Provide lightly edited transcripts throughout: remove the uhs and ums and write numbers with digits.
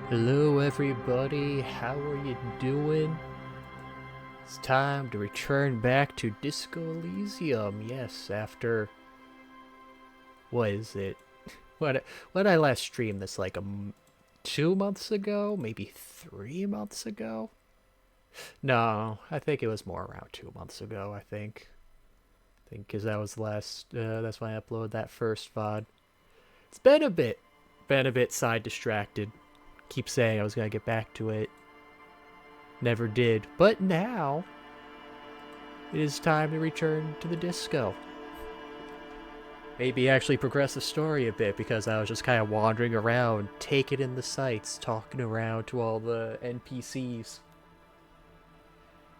Hello everybody, how are you doing? It's time to return back to Disco Elysium. Yes, after what is it? When I last streamed this, like 2 months ago, maybe 3 months ago. No, I think it was more around 2 months ago. I think because that was last. That's when I uploaded that first VOD. It's been a bit side distracted. Keep saying I was gonna get back to it. Never did. But now, it is time to return to the disco. Maybe actually progress the story a bit because I was just kind of wandering around, taking in the sights, talking around to all the NPCs.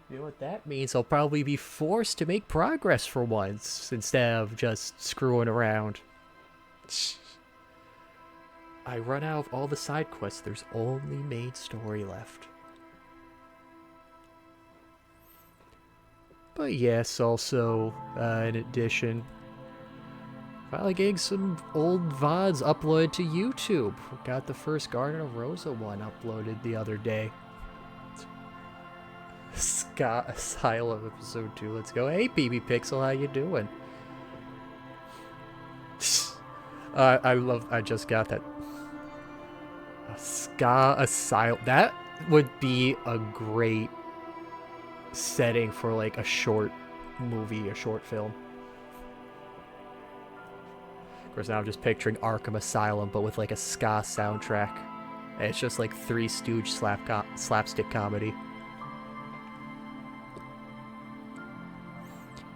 You know what that means? I'll probably be forced to make progress for once instead of just screwing around. I run out of all the side quests. There's only main story left. But yes, also, in addition, finally getting some old VODs uploaded to YouTube. Got the first Garden of Rosa one uploaded the other day. Scott Asylum episode 2. Let's go. Hey, BB Pixel, how you doing? I just got that. Ska Asylum. That would be a great setting for like a short movie, a short film. Of course, now I'm just picturing Arkham Asylum, but with like a ska soundtrack. And it's just like Three Stooge slapstick comedy.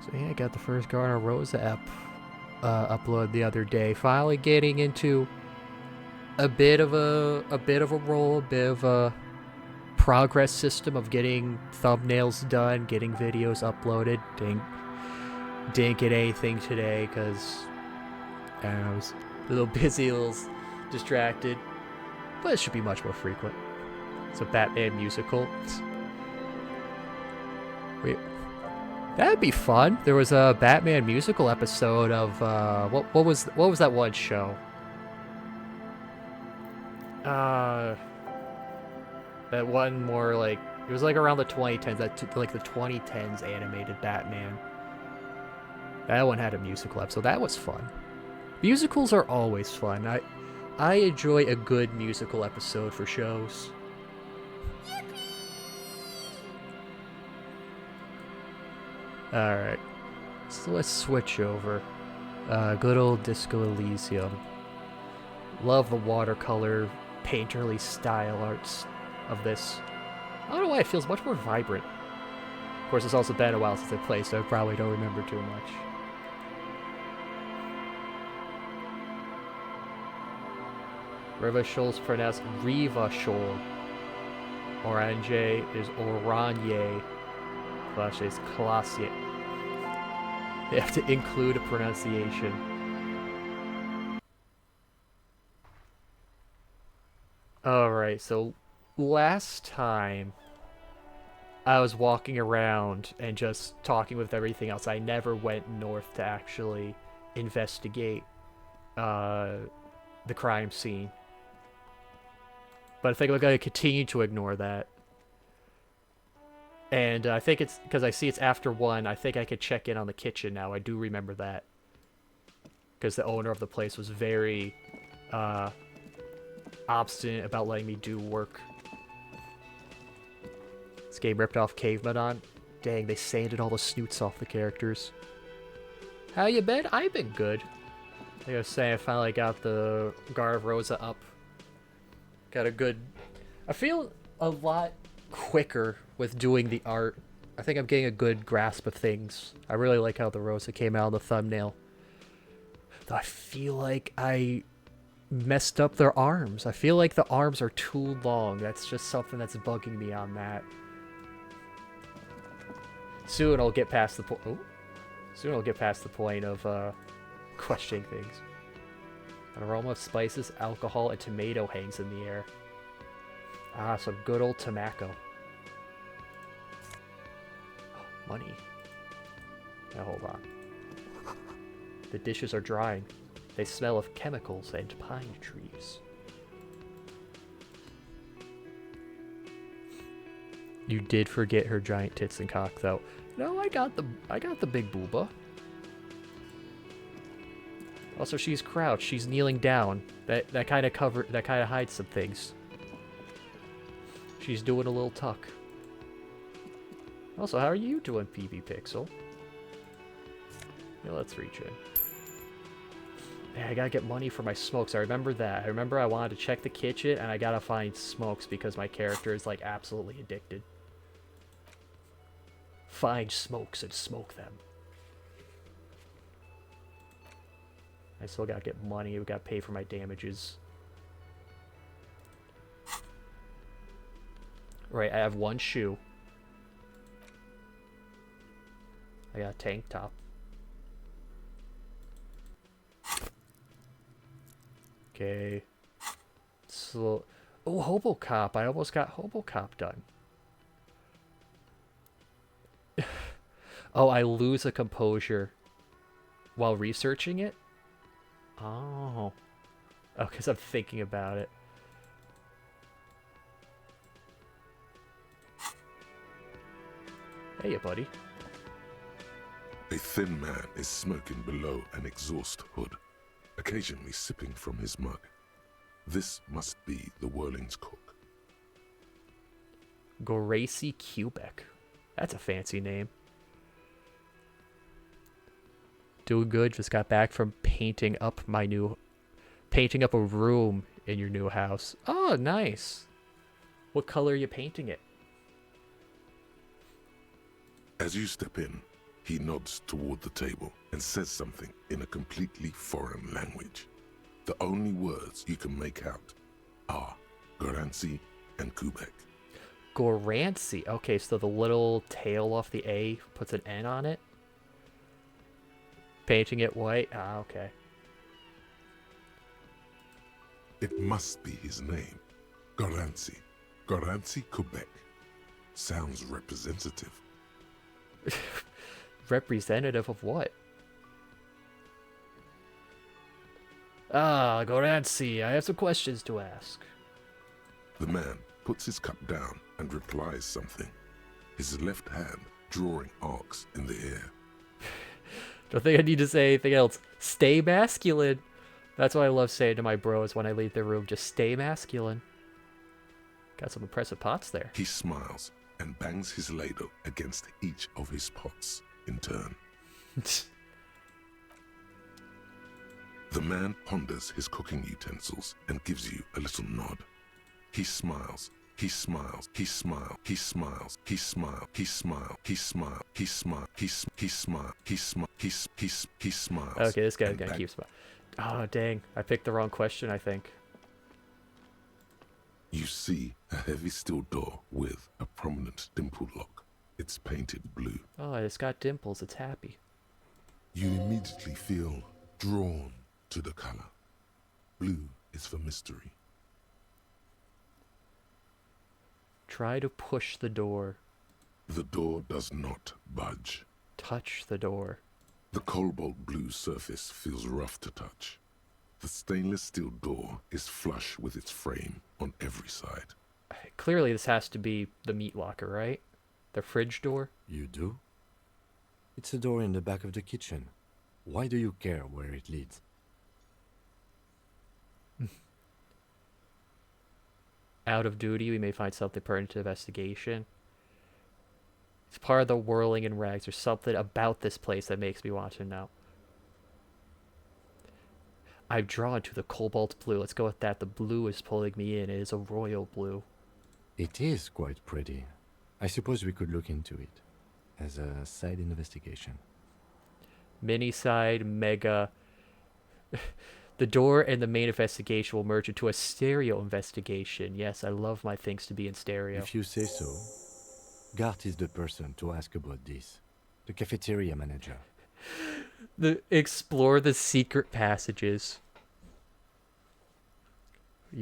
So yeah, I got the first Garner Rosa app upload the other day. Finally getting into a bit of a role, a bit of a progress system of getting thumbnails done, getting videos uploaded. Didn't get anything today because I was a little busy, a little distracted. But it should be much more frequent. It's a Batman musical. Wait, that'd be fun. There was a Batman musical episode of what was that one show? That one more like it was like around the 2010s. Like the 2010s animated Batman. That one had a musical episode. That was fun. Musicals are always fun. I enjoy a good musical episode for shows. Alright. So let's switch over. Good old Disco Elysium. Love the watercolor, painterly style arts of this. I don't know why it feels much more vibrant. Of course, it's also been a while since I played, so I probably don't remember too much. Riva Shoal's pronounced Riva Shoal. Orange is Oranje. Clash is Classier. They have to include a pronunciation. Alright, so last time I was walking around and just talking with everything else. I never went north to actually investigate the crime scene. But I think I'm going to continue to ignore that. And I think it's because I see it's after 1. I think I could check in on the kitchen now. I do remember that. Because the owner of the place was very obstinate about letting me do work. This game ripped off Caveman. Dang, they sanded all the snoots off the characters. How you been? I've been good. Like I was saying, I finally got the Garden of Rosa up. Got a good... I feel a lot quicker with doing the art. I think I'm getting a good grasp of things. I really like how the Rosa came out on the thumbnail. Though I feel like I messed up their arms. I feel like the arms are too long. That's just something that's bugging me on that. Soon I'll get past the point. Soon I'll get past the point of questioning things. An aroma of spices, alcohol, and tomato hangs in the air. Ah, some good old tobacco. Oh, money. Now hold on. The dishes are drying. They smell of chemicals and pine trees. You did forget her giant tits and cock, though. No, I got the big booba. Also, she's crouched. She's kneeling down. That kind of hides some things. She's doing a little tuck. Also, how are you doing, PB Pixel? Yeah, let's reach in. Man, I gotta get money for my smokes. I remember that. I remember I wanted to check the kitchen, and I gotta find smokes because my character is, like, absolutely addicted. Find smokes and smoke them. I still gotta get money. We gotta pay for my damages. Right, I have one shoe. I got a tank top. Okay. So, oh, Hobocop. I almost got Hobocop done. Oh, I lose a composure while researching it? Oh. Oh, because I'm thinking about it. Hey, buddy. A thin man is smoking below an exhaust hood, occasionally sipping from his mug. This must be the Whirling's cook. Gracie Quebec. That's a fancy name. Doing good. Just got back from painting up a room in your new house. Oh, nice. What color are you painting it? As you step in, he nods toward the table and says something in a completely foreign language. The only words you can make out are Garancy and Quebec. Gorancy. Okay, so the little tail off the A puts an N on it. Painting it white. Ah, okay. It must be his name. Garancy. Garancy Quebec. Sounds representative. Representative of what? Ah, Gorancy, I have some questions to ask. The man puts his cup down and replies something, his left hand drawing arcs in the air. Don't think I need to say anything else. Stay masculine. That's what I love saying to my bros when I leave the room. Just stay masculine. Got some impressive pots there. He smiles and bangs his ladle against each of his pots in turn. The man ponders his cooking utensils and gives you a little nod. He smiles. He smiles. He smiles. He smiles. He smiles. He smiles. He smiles. He smiles. He smiles. He smiles. He smiles. Okay, this guy's gonna keep smiling. Oh dang! I picked the wrong question. I think. You see a heavy steel door with a prominent dimple lock. It's painted blue. Oh, it's got dimples. It's happy. You immediately feel drawn to the color. Blue is for mystery. Try to push the door. The door does not budge. Touch the door. The cobalt blue surface feels rough to touch. The stainless steel door is flush with its frame on every side. Clearly this has to be the meat locker, right? The fridge door? You do? It's a door in the back of the kitchen. Why do you care where it leads? Out of duty, we may find something pertinent to investigation. It's part of the whirling in rags. There's something about this place that makes me want to know. I'm drawn to the cobalt blue. Let's go with that. The blue is pulling me in. It is a royal blue. It is quite pretty. I suppose we could look into it as a side investigation. Mini side, mega. The door and the main investigation will merge into a stereo investigation. Yes, I love my things to be in stereo. If you say so. Gart is the person to ask about this. The cafeteria manager. Explore the secret passages.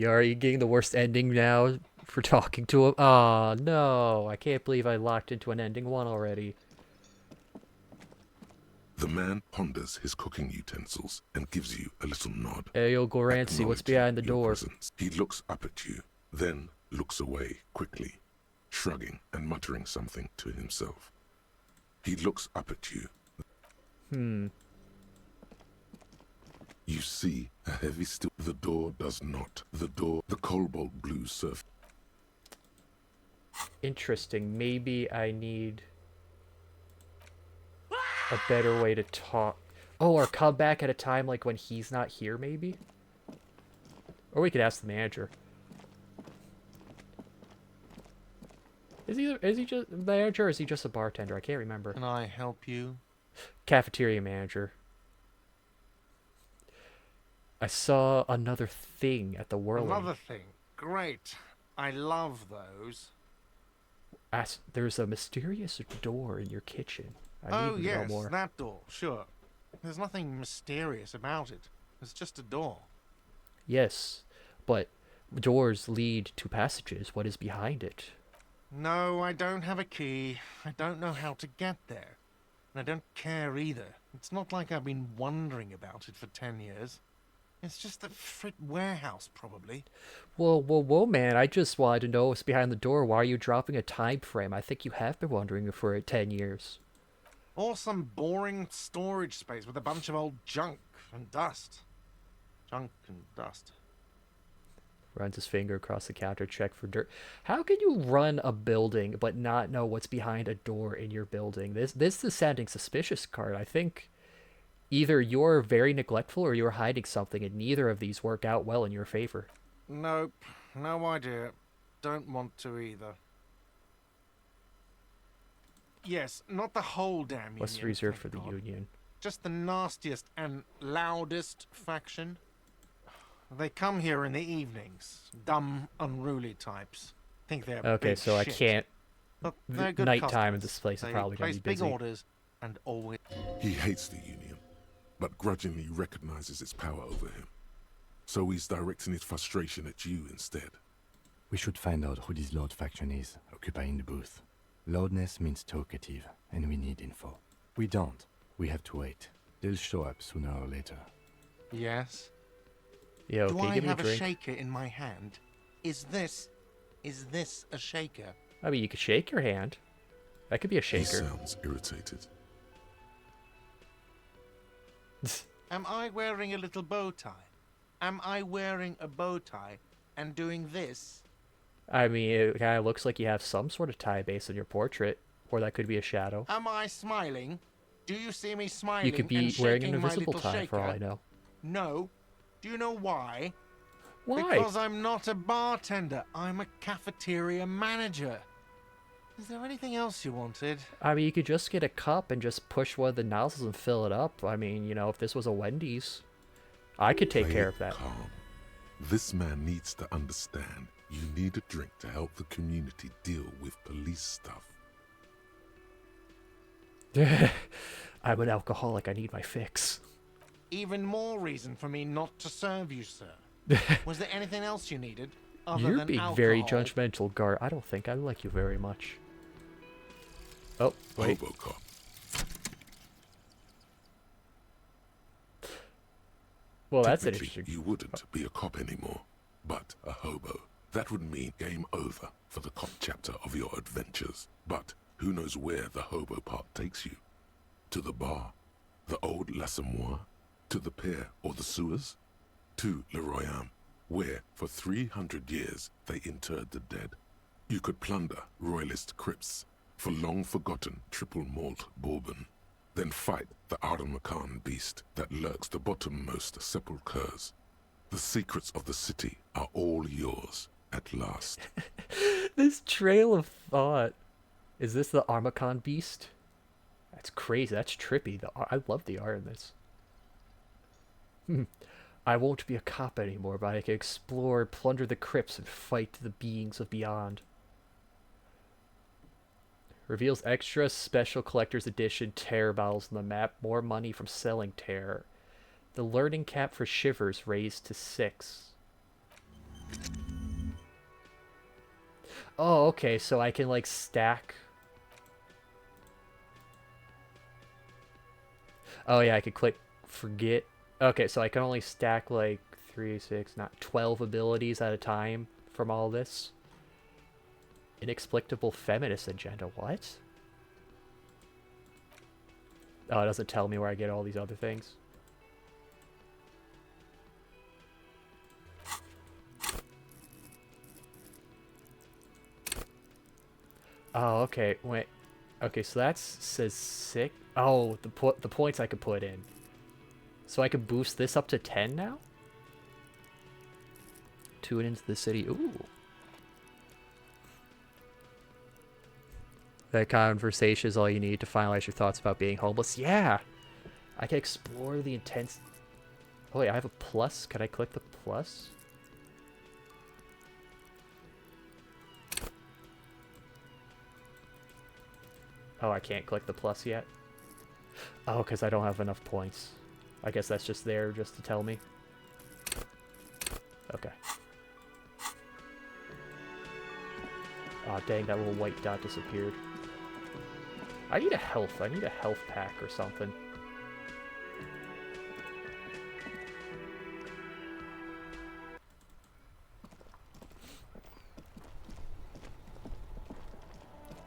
Are you getting the worst ending now for talking to him? Oh, no. I can't believe I locked into an ending one already. The man ponders his cooking utensils and gives you a little nod. Hey, yo, Gorancy, what's behind the door? Presence. He looks up at you, then looks away quickly. shrugging and muttering something to himself. He looks up at you. You see a heavy steel. The door does not. The cobalt blue surf. Interesting. Maybe I need a better way to talk. Oh, or come back at a time like when he's not here, maybe? Or we could ask the manager. Is he just a manager or is he just a bartender? I can't remember. Can I help you? Cafeteria manager. I saw another thing at the whirling. Another thing. Great. I love those. There's a mysterious door in your kitchen. I Oh, need to know yes, more. that door, sure. There's nothing mysterious about it. It's just a door. Yes, but doors lead to passages. What is behind it? No, I don't have a key. I don't know how to get there. And I don't care either. It's not like I've been wondering about it for 10 years. It's just a frit warehouse, probably. Whoa, man. I just wanted to know what's behind the door. Why are you dropping a time frame? I think you have been wondering for 10 years. Or some boring storage space with a bunch of old junk and dust. Junk and dust. Runs his finger across the counter, check for dirt. How can you run a building but not know what's behind a door in your building? This is sounding suspicious, Card. I think either you're very neglectful or you're hiding something, and neither of these work out well in your favor. Nope, no idea. Don't want to either. Yes, not the whole damn union. What's reserved for thank the God. union? Just the nastiest and loudest faction. They come here in the evenings. Dumb, unruly types. Think they're Okay, big so I shit. can't. But they're good Nighttime in customers. this place is They probably going to place be busy. big orders and always. He hates the Union, but grudgingly recognizes its power over him. So he's directing his frustration at you instead. We should find out who this Lord faction is, occupying the booth. Loudness means talkative, and we need info. We don't. We have to wait. They'll show up sooner or later. Yes. Yeah, Do okay, I give me a have a drink. shaker in my hand? Is this a shaker? I mean, you could shake your hand. That could be a He shaker. sounds irritated. Am I wearing a little bow tie? Am I wearing a bow tie and doing this? I mean, it kind of looks like you have some sort of tie based on your portrait, or that could be a shadow. Am I smiling? Do you see me smiling? You could be and wearing shaking an my invisible little tie, for all I shaker? know. No. Do you know why? Why? Because I'm not a bartender. I'm a cafeteria manager. Is there anything else you wanted? I mean, you could just get a cup and just push one of the nozzles and fill it up. I mean, you know, if this was a Wendy's, I could take Play care it of that. Calm. This man needs to understand you need a drink to help the community deal with police stuff. I'm an alcoholic. I need my fix. Even more reason for me not to serve you, sir. Was there anything else you needed? Other You're than being alcohol? very judgmental, Gar. I don't think I like you very much. Oh, wait. Hobocop. Well, that's Technically, interesting. You wouldn't be a cop anymore, but a hobo. That would mean game over for the cop chapter of your adventures. But who knows where the hobo part takes you? To the bar? The old L'Assommoir? To the pier or the sewers? To Le Royaume, where for 300 years they interred the dead. You could plunder royalist crypts for long-forgotten triple malt bourbon, then fight the Aramakan beast that lurks the bottommost sepulchres. The secrets of the city are all yours at last. This trail of thought. Is this the Armakan beast? That's crazy. That's trippy. I love the art in this. I won't be a cop anymore, but I can explore, plunder the crypts, and fight the beings of beyond. Reveals extra special collector's edition terror bottles on the map. More money from selling terror. The learning cap for Shivers raised to 6. Oh, okay, so I can like stack. Oh yeah, I could click forget. Okay, so I can only stack like 3, 6, not 12 abilities at a time from all this. Inexplicable feminist agenda. What? Oh, it doesn't tell me where I get all these other things. Oh, okay. Wait. Okay, so that says 6. Oh, the points I could put in. So I could boost this up to 10 now? Tune into the city. Ooh. That conversation is all you need to finalize your thoughts about being homeless. Yeah! I can explore the intense... Oh wait, I have a plus. Can I click the plus? Oh, I can't click the plus yet. Oh, because I don't have enough points. I guess that's just there just to tell me. Okay. Oh, dang, that little white dot disappeared. I need a health. I need a health pack or something.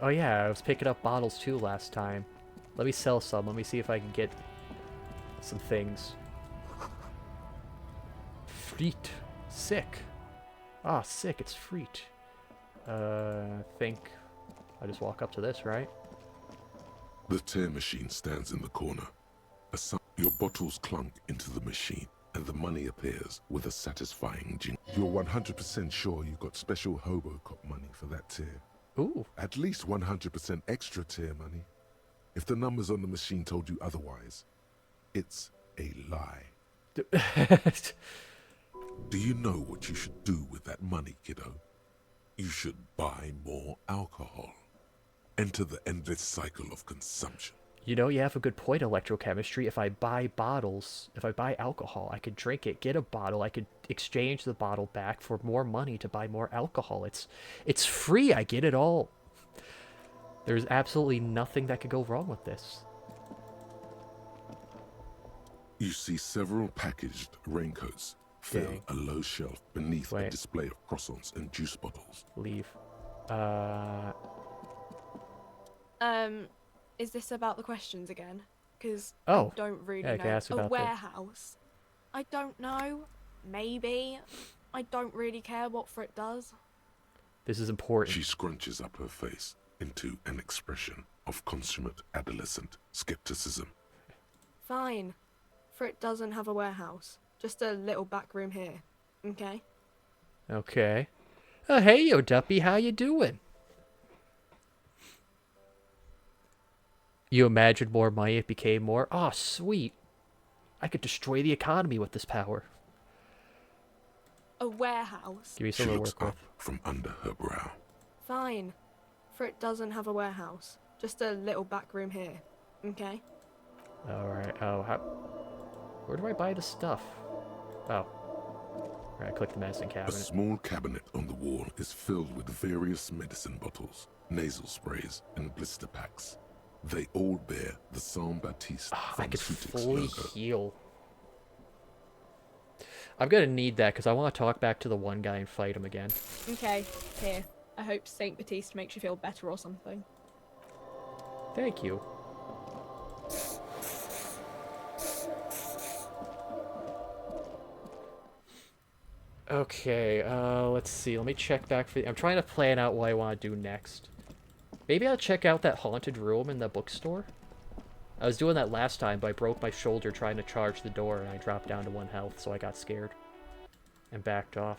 Oh yeah, I was picking up bottles too last time. Let me sell some. Let me see if I can get some things. Friet. Sick. Ah, sick. It's Friet. I think I just walk up to this, right? The tear machine stands in the corner. Your bottles clunk into the machine, and the money appears with a satisfying jingle. You're 100% sure you got special Hobocop money for that tear. Ooh. At least 100% extra tear money. If the numbers on the machine told you otherwise, it's a lie. Do you know what you should do with that money, kiddo? You should buy more alcohol. Enter the endless cycle of consumption. You know, you have a good point, electrochemistry. If I buy bottles, if I buy alcohol, I could drink it, get a bottle, I could exchange the bottle back for more money to buy more alcohol. It's free, I get it all. There's absolutely nothing that could go wrong with this. You see several packaged raincoats fill Dang. a low shelf beneath a Wait. display of croissants and juice bottles. Leave. Is this about the questions again? Because Oh, I don't really yeah, I can know. ask A about that. warehouse? I don't know. Maybe. I don't really care what Frit does. This is important. She scrunches up her face into an expression of consummate adolescent skepticism. Fine. Frit doesn't have a warehouse. Just a little back room here. Okay? Okay. Oh, hey, yo, Duppy, how you doing? You imagined more money, it became more. Oh, sweet. I could destroy the economy with this power. A warehouse? Give me She something to looks work up from under her brow. Fine. Frit doesn't have a warehouse. Just a little back room here. Okay? with. Alright, oh, where do I buy the stuff? Oh. Alright, click the medicine A cabinet. small cabinet on the wall is filled with various medicine bottles, nasal sprays, and blister packs. They all bear the Saint Baptiste I could Pharmaceutics fully logo. heal. I'm gonna need that because I want to talk back to the one guy and fight him again. Okay, here. I hope Saint Baptiste makes you feel better or something. Thank you. Okay, let's see. Let me check back for... I'm trying to plan out what I want to do next. Maybe I'll check out that haunted room in the bookstore. I was doing that last time, but I broke my shoulder trying to charge the door, and I dropped down to 1 health, so I got scared. And backed off.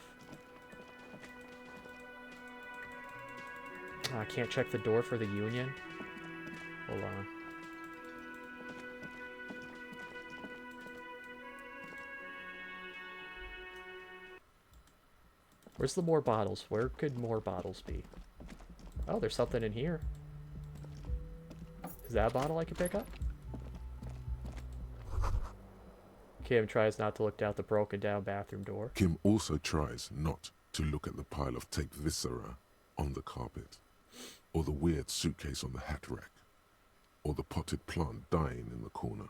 Oh, I can't check the door for the Union? Hold on. Where's the more bottles? Where could more bottles be? Oh, there's something in here. Is that a bottle I can pick up? Kim tries not to look down the broken down bathroom door. Kim also tries not to look at the pile of taped viscera on the carpet, or the weird suitcase on the hat rack, or the potted plant dying in the corner.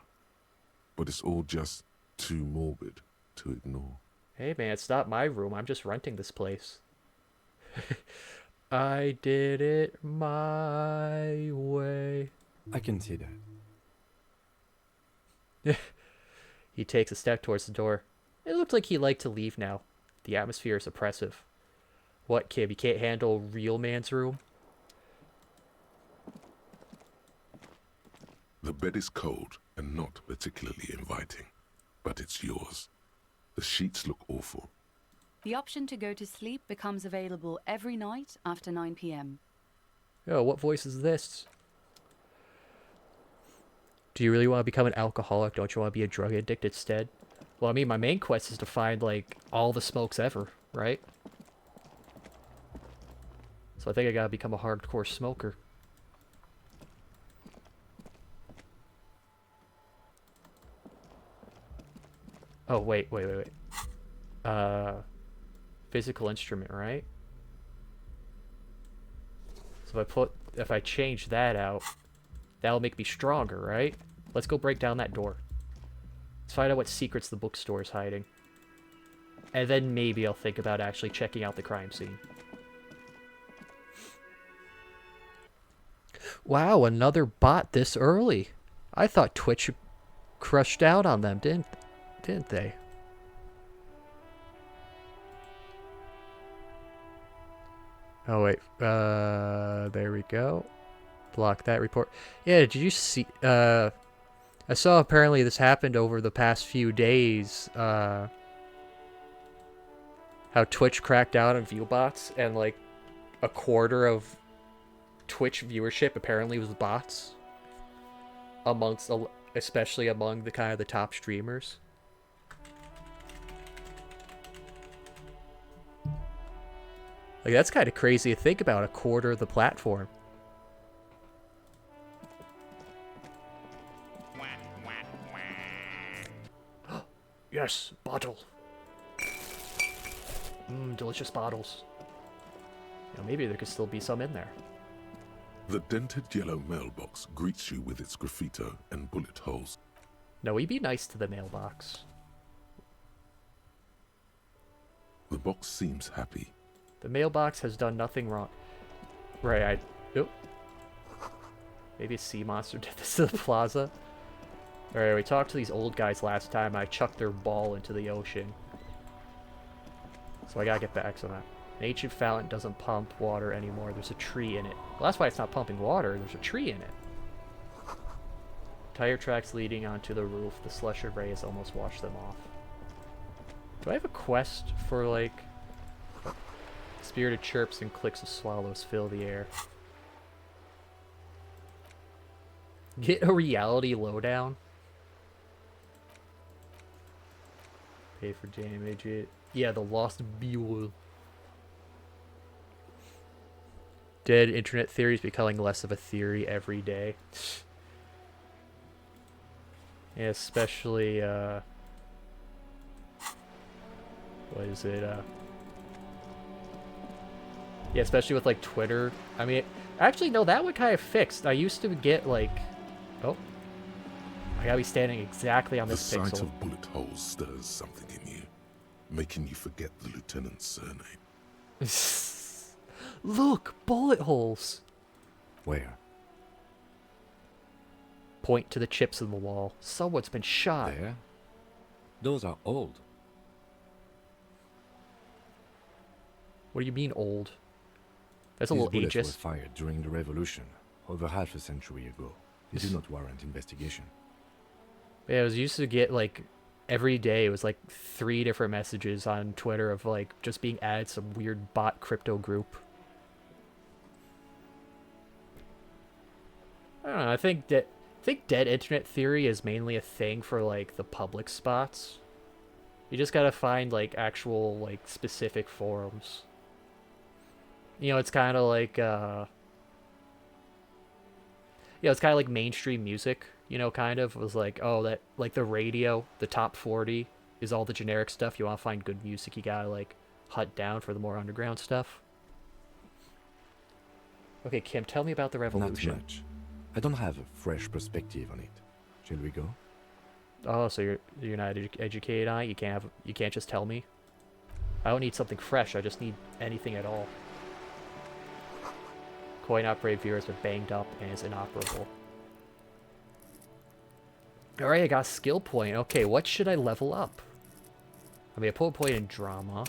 But it's all just too morbid to ignore. Hey man, it's not my room. I'm just renting this place. I did it my way. I can see that. He takes a step towards the door. It looked like he'd like to leave now. The atmosphere is oppressive. What, kid? You can't handle real man's room? The bed is cold and not particularly inviting, but it's yours. The sheets look awful. The option to go to sleep becomes available every night after 9 p.m. Oh, what voice is this? Do you really want to become an alcoholic? Don't you want to be a drug addict instead? Well, I mean, my main quest is to find, like, all the smokes ever, right? So I think I gotta become a hardcore smoker. Oh, wait. Physical instrument, right? So if I change that out, that'll make me stronger, right? Let's go break down that door. Let's find out what secrets the bookstore is hiding. And then maybe I'll think about actually checking out the crime scene. Wow, another bot this early. I thought Twitch crushed out on them, didn't they? Oh wait, there we go. Block that report. Yeah, did you see, I saw apparently this happened over the past few days, how Twitch cracked out on viewbots, and like a quarter of Twitch viewership apparently was bots, especially among the kind of the top streamers. Like, that's kind of crazy to think about, a quarter of the platform. Yes, bottle. Delicious bottles. You know, maybe there could still be some in there. The dented yellow mailbox greets you with its graffito and bullet holes. No, we be nice to the mailbox. The box seems happy. The mailbox has done nothing wrong. Right, oh. Maybe a sea monster did this to the plaza. Alright, we talked to these old guys last time. I chucked their ball into the ocean. So I gotta get back to that. An ancient fountain doesn't pump water anymore. There's a tree in it. Well, that's why it's not pumping water. There's a tree in it. Tire tracks leading onto the roof. The slusher ray has almost washed them off. Do I have a quest for, like... Spirited chirps and clicks of swallows fill the air. Get a reality lowdown. Pay for damage. Yeah, the lost Buell. Dead internet theories becoming less of a theory every day. Yeah, especially, what is it, yeah, especially with, like, Twitter. I mean, actually, no, that one kind of fixed. I used to get, like... Oh. I gotta be standing exactly on this pixel. The sight of bullet holes stirs something in you, making you forget the lieutenant's surname. Look! Bullet holes! Where? Point to the chips in the wall. Someone's been shot. There? Those are old. What do you mean, old? That's a These little bullets ageist. were fired during the revolution, over half a century ago. They do not warrant investigation. Yeah, it was used to get, like, every day, it was, like, 3 different messages on Twitter of, like, just being added to some weird bot crypto group. I don't know, I think dead internet theory is mainly a thing for, like, the public spots. You just gotta find, like, actual, like, specific forums. You know, it's kind of like, it's kind of like mainstream music, you know, kind of. It was like, oh, that, like, the radio, the top 40 is all the generic stuff. You want to find good music, you gotta, like, hunt down for the more underground stuff. Okay, Kim, tell me about the revolution. Not much. I don't have a fresh perspective on it. Shall we go? Oh, so you're not educated on it? You can't just tell me? I don't need something fresh, I just need anything at all. Coin-operated viewer has been banged up and is inoperable. Alright, I got a skill point. Okay, what should I level up? I mean, I put a point in drama.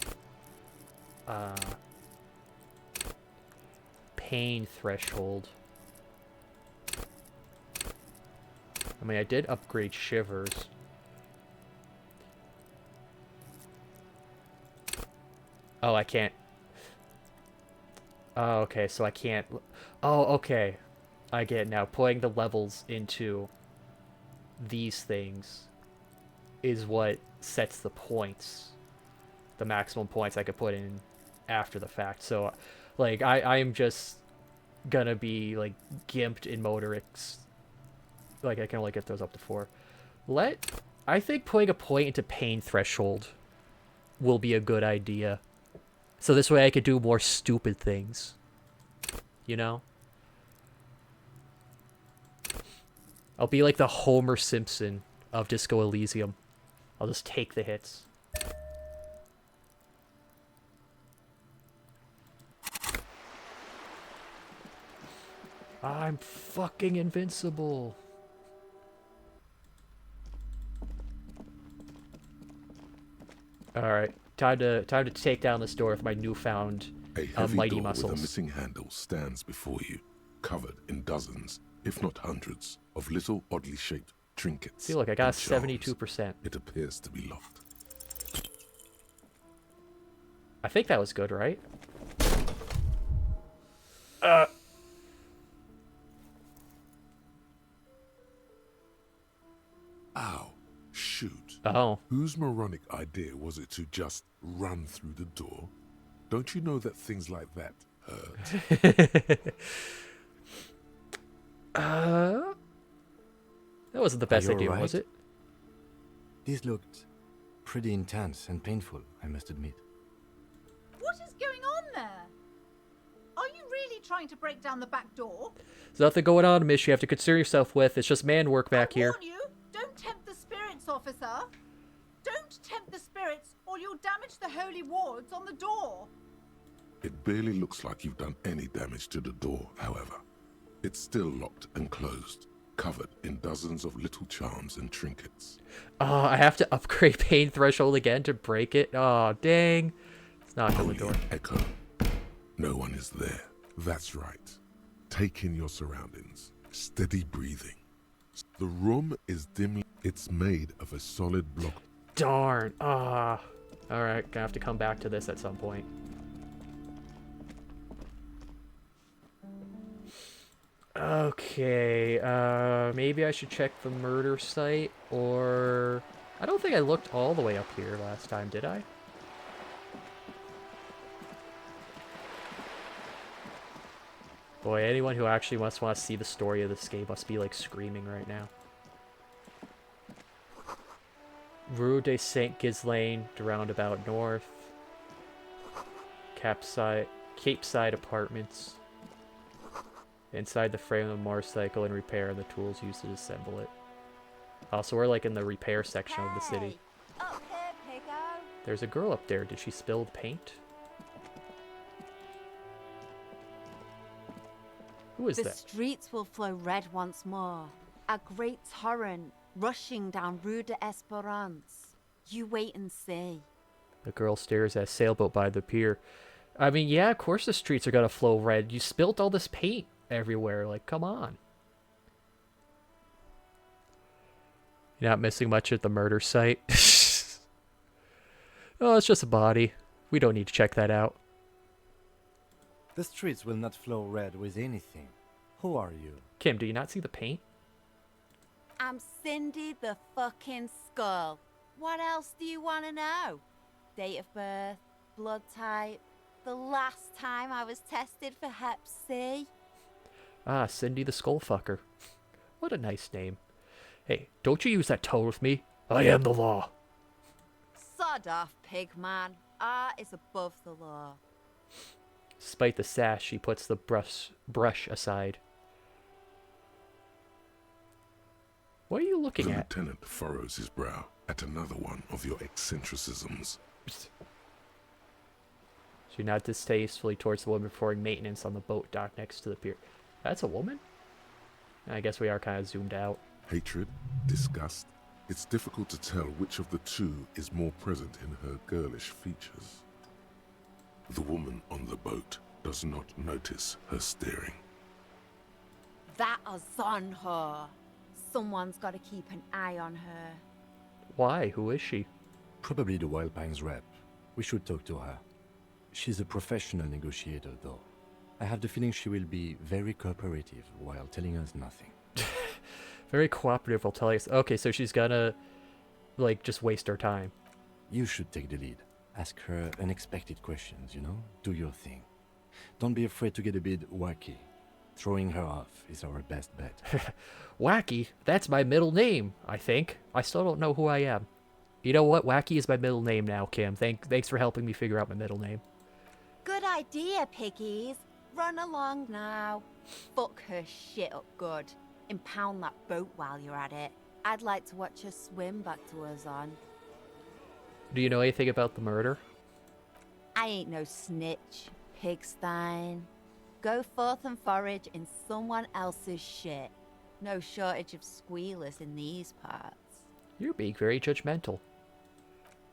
Pain threshold. I mean, I did upgrade shivers. Oh, I can't. Oh, okay, so I can't. Oh, okay. I get it now. Putting the levels into these things is what sets the points. The maximum points I could put in after the fact. So, like, I am just gonna be, like, gimped in motorics. Like, I can only get those up to 4. I think putting a point into pain threshold will be a good idea. So this way I could do more stupid things. You know? I'll be like the Homer Simpson of Disco Elysium. I'll just take the hits. I'm fucking invincible. Alright. Time to take down this door with my newfound A heavy mighty door muscles. with a missing handle stands before you, covered in dozens, if not hundreds, of little oddly shaped trinkets. See, look, I got and charms. 72%. It appears to be locked. I think that was good, right? Ow! Shoot! Oh. Whose moronic idea was it to just run through the door? Don't you know that things like that hurt? That wasn't the best Are you idea, alright? was it? This looked pretty intense and painful, I must admit. What is going on there? Are you really trying to break down the back door? There's nothing going on, miss. You have to concern yourself with. It's just man work back I here. warn you, don't tempt the spirits, officer. Don't tempt the spirits, or you'll damage the holy wards on the door. It barely looks like you've done any damage to the door, however. It's still locked and closed, covered in dozens of little charms and trinkets. Oh, I have to upgrade pain threshold again to break it. Oh, dang. It's not on the Only door. an echo. No one is there. That's right. Take in your surroundings. Steady breathing. The room is dimly. It's made of a solid block. Darn. Ah. Alright, gonna have to come back to this at some point. Okay, maybe I should check the murder site, or... I don't think I looked all the way up here last time, did I? Boy, anyone who actually must want to see the story of this game must be, like, screaming right now. Rue de Saint Ghislaine, roundabout north. Cape Side Apartments. Inside the frame of the motorcycle and repair and the tools used to assemble it. Also, we're like in the repair section of the city. Up here, Piggo. There's a girl up there. Did she spill the paint? Who is The that? streets will flow red once more. A great torrent rushing down Rue de Esperance. You wait and see. The girl stares at a sailboat by the pier. I mean, yeah, of course the streets are gonna flow red. You spilt all this paint everywhere. Like, come on. You're not missing much at the murder site. Oh, it's just a body. We don't need to check that out. The streets will not flow red with anything. Who are you? Kim, do you not see the paint? I'm Cindy the fucking Skull. What else do you want to know? Date of birth, blood type, the last time I was tested for Hep C. Ah, Cindy the Skullfucker. What a nice name. Hey, don't you use that tone with me. I am the law. Sod off, pigman. Art is above the law. Despite the sash, she puts the brush aside. What are you looking The at? lieutenant furrows his brow at another one of your eccentricisms. She nodded distastefully towards the woman performing maintenance on the boat dock next to the pier. That's a woman? I guess we are kind of zoomed out. Hatred, disgust. It's difficult to tell which of the two is more present in her girlish features. The woman on the boat does not notice her staring. That is on her. Someone's got to keep an eye on her. Why? Who is she? Probably the Wild Pines rep. We should talk to her. She's a professional negotiator, though. I have the feeling she will be very cooperative while telling us nothing. Very cooperative while telling us. Okay, so she's gonna, like, just waste our time. You should take the lead. Ask her unexpected questions, you know? Do your thing. Don't be afraid to get a bit wacky. Throwing her off is our best bet. Wacky? That's my middle name, I think. I still don't know who I am. You know what? Wacky is my middle name now, Kim. Thanks for helping me figure out my middle name. Good idea, piggies. Run along now. Fuck her shit up good. Impound that boat while you're at it. I'd like to watch her swim back to her on. Do you know anything about the murder? I ain't no snitch, pigstein. Go forth and forage in someone else's shit. No shortage of squealers in these parts. You're being very judgmental.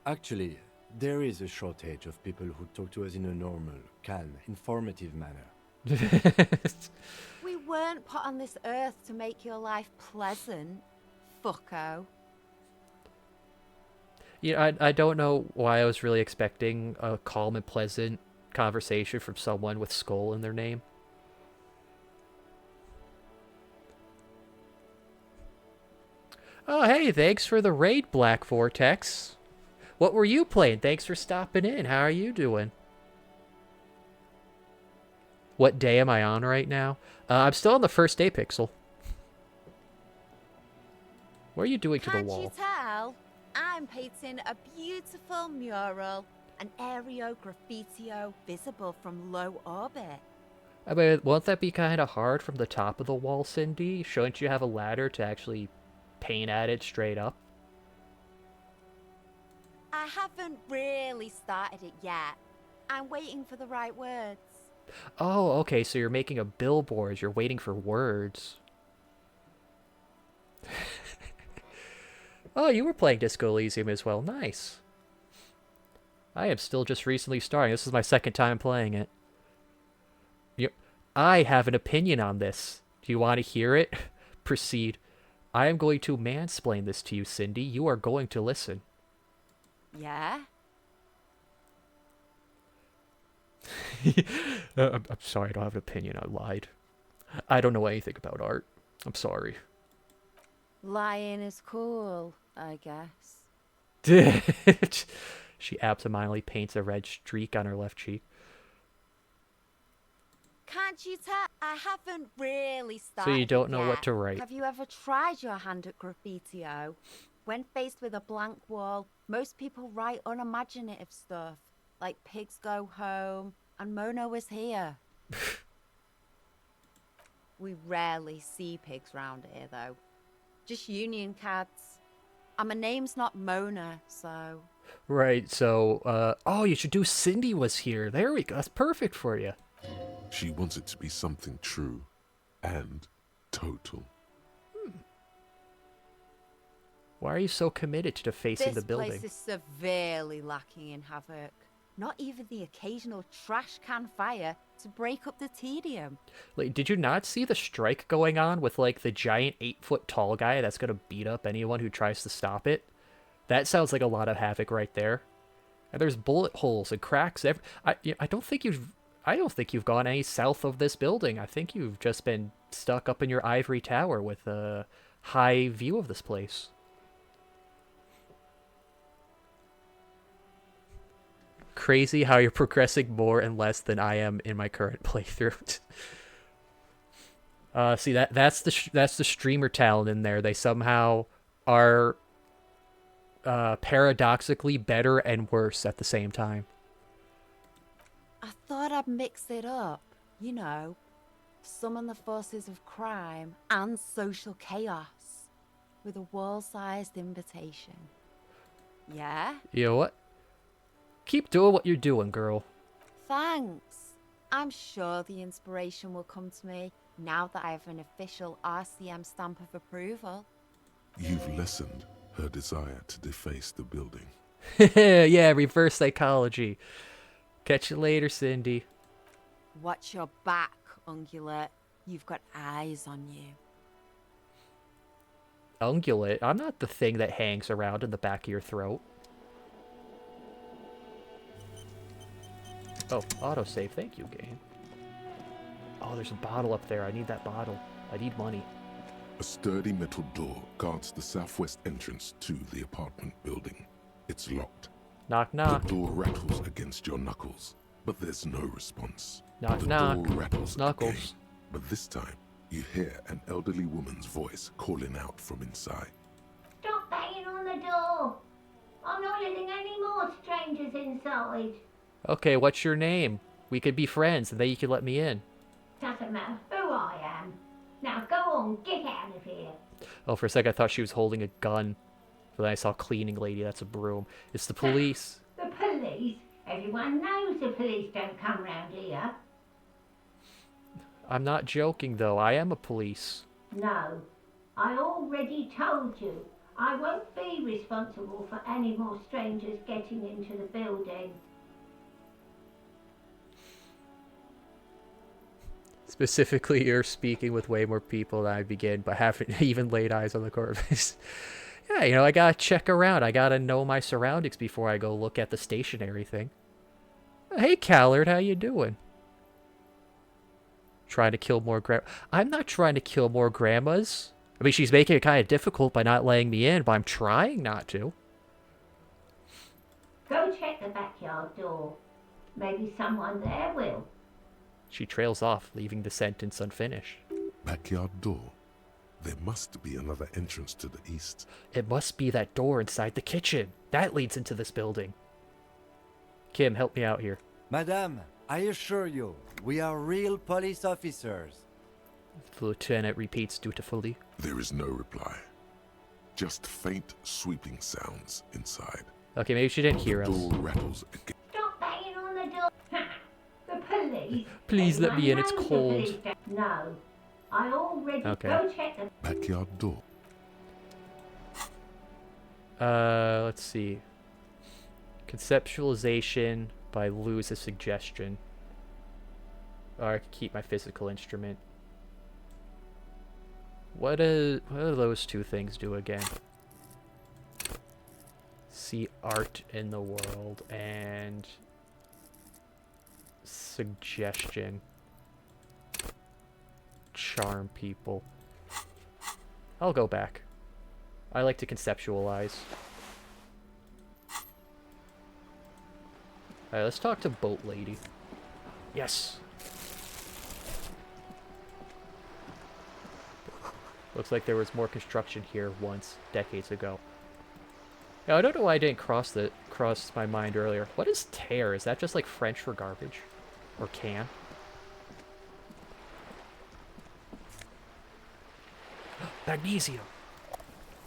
Actually, there is a shortage of people who talk to us in a normal, calm, informative manner. We weren't put on this earth to make your life pleasant, fucko. Yeah, I don't know why I was really expecting a calm and pleasant conversation from someone with Skull in their name. Oh, hey, thanks for the raid, Black Vortex. What were you playing? Thanks for stopping in. How are you doing? What day am I on right now? I'm still on the first day, Pixel. What are you doing to the wall? Can't you tell? I'm painting a beautiful mural, an aereo graffitio visible from low orbit. I mean, won't that be kind of hard from the top of the wall, Cindy? Shouldn't you have a ladder to actually paint at it straight up? I haven't really started it yet. I'm waiting for the right words. Oh, okay, so you're making a billboard. You're waiting for words. Oh, you were playing Disco Elysium as well. Nice. I am still just recently starting. This is my second time playing it. I have an opinion on this. Do you want to hear it? Proceed. I am going to mansplain this to you, Cindy. You are going to listen. Yeah? I'm sorry, I don't have an opinion. I lied. I don't know anything about art. I'm sorry. Lying is cool, I guess. She absentmindedly paints a red streak on her left cheek. Can't you tell? I haven't really started. So you don't know yet. what to write. Have you ever tried your hand at graffitio? When faced with a blank wall, most people write unimaginative stuff, like pigs go home and Mona was here. We rarely see pigs round here, though. Just union cats. And my name's not Mona, so... Right, so, oh, you should do Cindy was here. There we go. That's perfect for you. She wants it to be something true and total. Why are you so committed to defacing the building? This place is severely lacking in havoc. Not even the occasional trash can fire to break up the tedium. Like, did you not see the strike going on with, like, the giant 8-foot tall guy that's gonna beat up anyone who tries to stop it? That sounds like a lot of havoc right there. And there's bullet holes and cracks. I don't think you've gone any south of this building. I think you've just been stuck up in your ivory tower with a high view of this place. Crazy how you're progressing more and less than I am in my current playthrough. See, that's the streamer talent in there. They somehow are paradoxically better and worse at the same time. I thought I'd mix it up, you know, summon the forces of crime and social chaos with a wall-sized invitation. Yeah? You know what? Keep doing what you're doing, girl. Thanks. I'm sure the inspiration will come to me now that I have an official RCM stamp of approval. You've lessened her desire to deface the building. Yeah, reverse psychology. Catch you later, Cindy. Watch your back, Ungulate. You've got eyes on you. Ungulate? I'm not the thing that hangs around in the back of your throat. Oh, autosave. Thank you, game. Oh, there's a bottle up there. I need that bottle. I need money. A sturdy metal door guards the southwest entrance to the apartment building. It's locked. Knock, knock. The door rattles against your knuckles, but there's no response. Knock, the knock. door rattles Knuckles. again, but this time you hear an elderly woman's voice calling out from inside. Stop banging on the door. I'm not letting any more strangers inside. Okay, what's your name? We could be friends, and then you could let me in. Doesn't matter who I am. Now go on, get out of here. Oh, for a second I thought she was holding a gun. But then I saw cleaning lady. That's a broom. It's the police. The police? Everyone knows the police don't come round here. I'm not joking, though. I am a police. No, I already told you. I won't be responsible for any more strangers getting into the building. Specifically, you're speaking with way more people than I begin, but haven't even laid eyes on the corpse. Yeah, you know, I gotta check around. I gotta know my surroundings before I go look at the stationary thing. Hey, Khazard, how you doing? Trying to kill more I'm not trying to kill more grandmas. I mean, she's making it kind of difficult by not letting me in, but I'm trying not to. Go check the backyard door. Maybe someone there will. She trails off, leaving the sentence unfinished. Backyard door. There must be another entrance to the east. It must be that door inside the kitchen. That leads into this building. Kim, help me out here. Madame, I assure you, we are real police officers. The lieutenant repeats dutifully. There is no reply. Just faint, sweeping sounds inside. Okay, maybe she didn't hear us. The door rattles again. Stop banging on the door. The police. Please let me in, it's Everyone knows the cold. police don't- No, I already Okay. go check the Backyard door. Let's see. Conceptualization by lose a suggestion. Or I could keep my physical instrument. What do those two things do again? See art in the world and suggestion. Charm people. I'll go back. I like to conceptualize. Alright, let's talk to Boat Lady. Yes! Looks like there was more construction here once, decades ago. Now, I don't know why I didn't cross my mind earlier. What is tear? Is that just like French for garbage? Or can? Magnesium!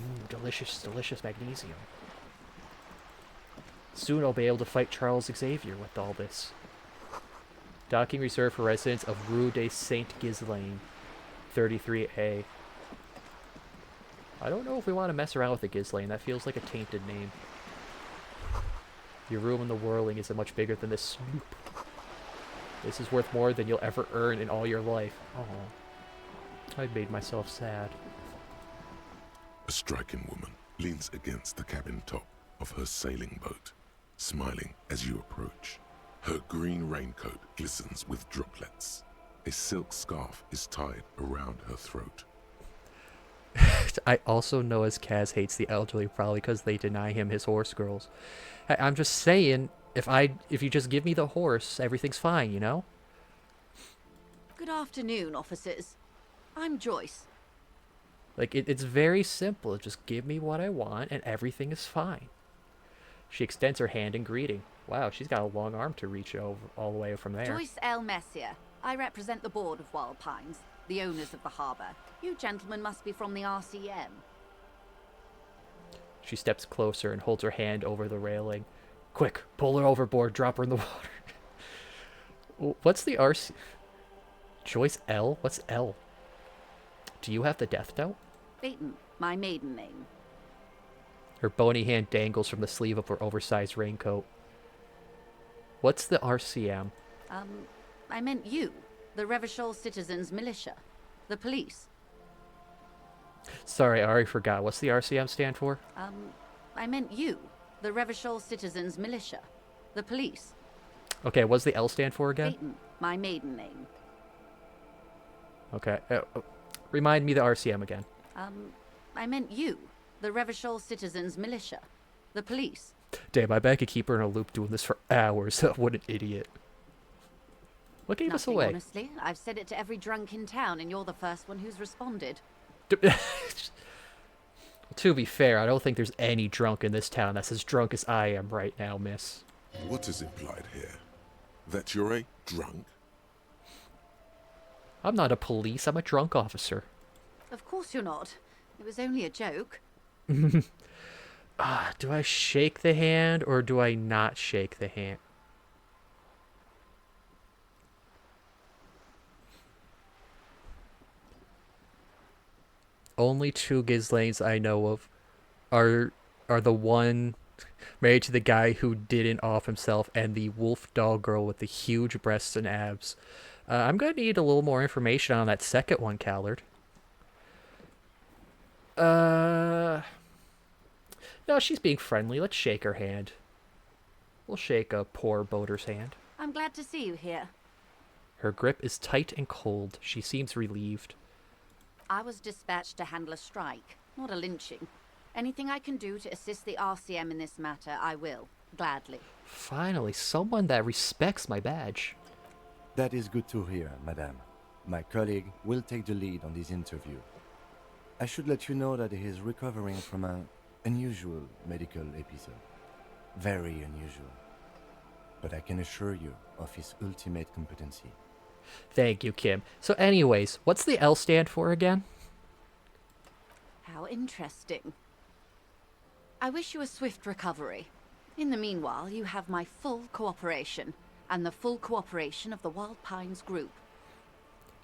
Ooh, delicious, delicious magnesium. Soon I'll be able to fight Charles Xavier with all this. Docking reserved for residents of Rue de Saint-Ghislain, 33A. I don't know if we want to mess around with the Ghislain. That feels like a tainted name. Your room in the whirling is much bigger than this sloop. This is worth more than you'll ever earn in all your life. Oh, I made myself sad. A striking woman leans against the cabin top of her sailing boat, smiling as you approach. Her green raincoat glistens with droplets. A silk scarf is tied around her throat. I also know as Kaz hates the elderly, probably because they deny him his horse girls. I'm just saying, if you just give me the horse, everything's fine, you know? Good afternoon, officers. I'm Joyce. Like, it's very simple. Just give me what I want, and everything is fine. She extends her hand in greeting. Wow, she's got a long arm to reach over all the way from there. Joyce L. Messier. I represent the board of Wild Pines, the owners of the harbour. You gentlemen must be from the RCM. She steps closer and holds her hand over the railing. Quick, pull her overboard, drop her in the water. What's the RC? Joyce L? What's L? Do you have the death note? Beaton, my maiden name. Her bony hand dangles from the sleeve of her oversized raincoat. What's the RCM? I meant you, the Revachol Citizens Militia, the police. Sorry, I already forgot. What's the RCM stand for? I meant you, the Revachol Citizens Militia, the police. Okay, what's the L stand for again? Beaton, my maiden name. Okay, remind me the RCM again. I meant you, the Revachol Citizens Militia, the police. Damn, I bet I could keep her in a loop doing this for hours. What an idiot. What gave us away? Honestly, I've said it to every drunk in town, and you're the first one who's responded. To be fair, I don't think there's any drunk in this town that's as drunk as I am right now, miss. What is implied here? That you're a drunk? I'm not a police, I'm a drunk officer. Of course you're not. It was only a joke. Do I shake the hand or do I not shake the hand? Only two Ghislaines I know of are the one married to the guy who didn't off himself and the wolf doll girl with the huge breasts and abs. I'm going to need a little more information on that second one, Khazard. No, she's being friendly. Let's shake her hand. We'll shake a poor boater's hand. I'm glad to see you here. Her grip is tight and cold. She seems relieved. I was dispatched to handle a strike, not a lynching. Anything I can do to assist the RCM in this matter, I will, gladly. Finally, someone that respects my badge. That is good to hear, madame. My colleague will take the lead on this interview. I should let you know that he is recovering from an unusual medical episode. Very unusual. But I can assure you of his ultimate competency. Thank you, Kim. So anyways, what's the L stand for again? How interesting. I wish you a swift recovery. In the meanwhile, you have my full cooperation, and the full cooperation of the Wild Pines group.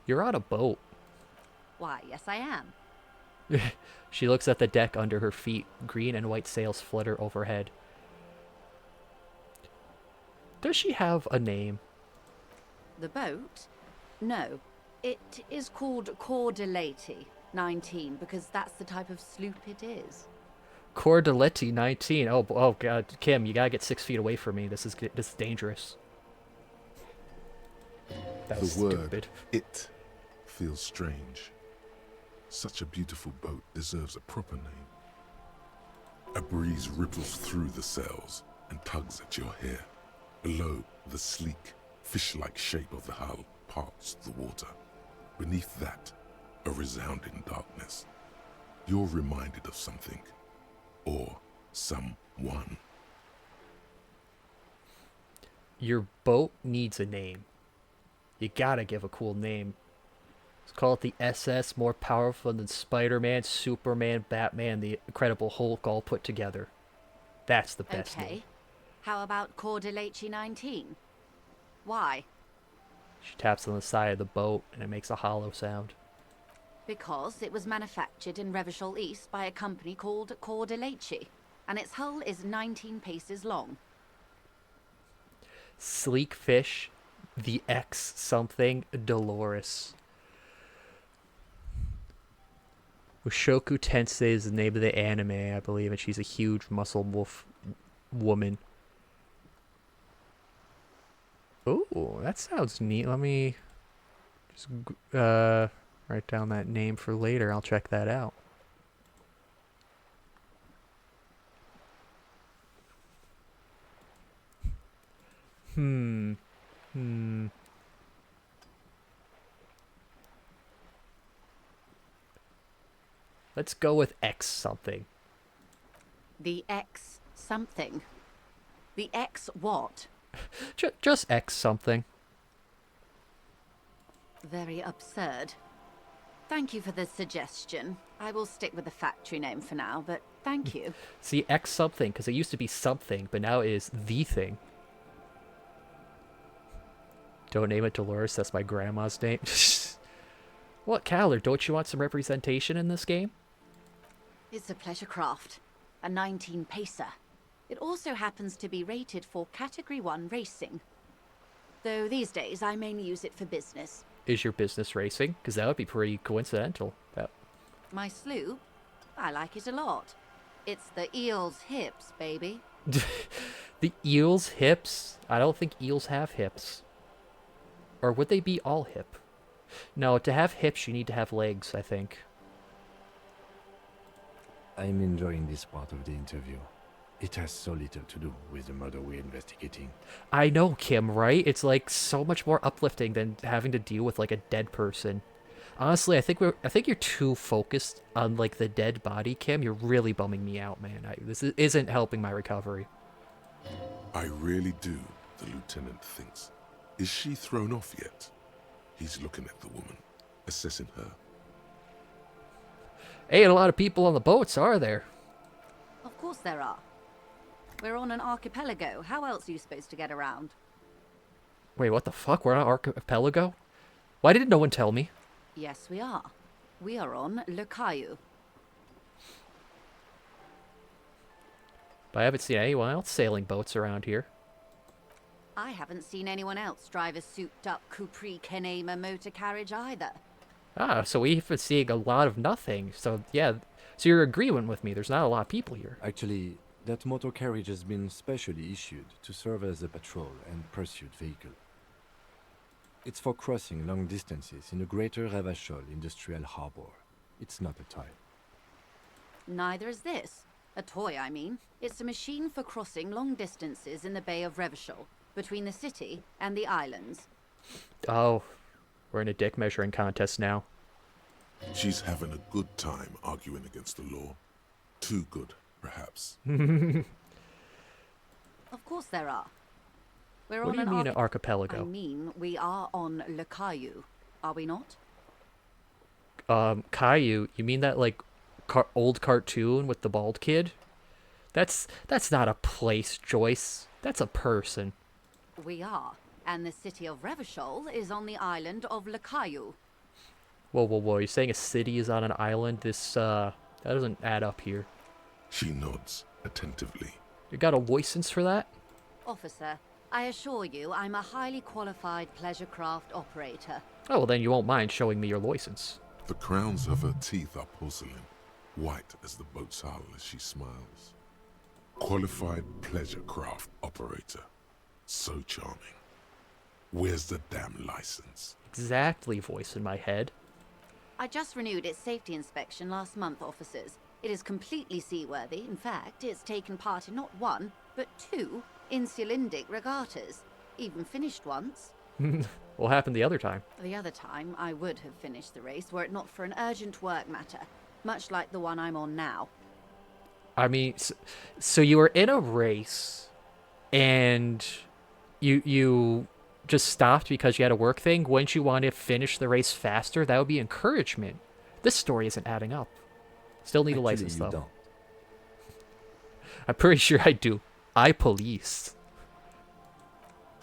You're on a boat. Why, yes I am. She looks at the deck under her feet. Green and white sails flutter overhead. Does she have a name? The boat? No. It is called Cordelati 19, because that's the type of sloop it is. Cordelati 19. Oh God, Kim, you gotta get 6 feet away from me. This is dangerous. That was The word stupid. "it" feels strange. Such a beautiful boat deserves a proper name. A breeze ripples through the sails and tugs at your hair. Below, the sleek, fish-like shape of the hull parts the water. Beneath that, a resounding darkness. You're reminded of something. Or someone. Your boat needs a name. You gotta give a cool name. Let's call it the SS, more powerful than Spider-Man, Superman, Batman, the Incredible Hulk all put together. That's the best name. Okay. How about Cordelati 19? Why? She taps on the side of the boat and it makes a hollow sound. Because it was manufactured in Revachol East by a company called Cordelati, and its hull is 19 paces long. Sleek fish, the X something, Dolores. Ushoku Tensei is the name of the anime, I believe, and she's a huge muscle wolf woman. Oh, that sounds neat. Let me just write down that name for later. I'll check that out. Let's go with X something. The X something. The X what? Just X something. Very absurd. Thank you for the suggestion. I will stick with the factory name for now, but thank you. See, X something, because it used to be something, but now it is the thing. Don't name it Dolores, that's my grandma's name. What, Khazard, don't you want some representation in this game? It's a pleasure craft, a 19 pacer. It also happens to be rated for Category 1 racing. Though these days I mainly use it for business. Is your business racing? Because that would be pretty coincidental. My sloop? I like it a lot. It's the eel's hips, baby. The eel's hips? I don't think eels have hips. Or would they be all hip? No, to have hips you need to have legs, I think. I'm enjoying this part of the interview. It has so little to do with the murder we're investigating. I know, Kim, right? It's like so much more uplifting than having to deal with like a dead person. Honestly, I think you're too focused on like the dead body, Kim. You're really bumming me out, man. This isn't helping my recovery. I really do, the lieutenant thinks. Is she thrown off yet? He's looking at the woman, assessing her. Ain't a lot of people on the boats, are there? Of course there are. We're on an archipelago. How else are you supposed to get around? Wait, what the fuck? We're on an archipelago? Why didn't no one tell me? Yes, we are. We are on Le Caillou. But I haven't seen anyone else sailing boats around here. I haven't seen anyone else drive a souped-up Capri Kenema motor carriage either. Ah, so we've been seeing a lot of nothing. So, yeah. So you're agreeing with me. There's not a lot of people here. Actually, that motor carriage has been specially issued to serve as a patrol and pursuit vehicle. It's for crossing long distances in the greater Ravachol industrial harbor. It's not a toy. Neither is this. A toy, I mean. It's a machine for crossing long distances in the Bay of Revachol, between the city and the islands. Oh, we're in a dick measuring contest now. She's having a good time arguing against the law. Too good, perhaps. Of course there are. We're What on do you mean an an archipelago? I mean, we are on Le Caillou, are we not? Caillou, you mean that, like, old cartoon with the bald kid? That's not a place, Joyce. That's a person. We are, and the city of Revachol is on the island of Le Caillou. Whoa, whoa, whoa, you're saying a city is on an island? That doesn't add up here. She nods attentively. You got a license for that? Officer, I assure you I'm a highly qualified pleasure craft operator. Oh, well then you won't mind showing me your license. The crowns of her teeth are porcelain, white as the boat's hull as she smiles. Qualified pleasure craft operator. So charming. Where's the damn license? Exactly, voice in my head. I just renewed its safety inspection last month, officers. It is completely seaworthy. In fact, it's taken part in not one, but two insulindic regattas. Even finished once. What happened the other time? The other time, I would have finished the race were it not for an urgent work matter, much like the one I'm on now. I mean, so you were in a race, and you just stopped because you had a work thing? Wouldn't you want to finish the race faster? That would be encouragement. This story isn't adding up. Still need a license, though. Don't. I'm pretty sure I do. I police.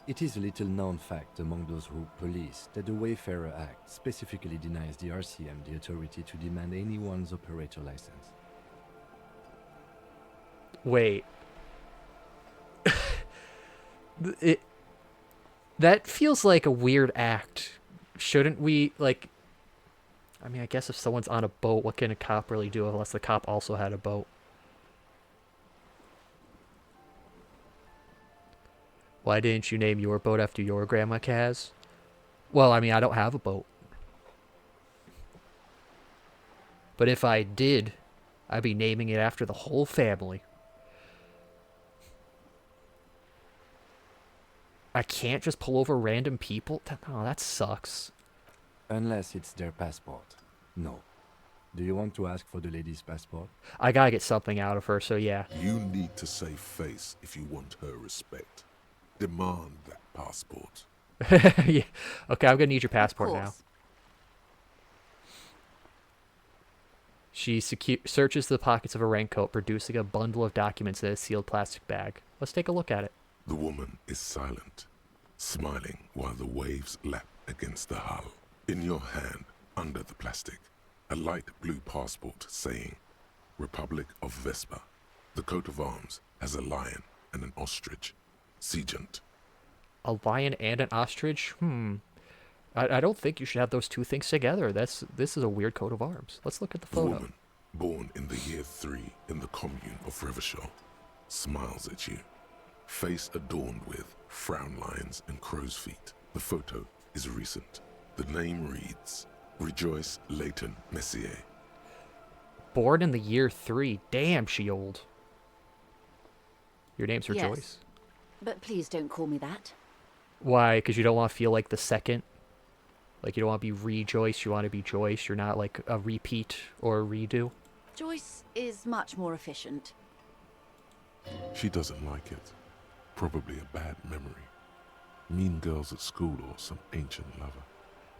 It is a little known fact among those who police that the Wayfarer Act specifically denies the RCM the authority to demand anyone's operator license. Wait. That feels like a weird act. Shouldn't we, like... I mean, I guess if someone's on a boat, what can a cop really do unless the cop also had a boat? Why didn't you name your boat after your grandma, Kaz? Well, I mean, I don't have a boat. But if I did, I'd be naming it after the whole family. I can't just pull over random people? Oh, that sucks. Unless it's their passport. No. Do you want to ask for the lady's passport? I gotta get something out of her, so yeah. You need to save face if you want her respect. Demand that passport. Yeah. Okay, I'm gonna need your passport now. She searches the pockets of her raincoat, producing a bundle of documents in a sealed plastic bag. Let's take a look at it. The woman is silent. smiling while the waves lap against the hull. In your hand, under the plastic, a light blue passport saying, Republic of Vespa. The coat of arms has a lion and an ostrich. Seagent. A lion and an ostrich? I don't think you should have those two things together. This is a weird coat of arms. Let's look at the The photo. woman, born in the year 3 in the commune of Revachol, smiles at you. Face adorned with frown lines and crow's feet. The photo is recent. The name reads, Rejoice Leighton Messier. Born in the year 3. Damn, she old. Your name's Rejoice? Yes. But please don't call me that. Why? Because you don't want to feel like the second? Like you don't want to be Rejoice, you want to be Joyce. You're not like a repeat or a redo? Joyce is much more efficient. She doesn't like it. Probably a bad memory. Mean girls at school or some ancient lover.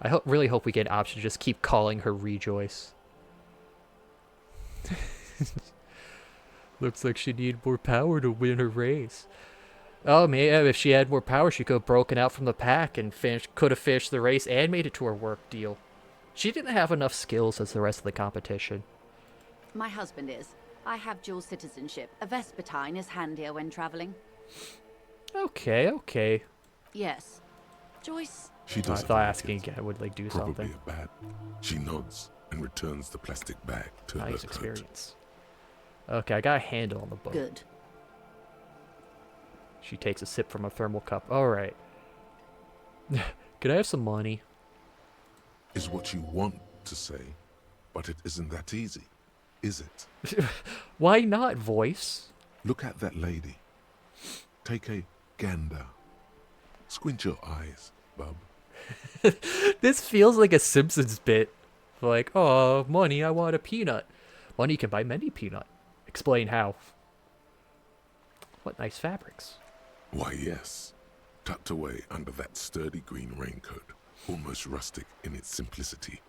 I really hope we get an option to just keep calling her Rejoice. Looks like she needed more power to win her race. Oh man, if she had more power, she could have broken out from the pack and could have finished the race and made it to her work deal. She didn't have enough skills as the rest of the competition. My husband is. I have dual citizenship. A Vespertine is handier when traveling. Okay. Yes. Joyce... She doesn't I thought like asking it. again would like do Probably something. a bad. She nods and returns the plastic bag to her Nice coat. experience. Okay, I got a handle on the boat. Good. She takes a sip from a thermal cup. Alright. Could I have some money? Is what you want to say, but it isn't that easy, is it? Why not, voice? Look at that lady. Take a gander. Squint your eyes, bub. This feels like a Simpsons bit. Like, oh, money, I want a peanut. Money can buy many peanut. Explain how. What nice fabrics. Why, yes. Tucked away under that sturdy green raincoat, almost rustic in its simplicity,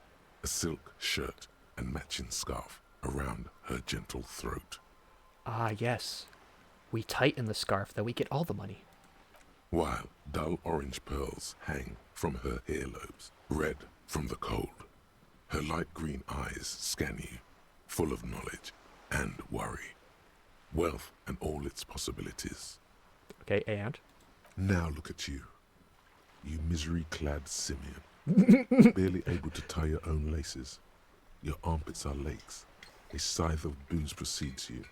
a silk shirt and matching scarf around her gentle throat. Ah, yes. We tighten the scarf, then we get all the money. While dull orange pearls hang from her earlobes, red from the cold. Her light green eyes scan you, full of knowledge and worry. Wealth and all its possibilities. Okay, and? Now look at you. You misery-clad simian. Barely able to tie your own laces. Your armpits are lakes. A scythe of booze precedes you.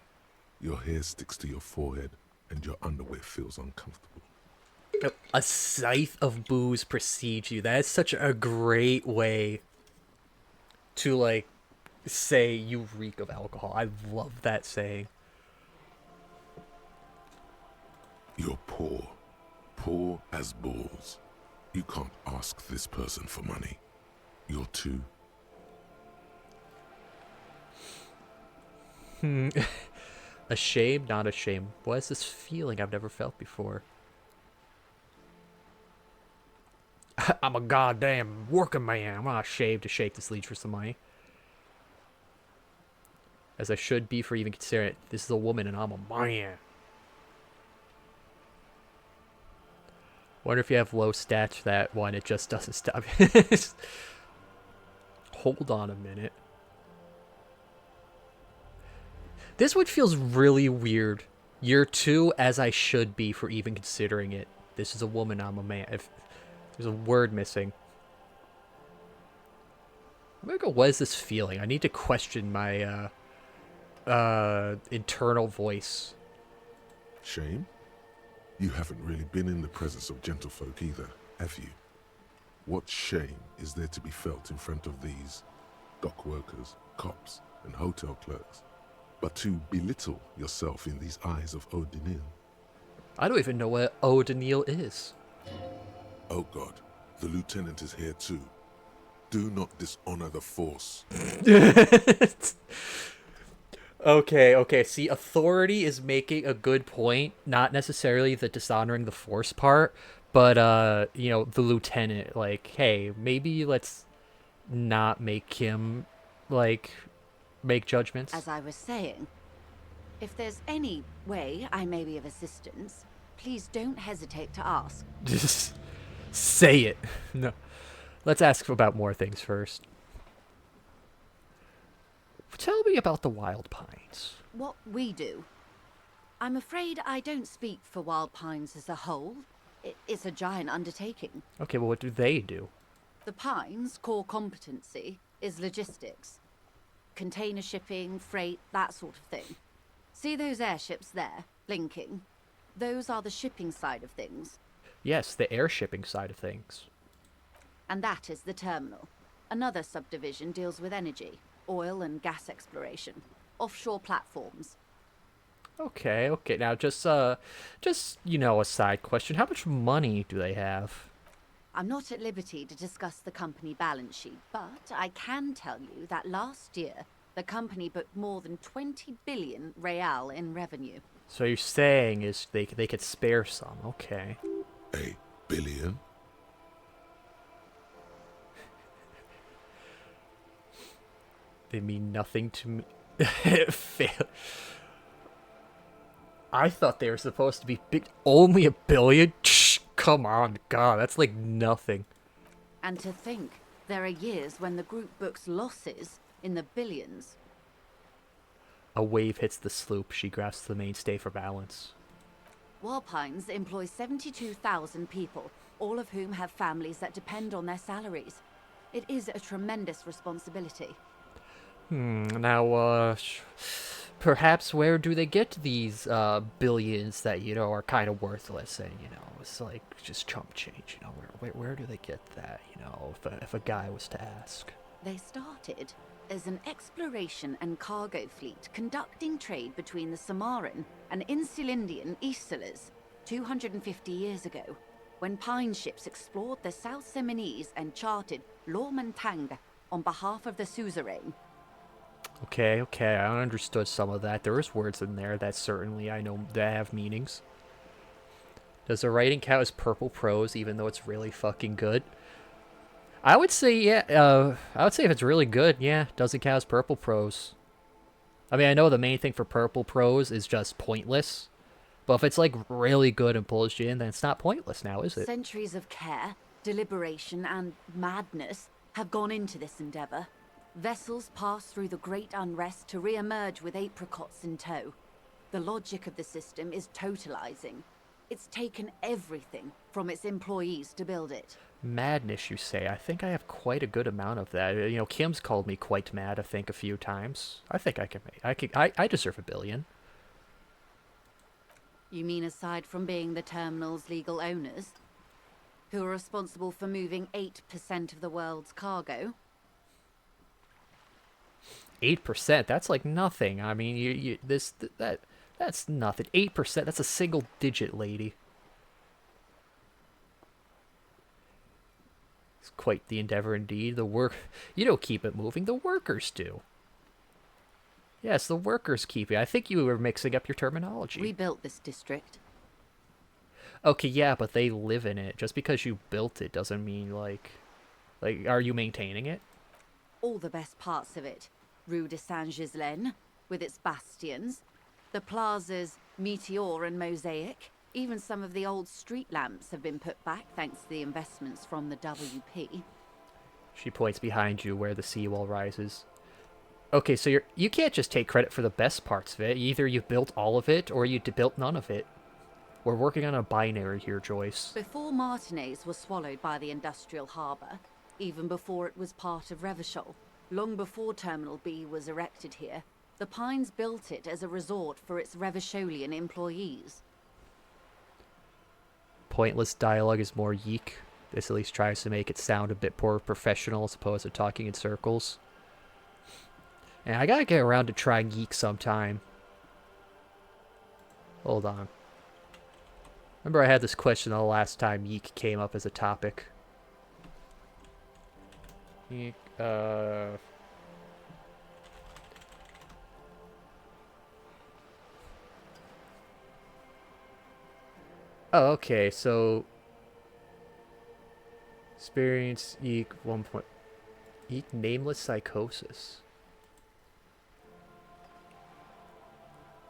Your hair sticks to your forehead, and your underwear feels uncomfortable. A scythe of booze precedes you. That is such a great way to, like, say you reek of alcohol. I love that saying. You're poor. Poor as balls. You can't ask this person for money. You're too... Ashamed, not ashamed. What is this feeling I've never felt before? I'm a goddamn working man. I'm not ashamed to shake this lead for some money. As I should be for even considering it. This is a woman and I'm a man. Wonder if you have low stats for that one, it just doesn't stop. Hold on a minute. This one feels really weird. Year 2 as I should be for even considering it. This is a woman, I'm a man. If there's a word missing. I'm gonna go, what is this feeling? I need to question my internal voice. Shame? You haven't really been in the presence of gentlefolk either, have you? What shame is there to be felt in front of these dock workers, cops, and hotel clerks, but to belittle yourself in these eyes of O'Donnell? I don't even know what O'Donnell is. Oh God, the lieutenant is here too. Do not dishonor the force. Okay. See, authority is making a good point. Not necessarily the dishonoring the force part, but, you know, the lieutenant, like, hey, maybe let's not make him, like, make judgments. As I was saying, if there's any way I may be of assistance, please don't hesitate to ask. Just say it. No. Let's ask about more things first. Tell me about the Wild Pines. What we do. I'm afraid I don't speak for Wild Pines as a whole. It's a giant undertaking. Okay, well, what do they do? The Pines' core competency is logistics. Container shipping, freight, that sort of thing. See those airships there, blinking? Those are the shipping side of things. Yes, the air shipping side of things. And that is the terminal. Another subdivision deals with energy, oil and gas exploration, offshore platforms. Okay. Now, just you know, a side question. How much money do they have? I'm not at liberty to discuss the company balance sheet, but I can tell you that last year, the company booked more than 20 billion real in revenue. So you're saying is they could spare some. Okay. A billion? They mean nothing to me. Fail. I thought they were supposed to be big. Only a billion? Come on, God, that's like nothing. And to think, there are years when the group books losses in the billions. A wave hits the sloop. She grasps the mainstay for balance. Walpines employs 72,000 people, all of whom have families that depend on their salaries. It is a tremendous responsibility. Now, perhaps where do they get these billions that, you know, are kind of worthless and, you know, it's like just chump change, you know, where do they get that, you know, if a guy was to ask? They started as an exploration and cargo fleet conducting trade between the Samaran and Insulindian Isolas 250 years ago, when pine ships explored the South Seminese and charted Lormantang on behalf of the suzerain. Okay, I understood some of that. There is words in there that certainly I know that have meanings. Does the writing count as purple prose, even though it's really fucking good? I would say, yeah, I would say if it's really good, yeah, doesn't count as purple prose. I mean, I know the main thing for purple prose is just pointless, but if it's, like, really good and pulls you in, then it's not pointless now, is it? Centuries of care, deliberation, and madness have gone into this endeavor. Vessels pass through the great unrest to re-emerge with apricots in tow. The logic of the system is totalizing. It's taken everything from its employees to build it. Madness, you say? I think I have quite a good amount of that. You know, Kim's called me quite mad, I think, a few times. I think I deserve a billion. You mean aside from being the terminal's legal owners, who are responsible for moving 8% of the world's cargo? 8%? That's like nothing. I mean, that's nothing. 8%, that's a single digit, lady. It's quite the endeavor indeed. You don't keep it moving, the workers do. Yes, the workers keep it. I think you were mixing up your terminology. We built this district. Okay, yeah, but they live in it. Just because you built it doesn't mean, like, are you maintaining it? All the best parts of it. Rue de Saint-Ghislain, with its bastions, the plazas Meteor and Mosaic, even some of the old street lamps have been put back thanks to the investments from the WP. She points behind you where the seawall rises. Okay, so you can't just take credit for the best parts of it. Either you built all of it, or you built none of it. We're working on a binary here, Joyce. Before Martinez was swallowed by the industrial harbour, even before it was part of Revachol, long before Terminal B was erected here, the Pines built it as a resort for its Revacholian employees. Pointless dialogue is more yeek. This at least tries to make it sound a bit more professional as opposed to talking in circles. And I gotta get around to trying yeek sometime. Hold on. Remember I had this question the last time yeek came up as a topic. Yeek, Oh, okay, so experience eek 1 point eek nameless psychosis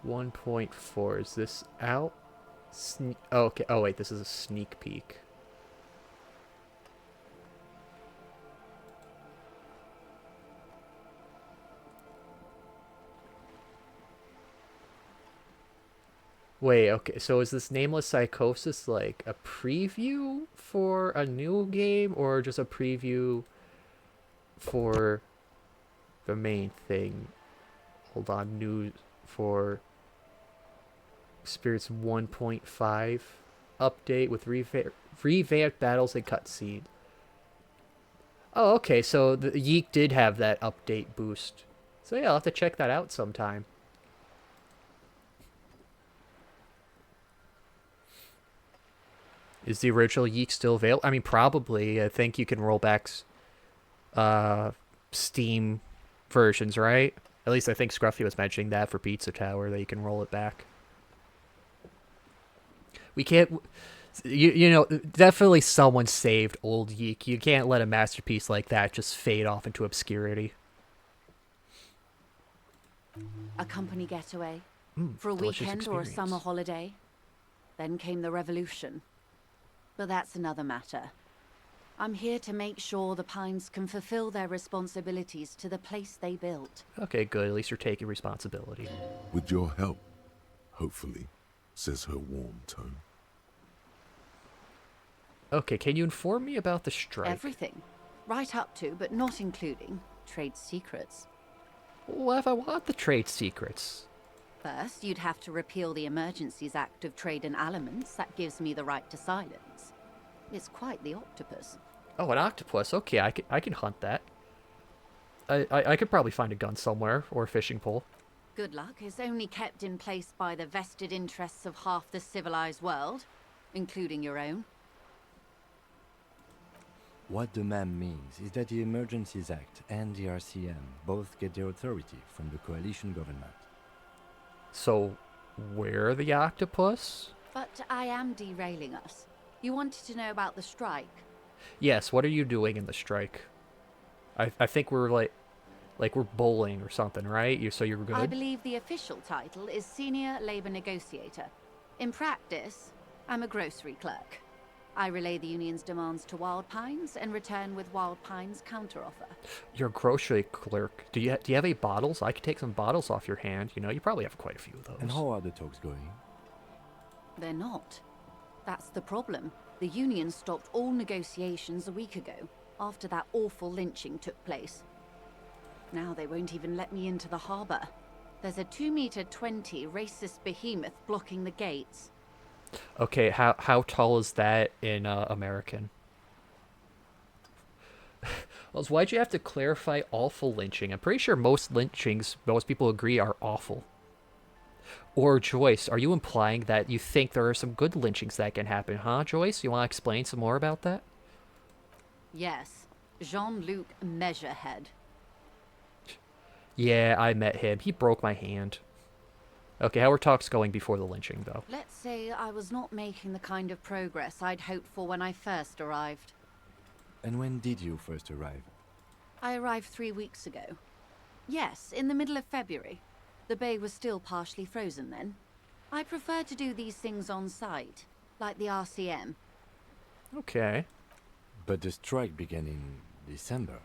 1.4. Is this out? Oh, okay. Oh, wait, this is a sneak peek. Wait, okay, so is this Nameless Psychosis like a preview for a new game or just a preview for the main thing? Hold on, news for Spirits 1.5 update with revamped battles and cutscene. Oh, okay, so the Yeek did have that update boost. So yeah, I'll have to check that out sometime. Is the original Yeek still available? I mean, probably. I think you can roll back Steam versions, right? At least I think Scruffy was mentioning that for Pizza Tower, that you can roll it back. We can't... You know, definitely someone saved old Yeek. You can't let a masterpiece like that just fade off into obscurity. A company getaway. For a Delicious weekend or a experience. summer holiday. Then came the revolution. But that's another matter. I'm here to make sure the Pines can fulfill their responsibilities to the place they built. Okay, good. At least you're taking responsibility. With your help, hopefully, says her warm tone. Okay, can you inform me about the strike? Everything. Right up to, but not including, trade secrets. Well, if I want the trade secrets. First, you'd have to repeal the Emergencies Act of Trade in Elements that gives me the right to silence. It's quite the octopus. Oh, an octopus. Okay, I can hunt that. I could probably find a gun somewhere, or a fishing pole. Good luck is only kept in place by the vested interests of half the civilized world, including your own. What the ma'am means is that the Emergencies Act and the RCM both get their authority from the coalition government. So, where the octopus? But I am derailing us. You wanted to know about the strike. Yes, what are you doing in the strike? I think we're like we're bowling or something, right? So you're good? I believe the official title is Senior Labor Negotiator. In practice, I'm a grocery clerk. I relay the union's demands to Wild Pines and return with Wild Pines' counteroffer. You're a grocery clerk. Do you have any bottles? I could take some bottles off your hand. You know, you probably have quite a few of those. And how are the talks going? They're not. That's the problem. The union stopped all negotiations a week ago, after that awful lynching took place. Now they won't even let me into the harbor. There's a 2-meter 20 racist behemoth blocking the gates. Okay, how tall is that in American? Well, why'd you have to clarify awful lynching? I'm pretty sure most lynchings, most people agree, are awful. Or Joyce, are you implying that you think there are some good lynchings that can happen, huh, Joyce? You want to explain some more about that? Yes, Jean-Luc Measurehead. Yeah, I met him. He broke my hand. Okay, how were talks going before the lynching, though? Let's say I was not making the kind of progress I'd hoped for when I first arrived. And when did you first arrive? I arrived 3 weeks ago. Yes, in the middle of February. The bay was still partially frozen then. I prefer to do these things on site, like the RCM. Okay. But the strike began in December.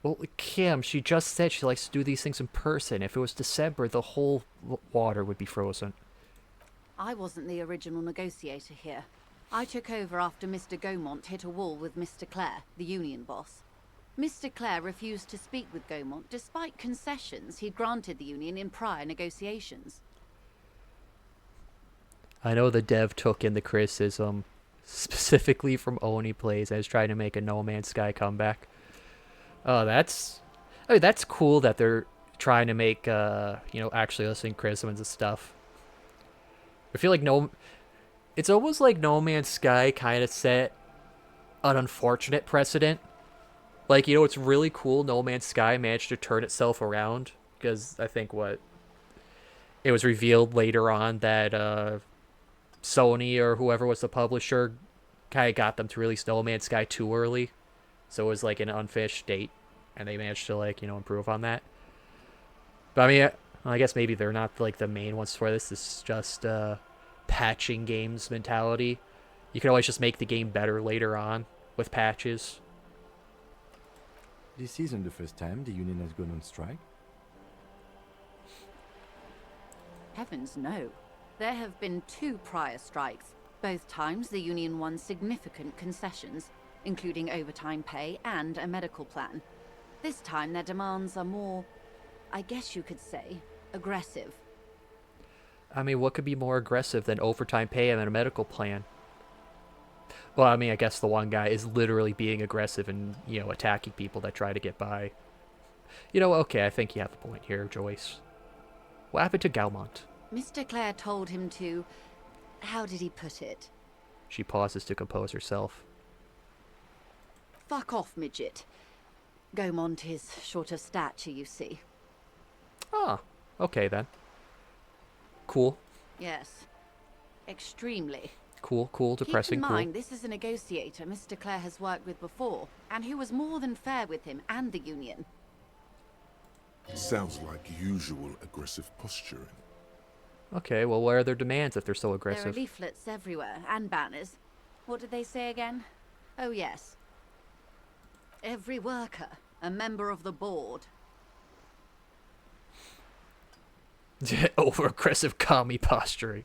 Well, Kim, she just said she likes to do these things in person. If it was December, the whole water would be frozen. I wasn't the original negotiator here. I took over after Mr. Gaumont hit a wall with Mr. Clare, the union boss. Mr. Clare refused to speak with Gaumont despite concessions he'd granted the union in prior negotiations. I know the dev took in the criticism, specifically from Oni Plays, as trying to make a No Man's Sky comeback. Oh, that's cool that they're trying to make, actually listening criticisms and stuff. I feel like it's almost like No Man's Sky kind of set an unfortunate precedent. Like, it's really cool No Man's Sky managed to turn itself around, because I think it was revealed later on that Sony or whoever was the publisher kind of got them to release No Man's Sky too early. So it was like an unfinished state, and they managed to improve on that. But I mean, I guess maybe they're not like the main ones for this. This is just patching games mentality. You can always just make the game better later on with patches. This isn't the first time the union has gone on strike. Heavens no. There have been 2 prior strikes. Both times the union won significant concessions, including overtime pay and a medical plan. This time their demands are more, I guess you could say, aggressive. I mean, what could be more aggressive than overtime pay and a medical plan? Well, I mean, I guess the one guy is literally being aggressive and, you know, attacking people that try to get by. You know, okay, I think you have a point here, Joyce. What happened to Gaumont? Mr. Clare told him to... How did he put it? She pauses to compose herself. Fuck off, midget. Gaumont is short of stature, you see. Ah, okay then. Cool. Yes. Extremely. Cool, depressing, Keep in cool. mind, this is a negotiator Mr. Clare has worked with before, and who was more than fair with him and the union. Sounds like usual aggressive posturing. Okay, well, what are their demands if they're so There are aggressive? leaflets everywhere, and banners. What did they say again? Oh, yes. Every worker, a member of the board. Over-aggressive commie posturing.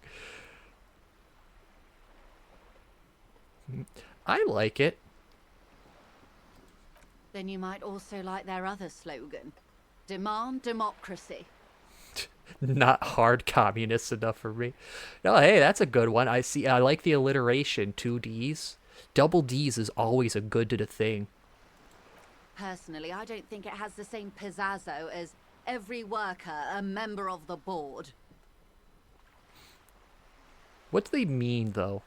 I like it. Then you might also like their other slogan. Demand democracy. Not hard communist enough for me. No, hey, that's a good one. I like the alliteration. 2 Ds. Double Ds is always a good thing. Personally, I don't think it has the same pizzazzo as every worker, a member of the board. What do they mean, though?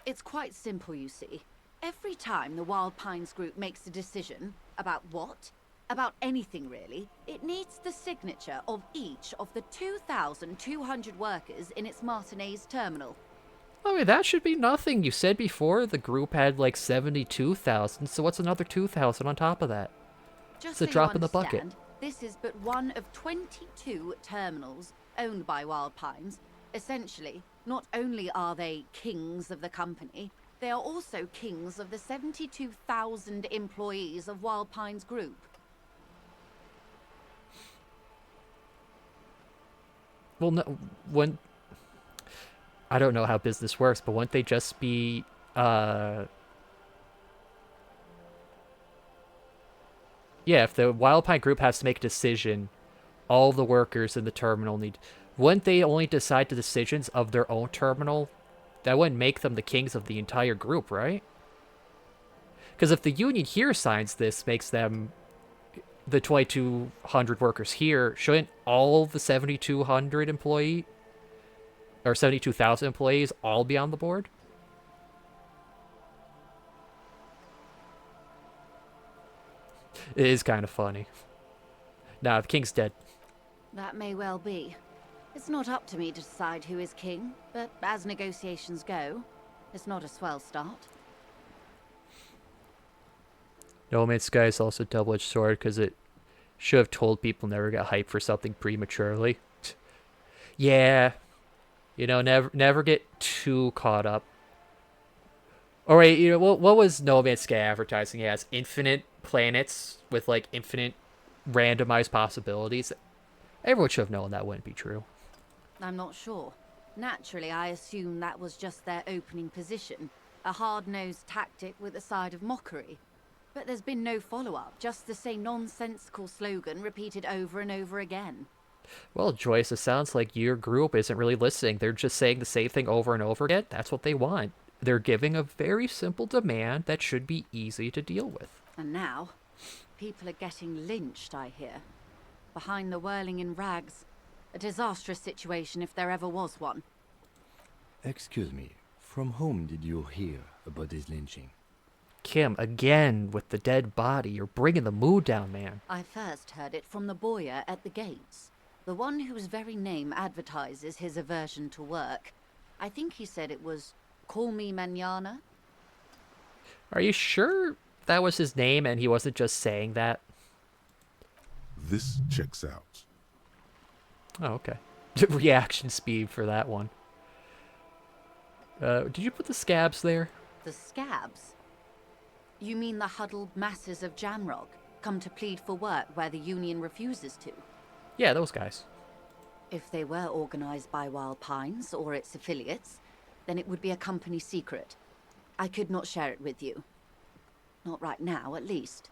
It's quite simple, you see. Every time the Wild Pines group makes a decision about what? About anything, really, it needs the signature of each of the 2,200 workers in its Martinez terminal. I mean, that should be nothing. You said before the group had like 72,000, so what's another 2,000 on top of that? Just It's a so drop you in the bucket. understand, this is but one of 22 terminals owned by Wild Pines. Essentially, not only are they kings of the company, they are also kings of the 72,000 employees of Wild Pines Group. Well, no, I don't know how business works, but wouldn't they just be, yeah, if the Wild Pine Group has to make a decision, all the workers in the terminal wouldn't they only decide the decisions of their own terminal? That wouldn't make them the kings of the entire group, right? Because if the union here signs this, makes them the 2,200 workers here, shouldn't all the 7,200 employee or 72,000 employees all be on the board? It is kind of funny. Nah, the king's dead. That may well be. It's not up to me to decide who is king, but as negotiations go, it's not a swell start. No Man's Sky is also a double-edged sword because it should have told people never get hyped for something prematurely. Yeah. You know, never get too caught up. Or wait, you know, what was No Man's Sky advertising as? Infinite planets with, like, infinite randomized possibilities? Everyone should have known that wouldn't be true. I'm not sure. Naturally, I assume that was just their opening position, a hard-nosed tactic with a side of mockery. But there's been no follow-up, just the same nonsensical slogan repeated over and over again. Well, Joyce, it sounds like your group isn't really listening. They're just saying the same thing over and over again. That's what they want. They're giving a very simple demand that should be easy to deal with. And now, people are getting lynched, I hear. Behind the whirling in rags. A disastrous situation if there ever was one. Excuse me, from whom did you hear about this lynching? Kim, again with the dead body. You're bringing the mood down, man. I first heard it from the boyer at the gates. The one whose very name advertises his aversion to work. I think he said it was, "Call me mañana." Are you sure that was his name and he wasn't just saying that? This checks out. Oh, okay. Reaction speed for that one. Did you put the scabs there? The scabs? You mean the huddled masses of Jamrock come to plead for work where the Union refuses to? Yeah, those guys. If they were organized by Wild Pines or its affiliates, then it would be a company secret. I could not share it with you. Not right now, at least.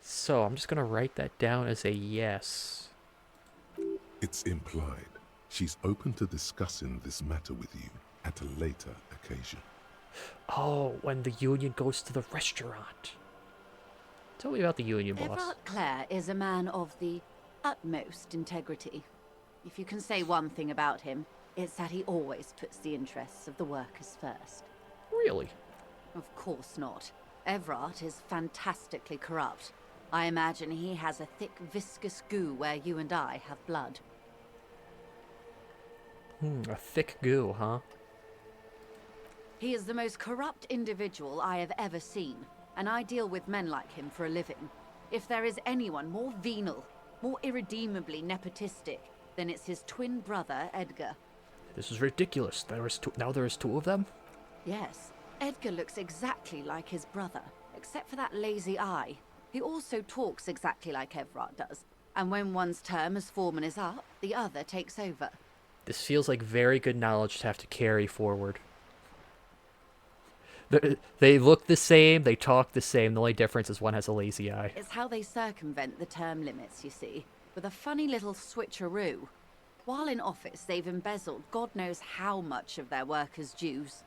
So, I'm just gonna write that down as a yes. It's implied. She's open to discussing this matter with you at a later occasion. Oh, when the Union goes to the restaurant. Tell me about the Union, boss. Everard Clare is a man of the utmost integrity. If you can say one thing about him, it's that he always puts the interests of the workers first. Really? Of course not. Everard is fantastically corrupt. I imagine he has a thick, viscous goo where you and I have blood. A thick goo, huh? He is the most corrupt individual I have ever seen, and I deal with men like him for a living. If there is anyone more venal, more irredeemably nepotistic, then it's his twin brother, Edgar. This is ridiculous. Now there is two of them? Yes, Edgar looks exactly like his brother, except for that lazy eye. He also talks exactly like Everard does, and when one's term as foreman is up, the other takes over. This feels like very good knowledge to have to carry forward. They look the same, they talk the same, the only difference is one has a lazy eye. It's how they circumvent the term limits, you see, with a funny little switcheroo. While in office, they've embezzled God knows how much of their workers' dues.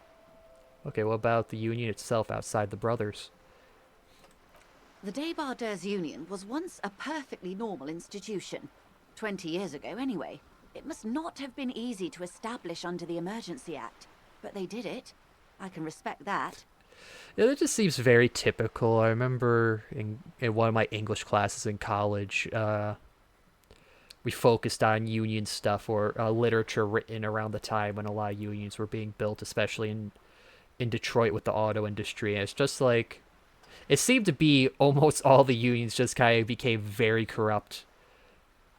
Okay, what about the Union itself outside the brothers? The Débardeurs Union was once a perfectly normal institution. 20 years ago, anyway. It must not have been easy to establish under the Emergency Act, but they did it. I can respect that. Yeah, that just seems very typical. I remember in one of my English classes in college, we focused on union stuff or literature written around the time when a lot of unions were being built, especially in Detroit with the auto industry. And it's just like, it seemed to be almost all the unions just kind of became very corrupt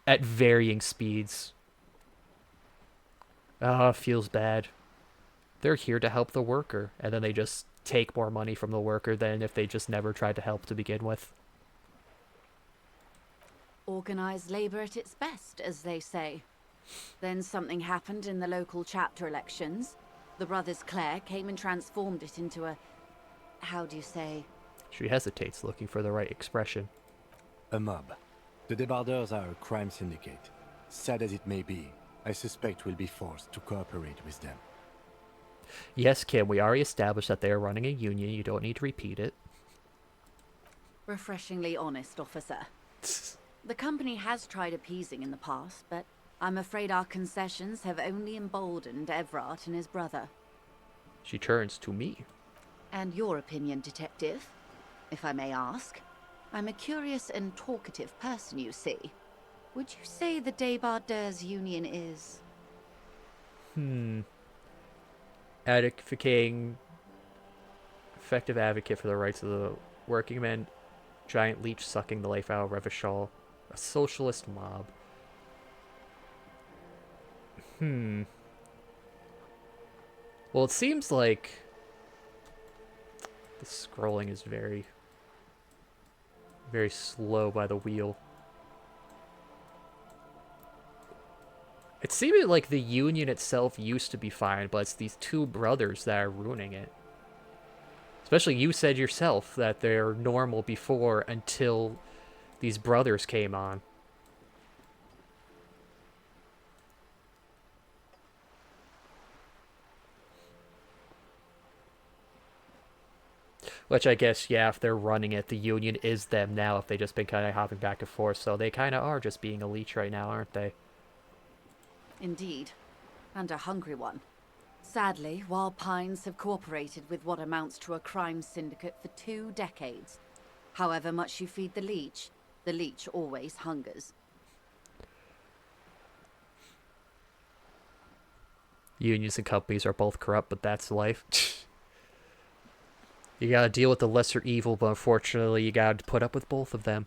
at varying speeds. Feels bad. They're here to help the worker, and then they just take more money from the worker than if they just never tried to help to begin with. Organized labor at its best, as they say. Then something happened in the local chapter elections. The brothers Clare came and transformed it into a... how do you say? She hesitates, looking for the right expression. A mob. The Débardeurs are a crime syndicate. Sad as it may be, I suspect we'll be forced to cooperate with them. Yes, Kim, we already established that they are running a union. You don't need to repeat it. Refreshingly honest, officer. The company has tried appeasing in the past, but I'm afraid our concessions have only emboldened Everard and his brother. She turns to me. And your opinion, detective, if I may ask? I'm a curious and talkative person, you see. Would you say the Débardeurs Union is... Advocating... effective advocate for the rights of the working men. Giant leech sucking the life out of Revachol. A socialist mob. Well, it seems like... the scrolling is very slow by the wheel. It seemed like the Union itself used to be fine, but it's these two brothers that are ruining it. Especially you said yourself that they're normal before until these brothers came on. Which I guess, yeah, if they're running it, the Union is them now if they've just been kind of hopping back and forth. So they kind of are just being a leech right now, aren't they? Indeed. And a hungry one. Sadly, Wild Pines have cooperated with what amounts to a crime syndicate for 2 decades. However much you feed the leech always hungers. Unions and companies are both corrupt, but that's life. You gotta deal with the lesser evil, but unfortunately you gotta put up with both of them.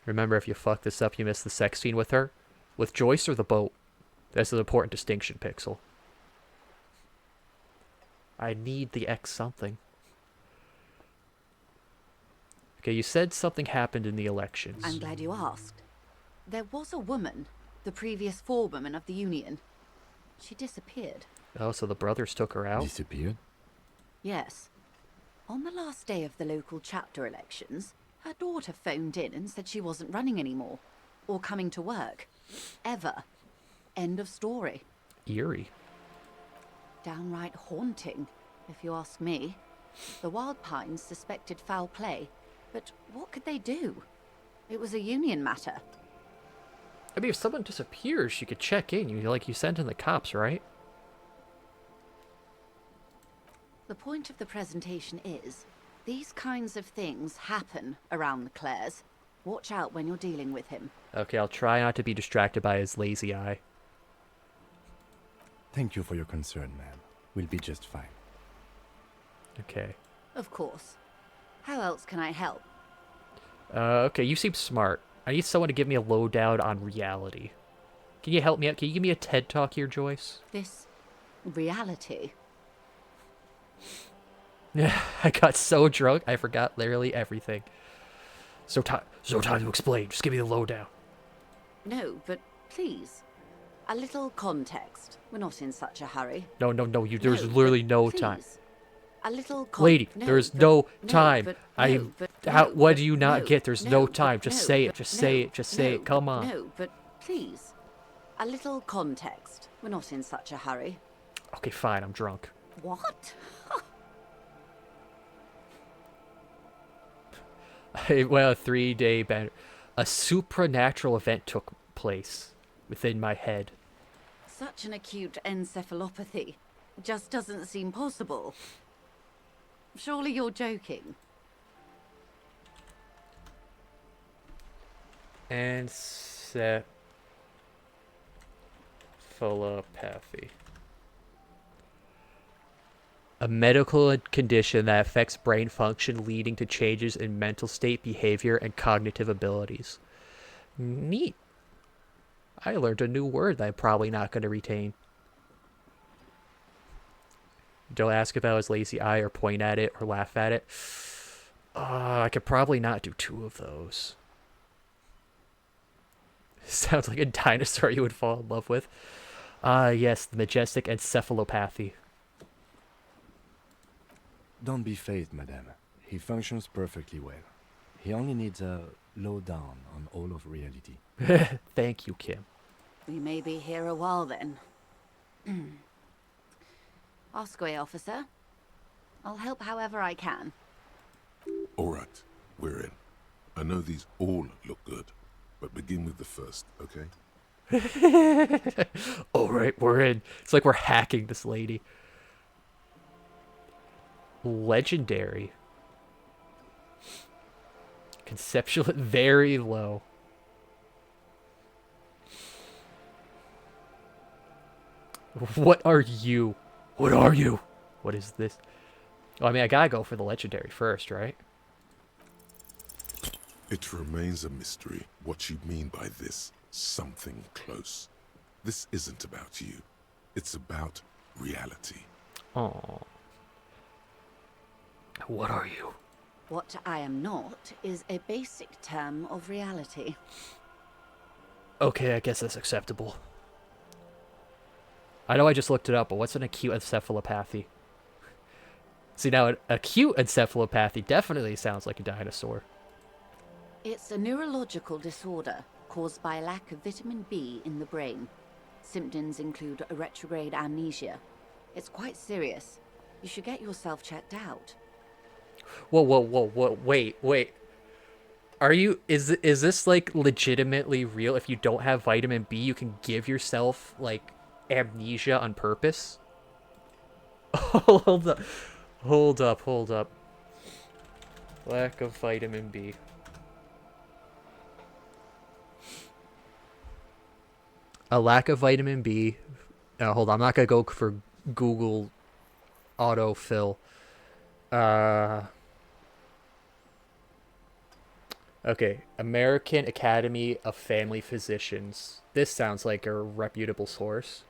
Remember, if you fuck this up, you miss the sex scene with her. With Joyce or the boat? That's an important distinction, Pixel. I need the X something. Okay, you said something happened in the elections. I'm glad you asked. There was a woman, the previous forewoman of the Union. She disappeared. Oh, so the brothers took her out? Disappeared? Yes. On the last day of the local chapter elections, her daughter phoned in and said she wasn't running anymore. Or coming to work. Ever. End of story. Eerie. Downright haunting, if you ask me. The Wild Pines suspected foul play, but what could they do? It was a Union matter. I mean, if someone disappears, you could check in. You sent in the cops, right? The point of the presentation is, these kinds of things happen around the Clares. Watch out when you're dealing with him. Okay, I'll try not to be distracted by his lazy eye. Thank you for your concern, ma'am. We'll be just fine. Okay. Of course. How else can I help? Okay, you seem smart. I need someone to give me a lowdown on reality. Can you help me out? Can you give me a TED Talk here, Joyce? This reality. Yeah, I got so drunk, I forgot literally everything. So time to explain. Just give me the lowdown. No, but please. A little context. We're not in such a hurry. No, there's literally no please. time. A little Lady, no, there's but, no time. but, what do you not no, get? There's no time. Just say it. Just say it. Just say it. Come on. No, but please. A little context. We're not in such a hurry. Okay, fine. I'm drunk. What? Well, a 3-day ban. A supernatural event took place within my head. Such an acute encephalopathy. Just doesn't seem possible. Surely you're joking. Encephalopathy. A medical condition that affects brain function, leading to changes in mental state, behavior, and cognitive abilities. Neat. I learned a new word that I'm probably not going to retain. Don't ask about his lazy eye or point at it or laugh at it. I could probably not do 2 of those. Sounds like a dinosaur you would fall in love with. Yes, the majestic encephalopathy. Don't be phased, madame. He functions perfectly well. He only needs a lowdown on all of reality. Thank you, Kim. We may be here a while then. Ask away, officer. I'll help however I can. All right, we're in. I know these all look good, but begin with the first, okay? All right, we're in. It's like we're hacking this lady. Legendary. Conceptual, very low. What are you? What are you? What is this? Oh, I mean, I gotta go for the legendary first, right? It remains a mystery what you mean by this something close. This isn't about you. It's about reality. Oh. What are you? What I am not is a basic term of reality. Okay, I guess that's acceptable. I know I just looked it up, but what's an acute encephalopathy? See, now, an acute encephalopathy definitely sounds like a dinosaur. It's a neurological disorder caused by a lack of vitamin B in the brain. Symptoms include a retrograde amnesia. It's quite serious. You should get yourself checked out. Whoa, wait. Are you, is this like legitimately real? If you don't have vitamin B, you can give yourself like amnesia on purpose? Hold up. Lack of vitamin B. A lack of vitamin B. Hold on, I'm not gonna go for Google autofill. Okay, American Academy of Family Physicians. This sounds like a reputable source.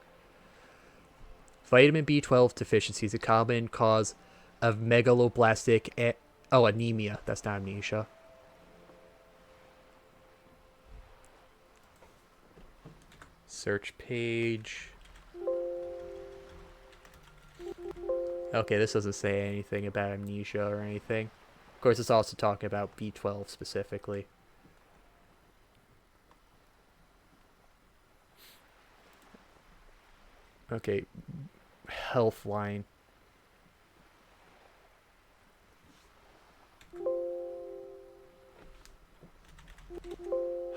Vitamin B12 deficiency is a common cause of anemia. That's not amnesia. Search page. Okay, this doesn't say anything about amnesia or anything. Of course, it's also talking about B12 specifically. Okay, Healthline.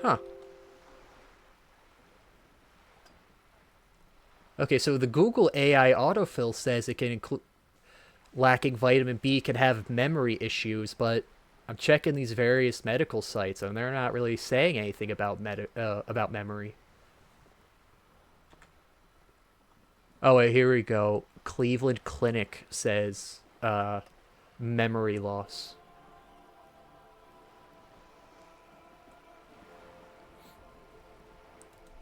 Huh. Okay, so the Google AI autofill says it can include lacking vitamin B can have memory issues, but I'm checking these various medical sites and they're not really saying anything about memory. Oh wait, here we go. Cleveland Clinic says memory loss.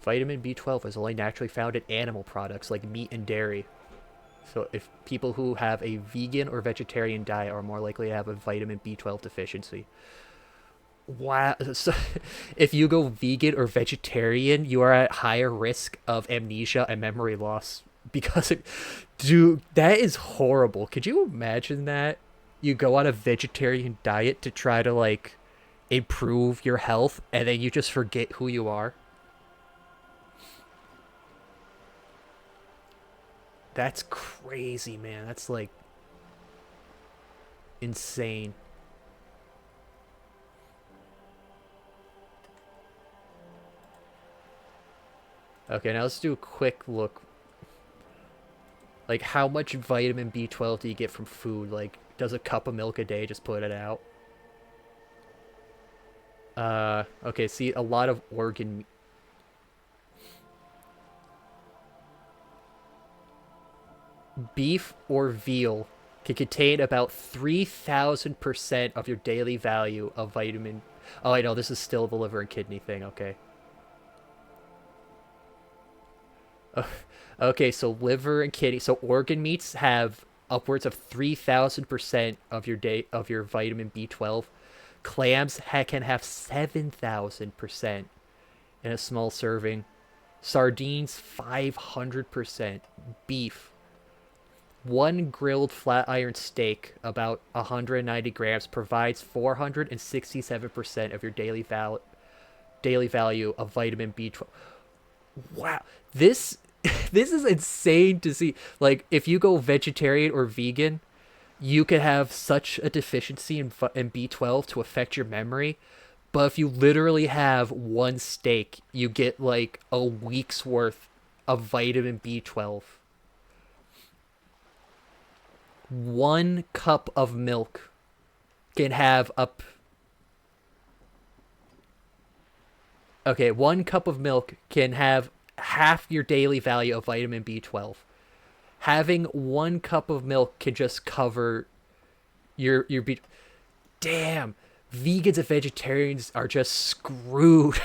Vitamin B12 is only naturally found in animal products like meat and dairy. So if people who have a vegan or vegetarian diet are more likely to have a vitamin B12 deficiency. Wow. So if you go vegan or vegetarian, you are at higher risk of amnesia and memory loss because dude, that is horrible. Could you imagine that? You go on a vegetarian diet to try to like improve your health and then you just forget who you are. That's crazy, man. That's like insane. Okay, now let's do a quick look. Like, how much vitamin B12 do you get from food? Like, does a cup of milk a day just put it out? Okay, see, a lot of organ... Beef or veal can contain about 3,000% of your daily value of vitamin... Oh, I know, this is still the liver and kidney thing, okay. Okay, so liver and kidney... So organ meats have upwards of 3,000% of your vitamin B12. Clams can have 7,000% in a small serving. Sardines, 500%. Beef. One grilled flat iron steak, about 190 grams, provides 467% of your daily value of vitamin B12. Wow, this is insane to see. Like, if you go vegetarian or vegan, you could have such a deficiency in B12 to affect your memory. But if you literally have one steak, you get like a week's worth of vitamin B12. 1 cup of milk can have up... Okay, 1 cup of milk can have half your daily value of vitamin B12. Having 1 cup of milk can just cover your B... Damn! Vegans and vegetarians are just screwed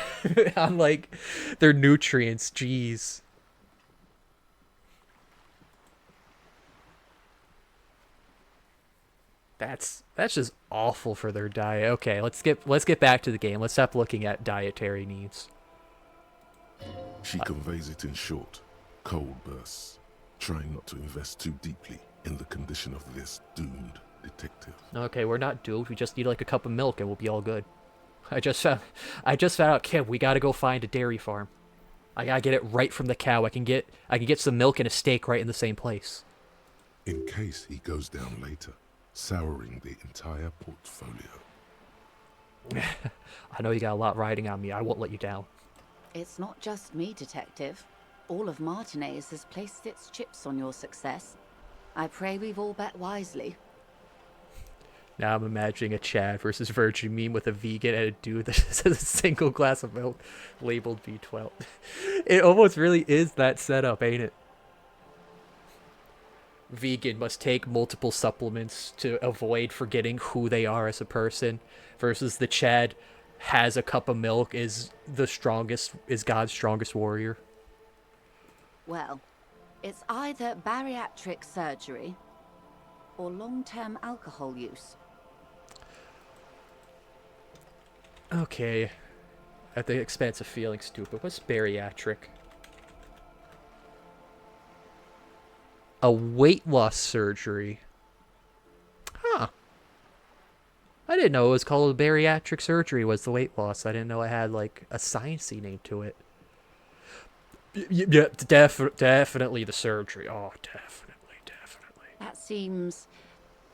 on, like, their nutrients. Jeez. That's just awful for their diet. Okay, let's get back to the game. Let's stop looking at dietary needs. She conveys it in short, cold bursts, trying not to invest too deeply in the condition of this doomed detective. Okay, we're not doomed. We just need like a cup of milk and we'll be all good. I just found out, Kim, we gotta go find a dairy farm. I gotta get it right from the cow. I can get some milk and a steak right in the same place. In case he goes down later, souring the entire portfolio. I know you got a lot riding on me. I won't let you down. It's not just me, Detective. All of Martinez has placed its chips on your success. I pray we've all bet wisely. Now I'm imagining a Chad versus Virgin meme with a vegan and a dude that just has a single glass of milk labeled B12. It almost really is that setup, ain't it? Vegan must take multiple supplements to avoid forgetting who they are as a person, versus the Chad has a cup of milk is God's strongest warrior. Well, it's either bariatric surgery or long-term alcohol use. Okay. At the expense of feeling stupid, what's bariatric? A weight loss surgery. Huh. I didn't know it was called bariatric surgery was the weight loss. I didn't know it had, like, a sciencey name to it. Yeah, definitely the surgery. Oh, definitely. That seems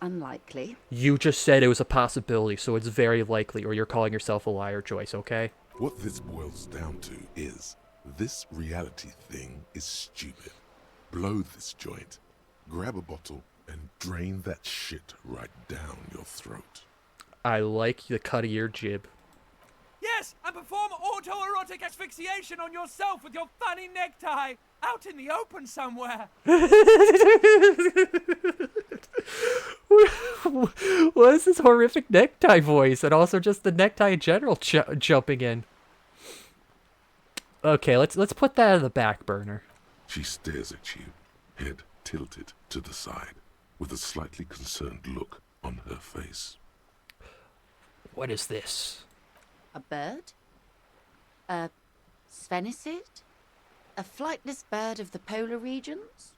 unlikely. You just said it was a possibility, so it's very likely, or you're calling yourself a liar, Joyce, okay? What this boils down to is, this reality thing is stupid. Blow this joint, grab a bottle, and drain that shit right down your throat. I like the cut of your jib. Yes, and perform autoerotic asphyxiation on yourself with your funny necktie, out in the open somewhere. What is this horrific necktie voice? And also just the necktie in general jumping in. Okay, let's put that on the back burner. She stares at you, head tilted to the side, with a slightly concerned look on her face. What is this? A bird? A sphenicid? A flightless bird of the polar regions?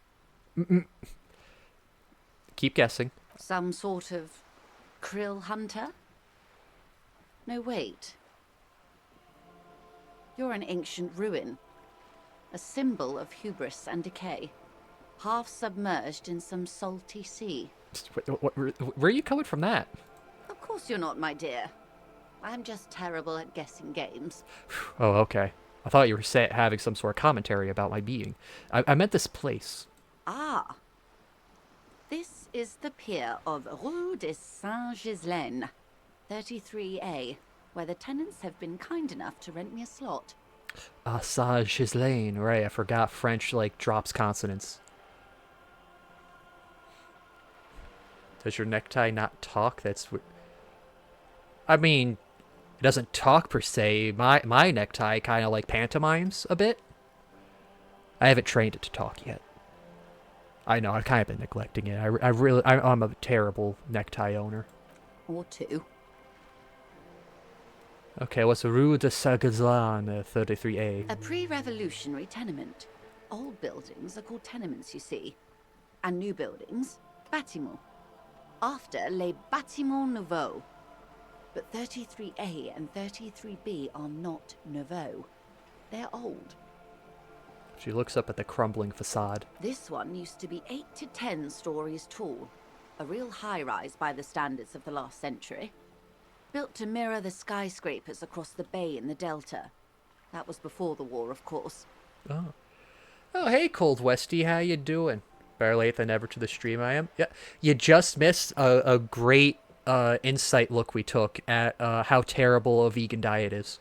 Keep guessing. Some sort of krill hunter? No, wait. You're an ancient ruin. A symbol of hubris and decay. Half submerged in some salty sea. Where are you coming from that? Of course you're not, my dear. I'm just terrible at guessing games. Oh, okay. I thought you were having some sort of commentary about my being. I meant this place. Ah. This is the pier of Rue de Saint-Ghislain, 33A, where the tenants have been kind enough to rent me a slot. Saint-Ghislain, right. I forgot French, like, drops consonants. Does your necktie not talk? I mean, it doesn't talk per se. My necktie kind of like pantomimes a bit. I haven't trained it to talk yet. I know, I've kind of been neglecting it. I'm a terrible necktie owner. Or two. Okay, what's Rue de Saint-Ghislain, 33A? A pre-revolutionary tenement. Old buildings are called tenements, you see. And new buildings, bâtiments. After les bâtiments nouveaux. But 33A and 33B are not nouveaux. They're old. She looks up at the crumbling facade. This one used to be 8 to 10 stories tall. A real high-rise by the standards of the last century. Built to mirror the skyscrapers across the bay in the Delta. That was before the war, of course. Oh. Oh, hey, Cold Westy, how you doing? Better late than never to the stream I am. Yeah, you just missed a great insight look we took at how terrible a vegan diet is.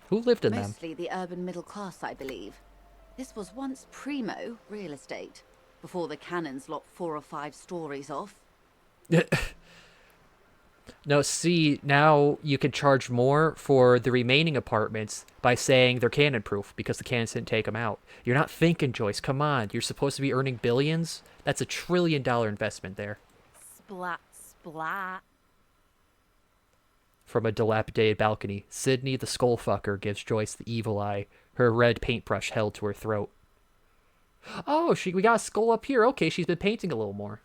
Who lived in them? Mostly the urban middle class, I believe. This was once primo real estate, before the cannons lopped 4 or 5 stories off. No, see, now you can charge more for the remaining apartments by saying they're cannon-proof because the cannons didn't take them out. You're not thinking, Joyce. Come on. You're supposed to be earning billions? That's $1 trillion investment there. Splat, splat. From a dilapidated balcony, Sydney the skullfucker gives Joyce the evil eye, her red paintbrush held to her throat. Oh, we got a skull up here. Okay, she's been painting a little more.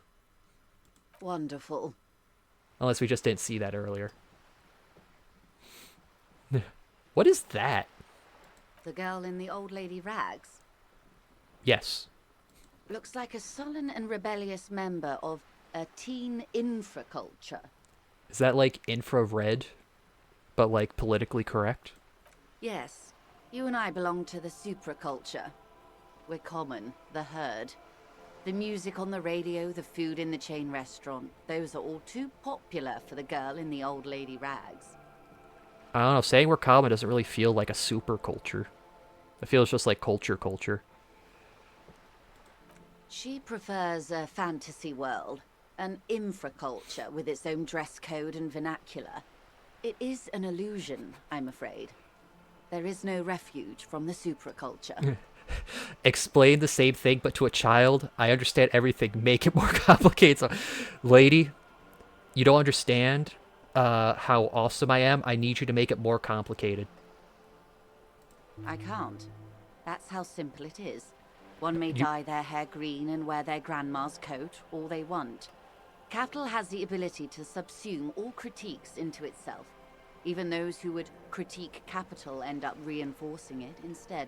Wonderful. Unless we just didn't see that earlier. What is that? The girl in the old lady rags? Yes. Looks like a sullen and rebellious member of a teen infraculture. Is that like infrared, but like politically correct? Yes. You and I belong to the supraculture. We're common, the herd. The music on the radio, the food in the chain restaurant, those are all too popular for the girl in the old lady rags. I don't know, saying we're common doesn't really feel like a super culture. It feels just like culture. She prefers a fantasy world, an infraculture with its own dress code and vernacular. It is an illusion, I'm afraid. There is no refuge from the supraculture. Explain the same thing, but to a child. I understand everything. Make it more complicated. So, lady, you don't understand how awesome I am. I need you to make it more complicated. I can't. That's how simple it is. One may dye their hair green and wear their grandma's coat all they want. Capital has the ability to subsume all critiques into itself. Even those who would critique capital end up reinforcing it instead.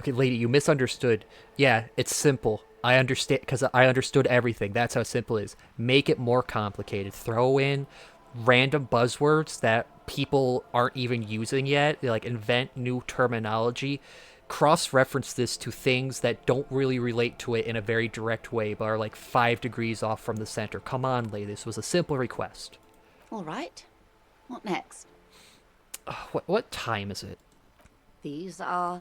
Okay, lady, you misunderstood. Yeah, it's simple. I understand, because I understood everything. That's how simple it is. Make it more complicated. Throw in random buzzwords that people aren't even using yet. Like, invent new terminology. Cross-reference this to things that don't really relate to it in a very direct way, but are like 5 degrees off from the center. Come on, lady. This was a simple request. All right. What next? What time is it? These are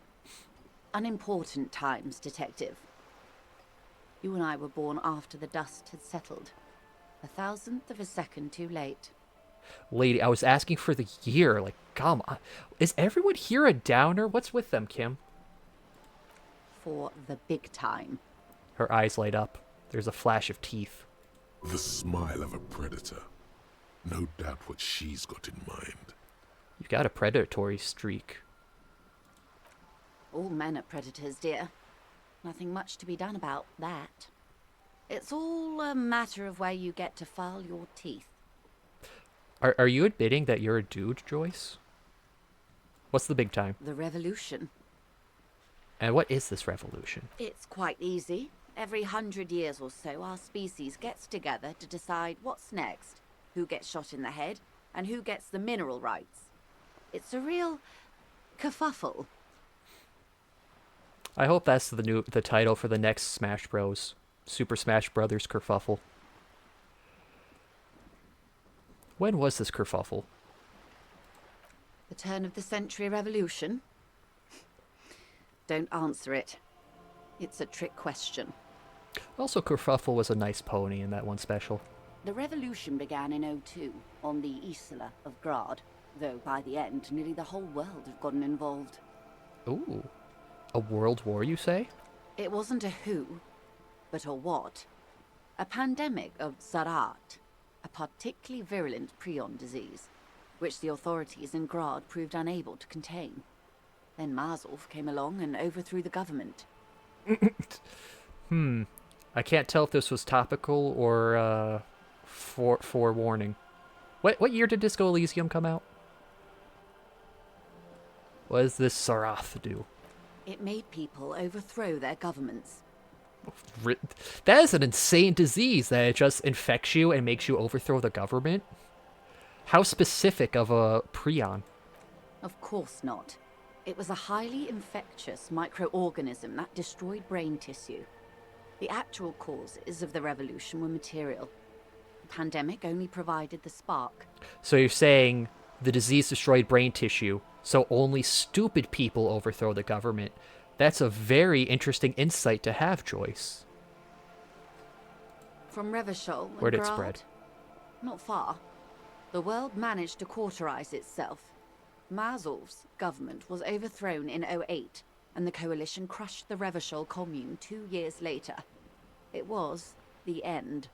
unimportant times, Detective. You and I were born after the dust had settled. 1,000th of a second too late. Lady, I was asking for the year. Like, come on. Is everyone here a downer? What's with them, Kim? For the big time. Her eyes light up. There's a flash of teeth. The smile of a predator. No doubt what she's got in mind. You got a predatory streak. All men are predators, dear. Nothing much to be done about that. It's all a matter of where you get to file your teeth. Are you admitting that you're a dude, Joyce? What's the big time? The revolution. And what is this revolution? It's quite easy. Every 100 years or so, our species gets together to decide what's next, who gets shot in the head, and who gets the mineral rights. It's a real kerfuffle. I hope that's the title for the next Smash Bros. Super Smash Brothers kerfuffle. When was this kerfuffle? The turn of the century revolution? Don't answer it. It's a trick question. Also, kerfuffle was a nice pony in that one special. The revolution began in '02 on the Isla of Grad, though by the end, nearly the whole world had gotten involved. Ooh. A world war, you say? It wasn't a who, but a what. A pandemic of Khazard, a particularly virulent prion disease, which the authorities in Grad proved unable to contain. Then Marzolf came along and overthrew the government. I can't tell if this was topical or forewarning. What year did Disco Elysium come out? What does this Sarath do? It made people overthrow their governments. That is an insane disease that it just infects you and makes you overthrow the government. How specific of a prion? Of course not. It was a highly infectious microorganism that destroyed brain tissue. The actual causes of the revolution were material. The pandemic only provided the spark. So you're saying the disease destroyed brain tissue, so only stupid people overthrow the government. That's a very interesting insight to have, Joyce. From Revachol and Where did it Grad? spread? Not far. The world managed to cauterize itself. Marzolf's government was overthrown in '08, and the coalition crushed the Revachol commune 2 years later. It was the end.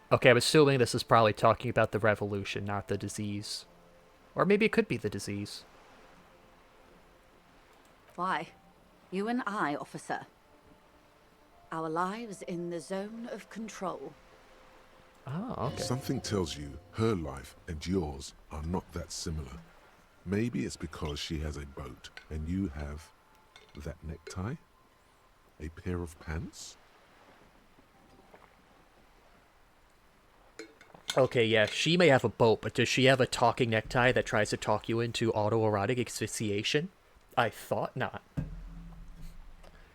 Okay, I'm assuming this is probably talking about the revolution, not the disease. Or maybe it could be the disease. Why? You and I, officer. Our lives in the zone of control. Oh, okay. Something tells you her life and yours are not that similar. Maybe it's because she has a boat and you have that necktie? A pair of pants? Okay, yeah, she may have a boat, but does she have a talking necktie that tries to talk you into autoerotic asphyxiation? I thought not.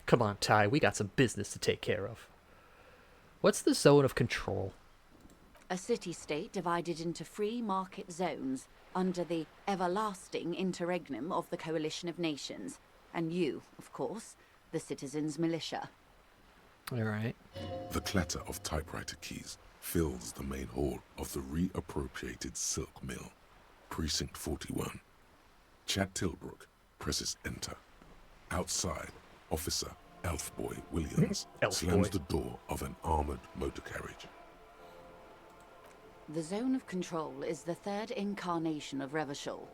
Come on, Ty, we got some business to take care of. What's the zone of control? A city-state divided into free market zones under the everlasting interregnum of the Coalition of Nations. And you, of course, the citizens' militia. All right. The clatter of typewriter keys, fills the main hall of the reappropriated silk mill. Precinct 41. Chad Tilbrook presses enter. Outside, Officer Elfboy Williams slams the door of an armored motor carriage. The zone of control is the third incarnation of Revachol,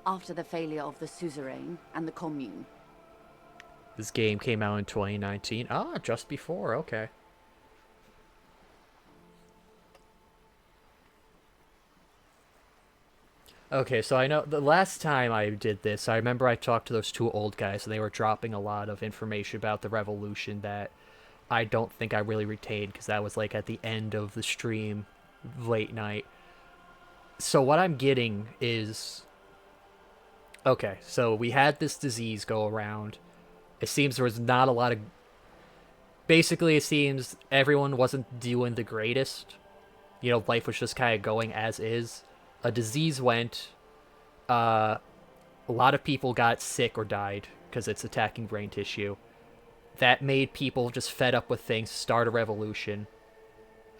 after the failure of the Suzerain and the Commune. This game came out in 2019. Ah, just before, okay. Okay, so I know the last time I did this, I remember I talked to those two old guys, and they were dropping a lot of information about the revolution that I don't think I really retained, because that was like at the end of the stream, late night. So what I'm getting is... Okay, so we had this disease go around. It seems there was not a lot of... Basically, it seems everyone wasn't doing the greatest. You know, life was just kind of going as is. A disease went, a lot of people got sick or died because it's attacking brain tissue. That made people just fed up with things, start a revolution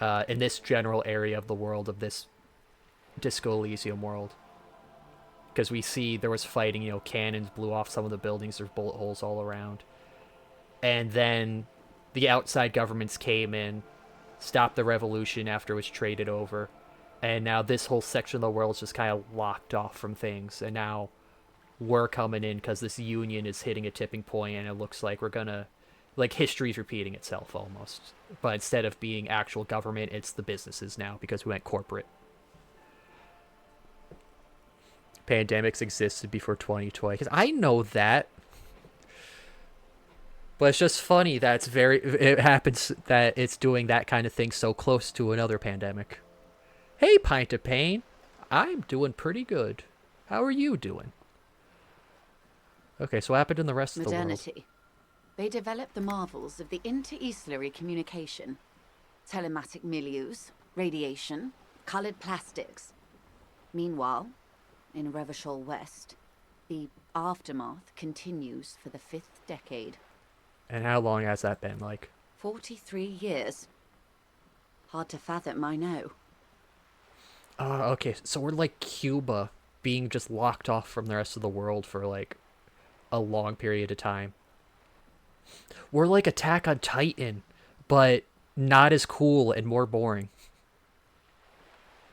in this general area of the world, of this Disco Elysium world. Because we see there was fighting, you know, cannons blew off some of the buildings, there's bullet holes all around. And then the outside governments came in, stopped the revolution after it was traded over. And now this whole section of the world is just kind of locked off from things. And now we're coming in because this union is hitting a tipping point, and it looks like we're gonna... Like, history's repeating itself, almost. But instead of being actual government, it's the businesses now, because we went corporate. Pandemics existed before 2020. Because I know that. But it's just funny that it happens that it's doing that kind of thing so close to another pandemic. Hey, Pint of Pain. I'm doing pretty good. How are you doing? Okay, so what happened in the rest of the world? Modernity. They developed the marvels of the inter-eastlery communication. Telematic milieus, radiation, colored plastics. Meanwhile, in Revachol West, the aftermath continues for the 5th decade. And how long has that been, like? 43 years. Hard to fathom, I know. Okay, so we're like Cuba, being just locked off from the rest of the world for like a long period of time. We're like Attack on Titan, but not as cool and more boring.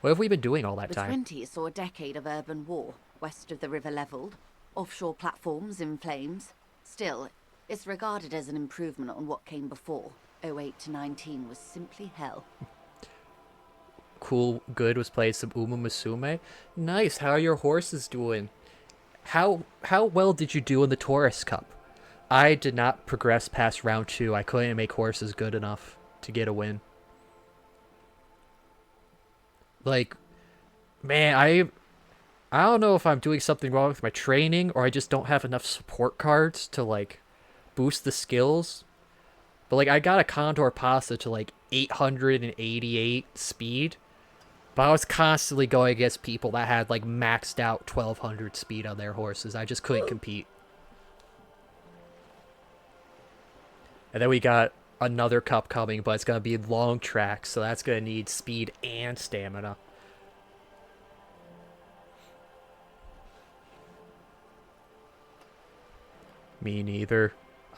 What have we been doing all that time? The 20s saw a decade of urban war, west of the river leveled, offshore platforms in flames. Still, it's regarded as an improvement on what came before. 08 to 19 was simply hell. Cool Good was playing some Uma Musume. Nice. How are your horses doing? How well did you do in the Tourist Cup? I did not progress past round 2. I couldn't make horses good enough to get a win. Like, man, I don't know if I'm doing something wrong with my training, or I just don't have enough support cards to like boost the skills. But like, I got a Condor Pasta to like 888 speed. But I was constantly going against people that had, like, maxed out 1200 speed on their horses. I just couldn't compete. And then we got another cup coming, but it's going to be long tracks, so that's going to need speed and stamina. Me neither.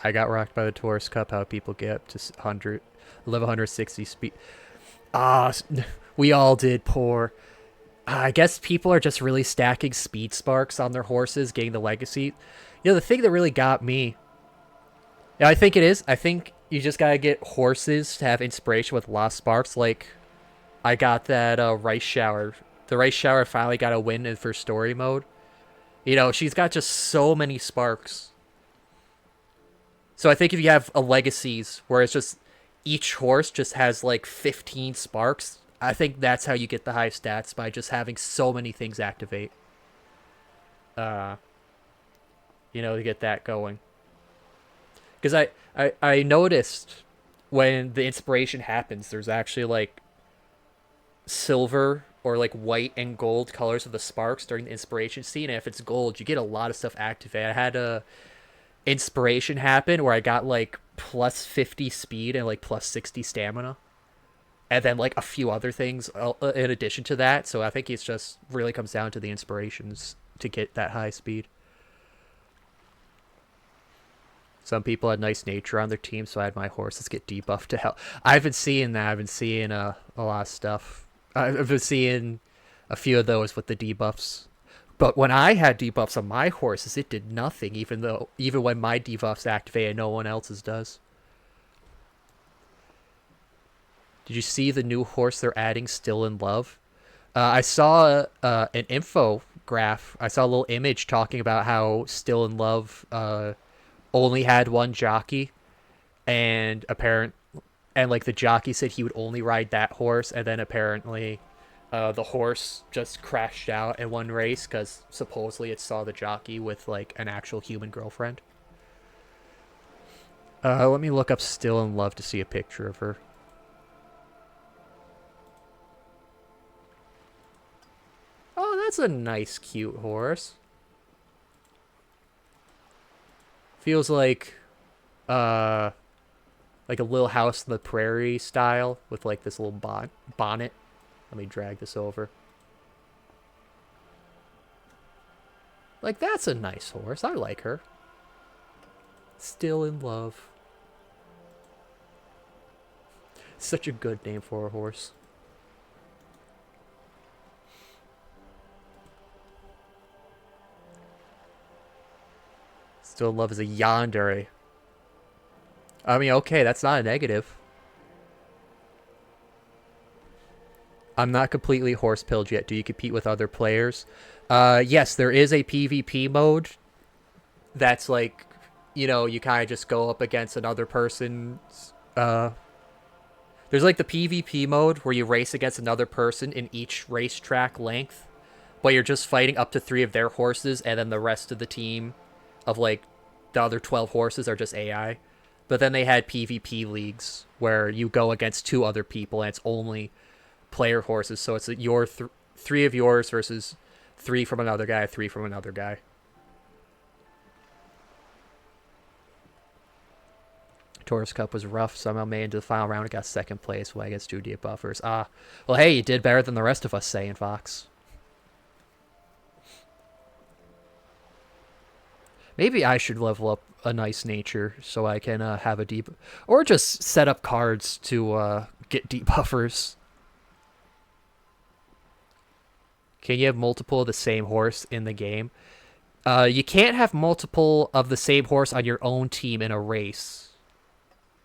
I got rocked by the Tourist Cup, how people get up to 1160 speed. We all did poor. I guess people are just really stacking speed sparks on their horses, getting the legacy. You know, the thing that really got me... Yeah, I think it is. I think you just gotta get horses to have inspiration with lost sparks. Like, I got that Rice Shower. The Rice Shower finally got a win for story mode. You know, she's got just so many sparks. So I think if you have a legacies where it's just... Each horse just has like 15 sparks. I think that's how you get the high stats, by just having so many things activate. You know, to get that going. Because I noticed when the inspiration happens, there's actually like silver or like white and gold colors of the sparks during the inspiration scene. And if it's gold, you get a lot of stuff activated. I had a inspiration happen where I got like plus 50 speed and like plus 60 stamina. and then like a few other things in addition to that. So I think it's just really comes down to the inspirations to get that high speed. Some people had nice nature on their team, so I had my horses get debuffed to hell. I've been seeing that. I've been seeing a lot of stuff. I've been seeing a few of those with the debuffs. But when I had debuffs on my horses, it did nothing, even when my debuffs activated, no one else's does. Did you see the new horse they're adding, Still in Love? I saw an infograph. I saw a little image talking about how Still in Love only had one jockey, and like the jockey said he would only ride that horse, and then apparently the horse just crashed out in one race because supposedly it saw the jockey with like an actual human girlfriend. Let me look up Still in Love to see a picture of her. Oh, that's a nice, cute horse. Feels like a Little House on the Prairie style with like this little bonnet. Let me drag this over. Like, that's a nice horse. I like her. Still in Love. Such a good name for a horse. Still in Love is a yandere. I mean, okay, that's not a negative. I'm not completely horse-pilled yet. Do you compete with other players? Yes, there is a PvP mode. That's like, you know, you kind of just go up against another person. There's like the PvP mode where you race against another person in each racetrack length. But you're just fighting up to 3 of their horses, and then the rest of the team of like the other 12 horses are just AI. But then they had PvP leagues where you go against 2 other people, and it's only player horses. So it's your 3 of yours versus 3 from another guy, 3 from another guy. Taurus Cup was rough. Somehow made into the final round and got 2nd place when against 2 debuffers. Well, hey, you did better than the rest of us, Saiyan Fox. Maybe I should level up a nice nature so I can have a debuff. Or just set up cards to get debuffers. Can you have multiple of the same horse in the game? You can't have multiple of the same horse on your own team in a race.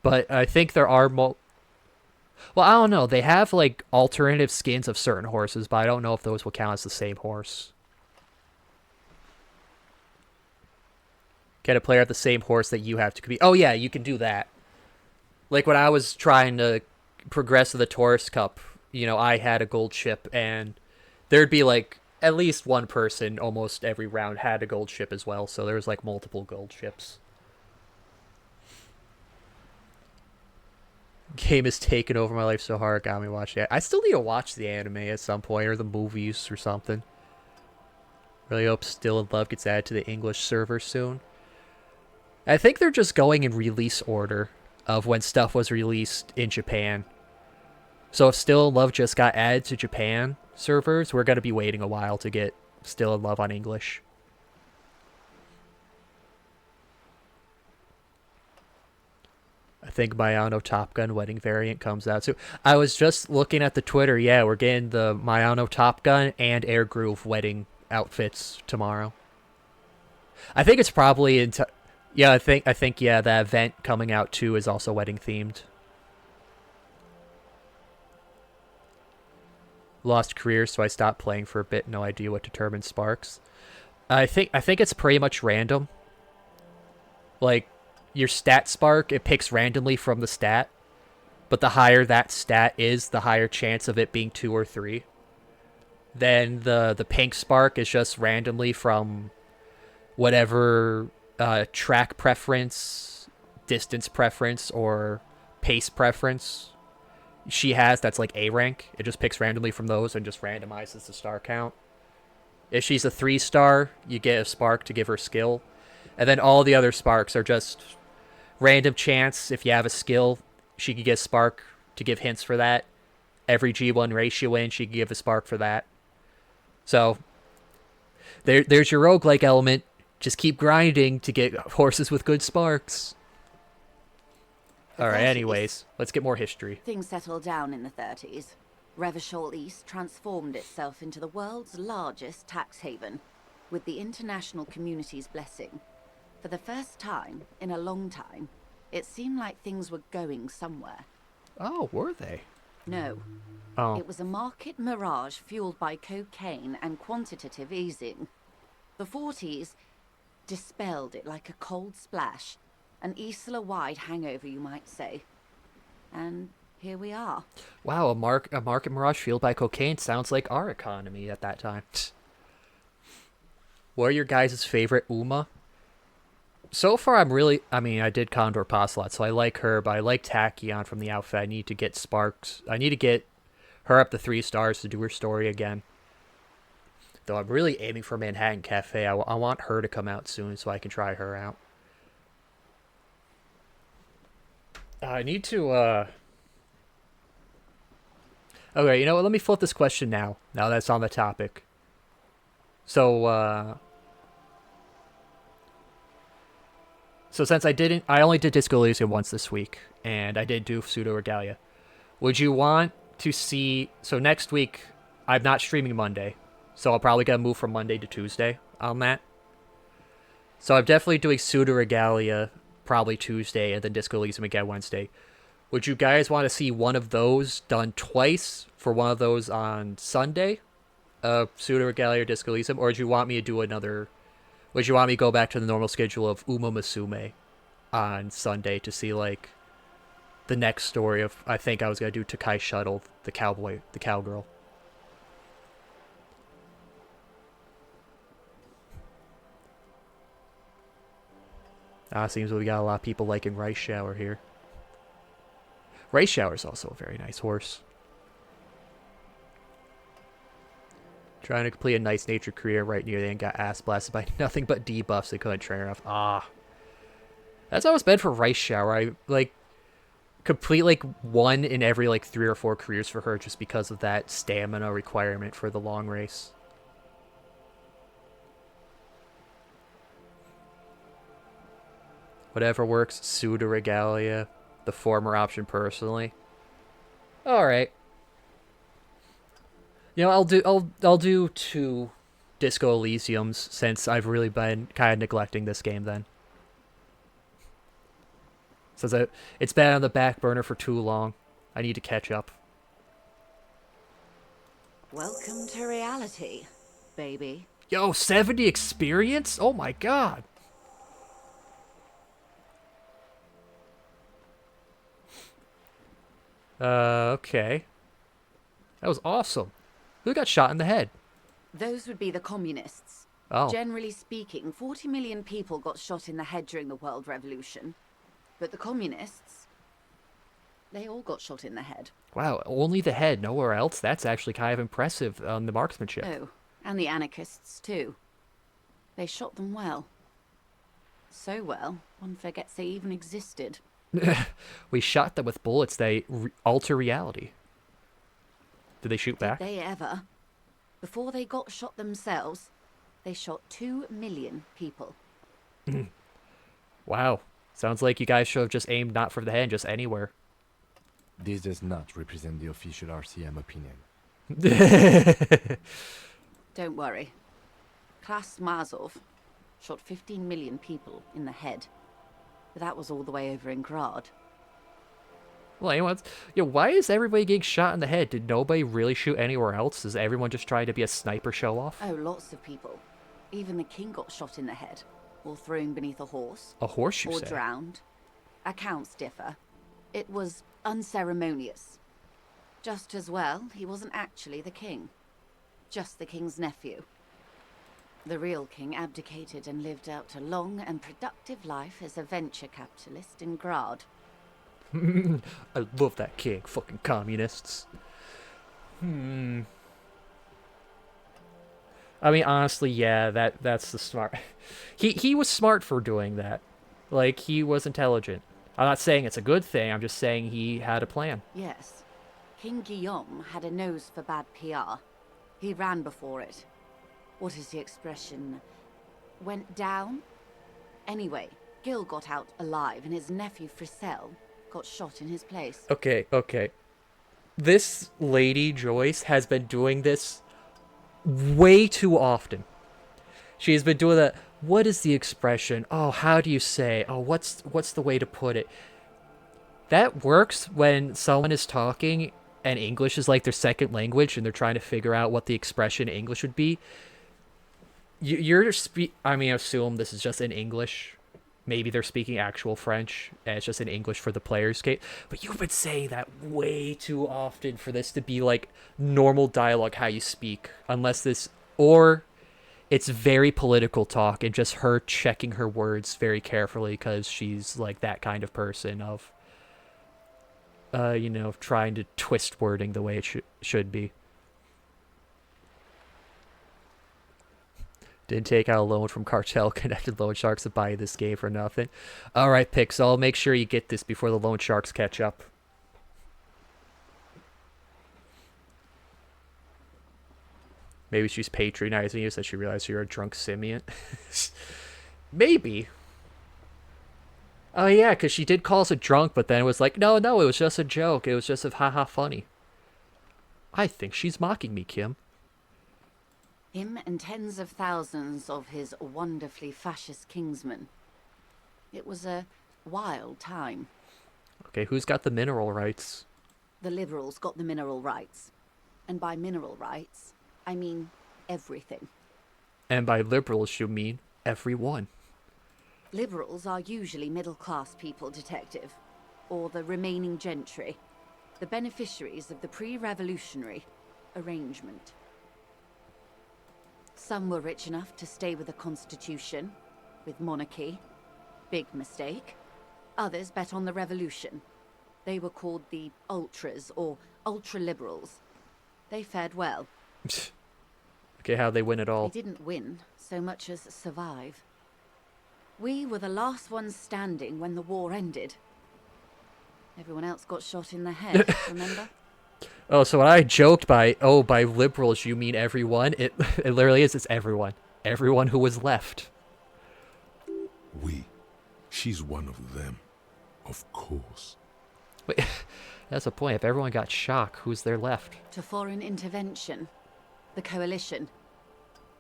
But I think there are well, I don't know. They have like alternative skins of certain horses, but I don't know if those will count as the same horse. Can a player have the same horse that you have to compete? Oh yeah, you can do that. Like when I was trying to progress to the Taurus Cup, you know, I had a gold ship, and there'd be like at least one person almost every round had a gold ship as well, so there was like multiple gold ships. Game has taken over my life so hard, got me watching it. I still need to watch the anime at some point, or the movies or something. Really hope Still in Love gets added to the English server soon. I think they're just going in release order of when stuff was released in Japan. So if Still in Love just got added to Japan servers, we're going to be waiting a while to get Still in Love on English. I think Mayano Top Gun wedding variant comes out too. I was just looking at the Twitter. Yeah, we're getting the Mayano Top Gun and Air Groove wedding outfits tomorrow. I think it's probably yeah, I think yeah, that event coming out too is also wedding themed. Lost career, so I stopped playing for a bit. No idea what determines sparks. I think it's pretty much random. Like your stat spark, it picks randomly from the stat, but the higher that stat is, the higher chance of it being 2 or 3. Then the pink spark is just randomly from whatever track preference, distance preference, or pace preference she has that's like A rank. It just picks randomly from those and just randomizes the star count. If she's a 3-star, you get a spark to give her skill. And then all the other sparks are just random chance. If you have a skill, she could get a spark to give hints for that. every G1 race you win, she can give a spark for that. So, there's your roguelike element. Just keep grinding to get horses with good sparks. Alright, anyways, let's get more history. Things settled down in the 30s. Revachol East transformed itself into the world's largest tax haven, with the international community's blessing. For the first time in a long time, it seemed like things were going somewhere. Oh, were they? No. Oh. It was a market mirage fueled by cocaine and quantitative easing. The 40s dispelled it like a cold splash, an Isla-wide hangover, you might say. And here we are. Wow, a market mirage fueled by cocaine sounds like our economy at that time. What are your guys' favorite Uma? So far, I did Condor Postulot, so I like her, but I like Tachyon from the outfit. I need to get Sparks. I need to get her up to 3 stars to do her story again. Though I'm really aiming for Manhattan Cafe. I want her to come out soon so I can try her out. I need to, Okay, you know what? Let me flip this question now that's on the topic. So since I only did Disco Elysium once this week, and I did do Pseudo Regalia. Would you want to see... So next week, I'm not streaming Monday, so I'll probably gotta move from Monday to Tuesday on that. So I'm definitely doing Pseudo Regalia probably Tuesday, and then Disco Elysium again Wednesday. Would you guys want to see one of those done twice for one of those on Sunday? Pseudo Regalia or Disco Elysium? Or would you want me to do another... Would you want me to go back to the normal schedule of Uma Musume on Sunday to see, like, the next story of... I think I was going to do Takai Shuttle, the cowgirl. Seems we got a lot of people liking Rice Shower here. Rice Shower is also a very nice horse. Trying to complete a nice nature career right near the end, got ass blasted by nothing but debuffs they couldn't train her enough. That's always bad for Rice Shower. I, like, complete, like, 1 in every, like, 3 or 4 careers for her just because of that stamina requirement for the long race. Whatever works, Pseudo Regalia, the former option personally. Alright. You know, I'll do 2 Disco Elysiums since I've really been kind of neglecting this game then. Since it's been on the back burner for too long. I need to catch up. Welcome to reality, baby. Yo, 70 experience? Oh my god. Okay. That was awesome. Who got shot in the head? Those would be the communists. Oh. Generally speaking, 40 million people got shot in the head during the World Revolution. But the communists, they all got shot in the head. Wow, only the head, nowhere else? That's actually kind of impressive on the marksmanship. Oh, and the anarchists too. They shot them well. So well, one forgets they even existed. We shot them with bullets. They alter reality. Did they shoot back? Did they ever? Before they got shot themselves, they shot 2 million people. Wow. Sounds like you guys should have just aimed not for the head, just anywhere. This does not represent the official RCM opinion. Don't worry. Klas Mazov shot 15 million people in the head. But that was all the way over in Grad. Well, anyone's... Yo, why is everybody getting shot in the head? Did nobody really shoot anywhere else? Is everyone just trying to be a sniper show-off? Oh, lots of people. Even the king got shot in the head. Or thrown beneath a horse. A horse, you or say? Or drowned. Accounts differ. It was unceremonious. Just as well, he wasn't actually the king. Just the king's nephew. The real king abdicated and lived out a long and productive life as a venture capitalist in Grad. I love that king. Fucking communists. I mean, honestly, yeah, that's the smart... He was smart for doing that. Like, he was intelligent. I'm not saying it's a good thing, I'm just saying he had a plan. Yes. King Guillaume had a nose for bad PR. He ran before it. What is the expression? Went down? Anyway, Gil got out alive and his nephew Frisell got shot in his place. Okay. This lady, Joyce, has been doing this way too often. She's been doing that. What is the expression? Oh, how do you say? Oh, what's the way to put it? That works when someone is talking and English is like their second language and they're trying to figure out what the expression in English would be. I mean, I assume this is just in English. Maybe they're speaking actual French and it's just in English for the player's game. But you've been saying that way too often for this to be like normal dialogue how you speak. Unless this, or it's very political talk and just her checking her words very carefully because she's like that kind of person of, trying to twist wording the way it should be. Didn't take out a loan from cartel-connected loan sharks to buy this game for nothing. Alright, Pix, I'll make sure you get this before the loan sharks catch up. Maybe she's patronizing you so she realizes you're a drunk simian. Maybe. Oh yeah, because she did call us a drunk, but then it was like, no, it was just a joke. It was just a haha funny. I think she's mocking me, Kim. Him and tens of thousands of his wonderfully fascist kingsmen. It was a wild time. Okay, who's got the mineral rights? The liberals got the mineral rights. And by mineral rights, I mean everything. And by liberals, you mean everyone. Liberals are usually middle-class people, Detective. Or the remaining gentry. The beneficiaries of the pre-revolutionary arrangement. Some were rich enough to stay with the Constitution, with monarchy. Big mistake. Others bet on the revolution. They were called the ultras, or ultra-liberals. They fared well. Okay, how'd they win it all? They didn't win so much as survive. We were the last ones standing when the war ended. Everyone else got shot in the head, remember? Oh, so when I joked by liberals you mean everyone, it literally is, it's everyone. Everyone who was left. She's one of them. Of course. Wait, that's the point. If everyone got shot, who's there left? To foreign intervention. The coalition.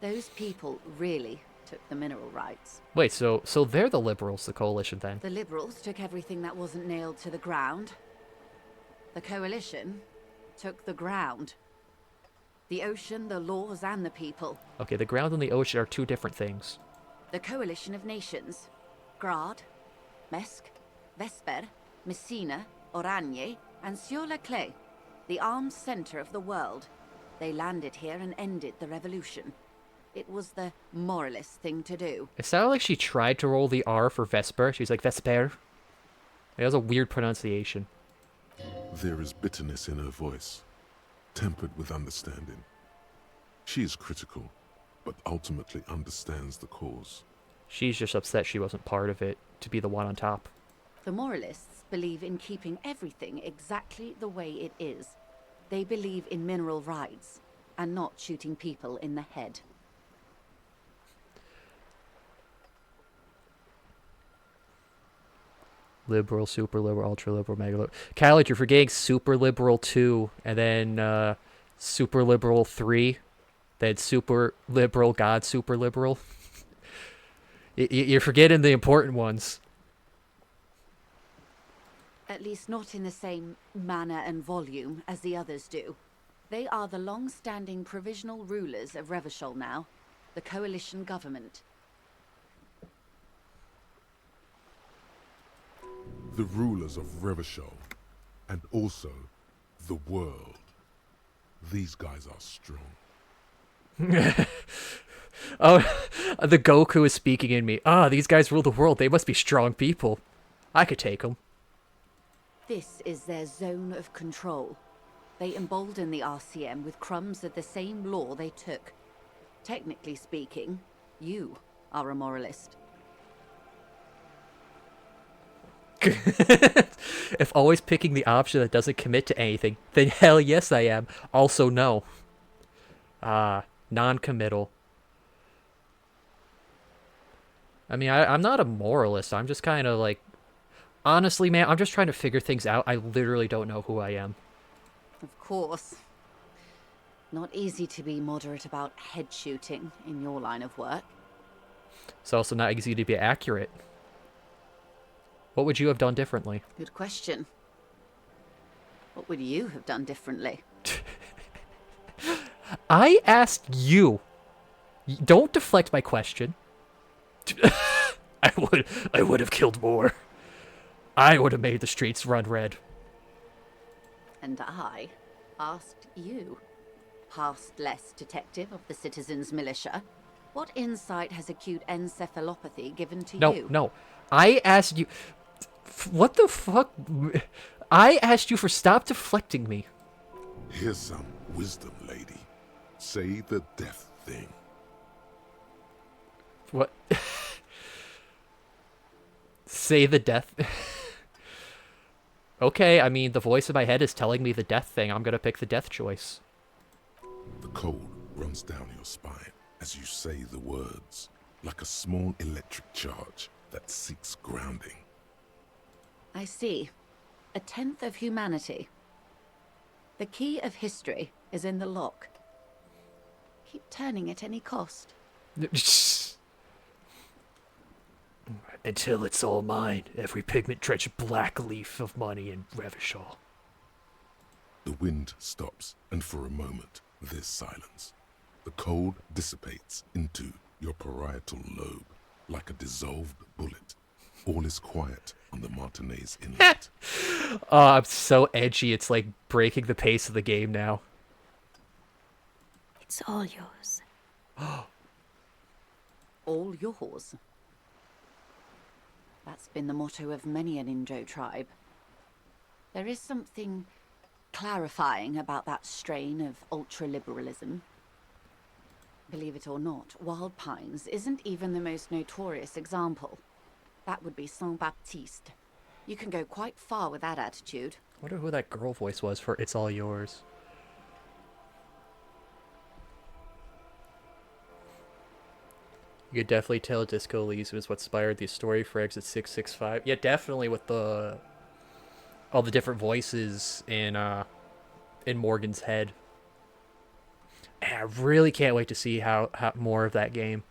Those people really took the mineral rights. Wait, so they're the liberals, the coalition then? The liberals took everything that wasn't nailed to the ground. The coalition took the ground. The ocean, the laws, and the people. Okay, the ground and the ocean are two different things. The coalition of nations. Grad, Mesk, Vesper, Messina, Oranje, and Sur-la-Clay. The armed center of the world. They landed here and ended the revolution. It was the moralist thing to do. It sounded like she tried to roll the R for Vesper. She's like, Vesper. It has a weird pronunciation. There is bitterness in her voice, tempered with understanding. She is critical, but ultimately understands the cause. She's just upset she wasn't part of it, to be the one on top. The moralists believe in keeping everything exactly the way it is. They believe in mineral rights, and not shooting people in the head. Liberal, super liberal, ultra liberal, mega liberal. Khaled, you're forgetting super liberal 2, and then super liberal 3, then super liberal, God super liberal. You're forgetting the important ones. At least not in the same manner and volume as the others do. They are the long-standing provisional rulers of Revachol now, the coalition government. The rulers of Revachol, and also the world. These guys are strong. Oh, the Goku is speaking in me. Ah, these guys rule the world. They must be strong people. I could take them. This is their zone of control. They embolden the RCM with crumbs of the same law they took. Technically speaking, you are a moralist. If always picking the option that doesn't commit to anything, then hell yes I am. Also no. Non-committal. I mean, I'm not a moralist. I'm just kind of like... Honestly, man, I'm just trying to figure things out. I literally don't know who I am. Of course. Not easy to be moderate about head shooting in your line of work. It's also not easy to be accurate. What would you have done differently? Good question. What would you have done differently? I asked you. Don't deflect my question. I would have killed more. I would have made the streets run red. And I asked you, pastless detective of the Citizens Militia, what insight has acute encephalopathy given to you? No. I asked you... What the fuck? I asked you for stop deflecting me. Here's some wisdom, lady. Say the death thing. What? Say the death... Okay, I mean, the voice in my head is telling me the death thing. I'm gonna pick the death choice. The cold runs down your spine as you say the words, like a small electric charge that seeks grounding. I see. A tenth of humanity. The key of history is in the lock. Keep turning at any cost. Until it's all mine, every pigment trench black leaf of money in Revachol. The wind stops, and for a moment, there's silence. The cold dissipates into your parietal lobe, like a dissolved bullet. All is quiet on the Martinez Inlet. Oh, I'm so edgy, it's like breaking the pace of the game now. It's all yours. All yours. That's been the motto of many an Indro tribe. There is something clarifying about that strain of ultra-liberalism. Believe it or not, Wild Pines isn't even the most notorious example. That would be Saint-Baptiste. You can go quite far with that attitude. I wonder who that girl voice was for It's All Yours. You could definitely tell Disco Elysium is what inspired the story for Exit 665. Yeah, definitely with all the different voices in Morgan's head. And I really can't wait to see how more of that game.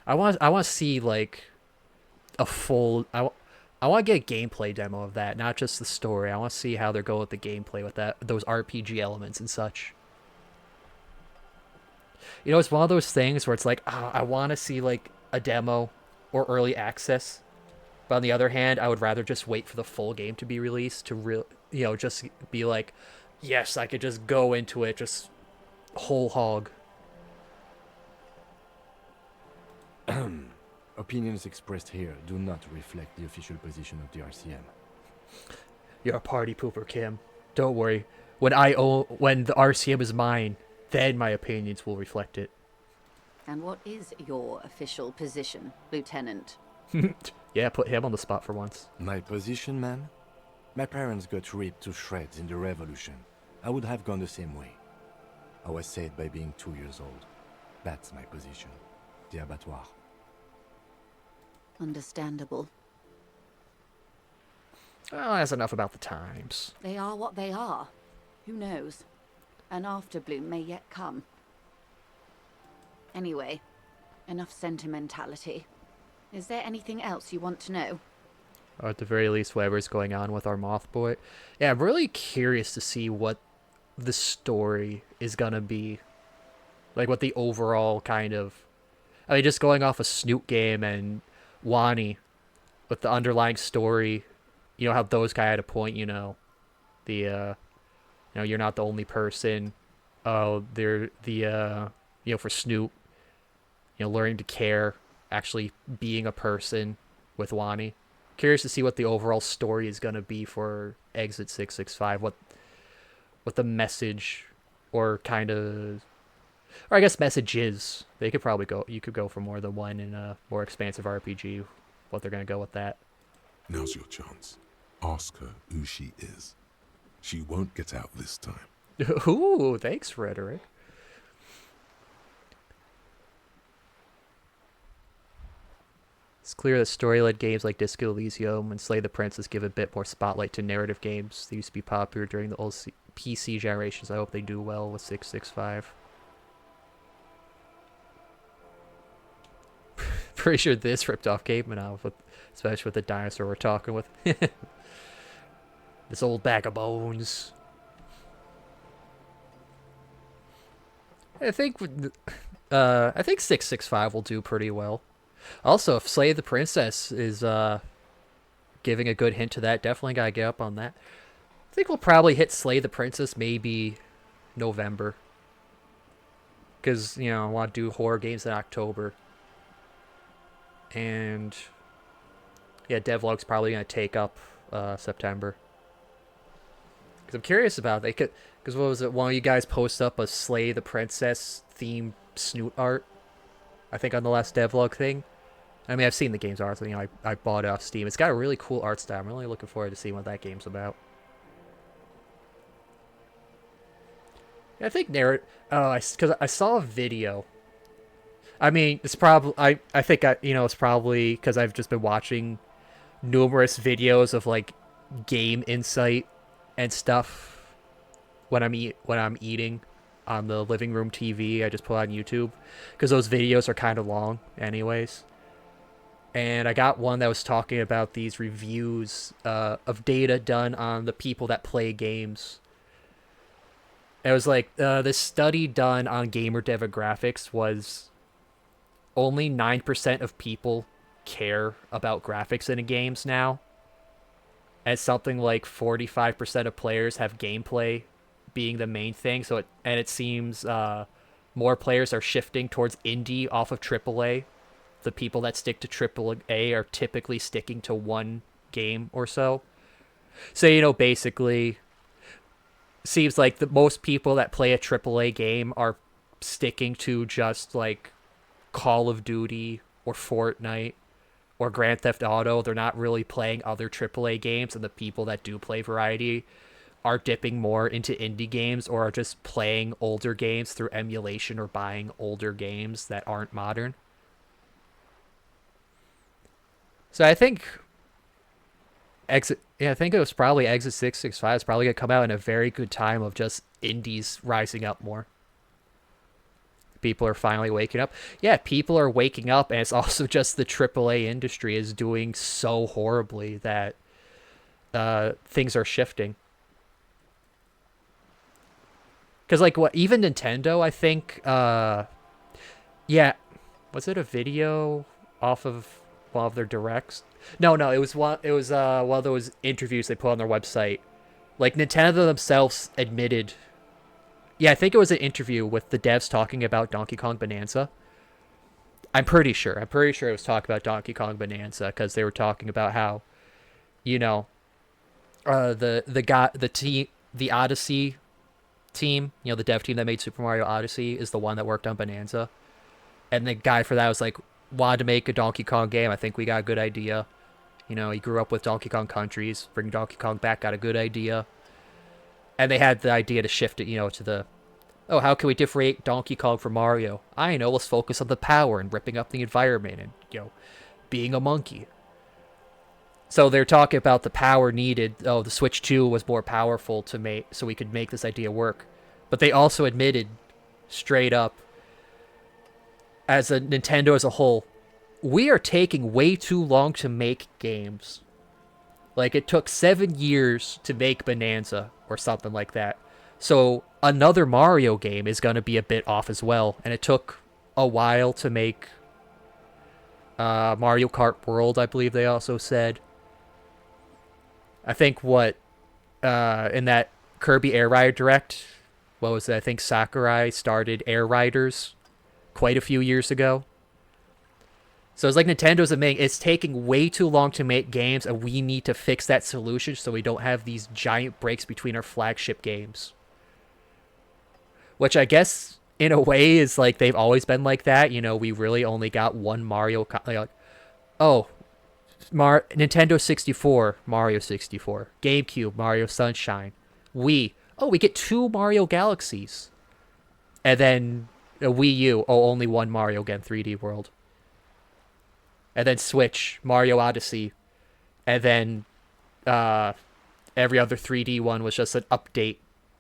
I want to see like a full. I want to get a gameplay demo of that, not just the story. I want to see how they're going with the gameplay with those RPG elements and such. You know, it's one of those things where it's like, I want to see like a demo or early access, but on the other hand, I would rather just wait for the full game to be released to just be like, yes, I could just go into it just whole hog. Opinions expressed here do not reflect the official position of the RCM. You're a party pooper, Kim. Don't worry. When the RCM is mine, then my opinions will reflect it. And what is your official position, Lieutenant? Yeah, put him on the spot for once. My position, ma'am? My parents got ripped to shreds in the revolution. I would have gone the same way. I was saved by being 2 years old. That's my position. The abattoir. Understandable. Well, that's enough about the times. They are what they are. Who knows? An afterbloom may yet come. Anyway, enough sentimentality. Is there anything else you want to know? Or at the very least, whatever's going on with our moth boy. Yeah, I'm really curious to see what the story is gonna be. Like, what the overall kind of... I mean, just going off of Snoot Game and Wani, with the underlying story, you know, how those guys had a point, you know, you're not the only person. Oh, they're for Snoop, learning to care, actually being a person with Wani. Curious to see what the overall story is going to be for Exit 665, what the message or I guess message is. You could go for more than one in a more expansive RPG what they're gonna go with that. Now's your chance. Ask her who she is. She won't get out this time. Ooh, thanks, Rhetoric. It's clear that story-led games like Disco Elysium and Slay the Princess give a bit more spotlight to narrative games that used to be popular during the old PC generations. I hope they do well with 665. Pretty sure this ripped off Caveman off, especially with the dinosaur we're talking with. This old bag of bones. I think 665 will do pretty well. Also, if Slay the Princess is giving a good hint to that, definitely gotta get up on that. I think we'll probably hit Slay the Princess maybe November. Because, you know, I want to do horror games in October. And yeah, devlog's probably going to take up September. Because I'm curious about it. Because what was it? One of you guys post up a Slay the Princess themed snoot art. I think on the last devlog thing. I mean, I've seen the game's art. So, you know, I bought it off Steam. It's got a really cool art style. I'm really looking forward to seeing what that game's about. I think because I saw a video. I mean, it's probably I think it's probably because I've just been watching numerous videos of like game insight and stuff when I'm eating on the living room TV. I just put on YouTube because those videos are kind of long, anyways. And I got one that was talking about these reviews of data done on the people that play games. It was like this study done on gamer demographics was only 9% of people care about graphics in games now. And something like 45% of players have gameplay being the main thing. So it seems more players are shifting towards indie off of AAA. The people that stick to AAA are typically sticking to one game or so. So, you know, basically, seems like the most people that play a AAA game are sticking to just like Call of Duty or Fortnite or Grand Theft Auto. They're not really playing other AAA games, and the people that do play variety are dipping more into indie games or are just playing older games through emulation or buying older games that aren't modern. So I think I think it was probably Exit 665 is probably going to come out in a very good time of just indies rising up more. People are finally waking up. Yeah, people are waking up, and it's also just the AAA industry is doing so horribly that things are shifting. Because, like, even Nintendo, I think, yeah, was it a video off of one of their directs? No, it was one of those interviews they put on their website. Like, Nintendo themselves admitted. Yeah, I think it was an interview with the devs talking about Donkey Kong Bonanza. I'm pretty sure it was talking about Donkey Kong Bonanza because they were talking about how, you know, the Odyssey team, you know, the dev team that made Super Mario Odyssey is the one that worked on Bonanza, and the guy for that was like, wanted to make a Donkey Kong game. I think we got a good idea. You know, he grew up with Donkey Kong Countries. Bring Donkey Kong back, got a good idea. And they had the idea to shift it, you know, to the, oh, how can we differentiate Donkey Kong from Mario? I know, let's focus on the power and ripping up the environment and, you know, being a monkey. So they're talking about the power needed. Oh, the Switch 2 was more powerful to make, so we could make this idea work. But they also admitted, straight up, as a Nintendo as a whole, we are taking way too long to make games. Like, it took 7 years to make Bonanza or something like that. So another Mario game is going to be a bit off as well. And it took a while to make Mario Kart World, I believe they also said. I think in that Kirby Air Rider Direct, what was it? I think Sakurai started Air Riders quite a few years ago. So it's like Nintendo's it's taking way too long to make games, and we need to fix that solution so we don't have these giant breaks between our flagship games. Which I guess, in a way, is like they've always been like that. You know, we really only got one Mario... Like, oh, Nintendo 64, Mario 64. GameCube, Mario Sunshine. Wii. Oh, we get 2 Mario Galaxies. And then a Wii U. Oh, only 1 Mario again, 3D World. And then Switch, Mario Odyssey. And then every other 3D one was just an update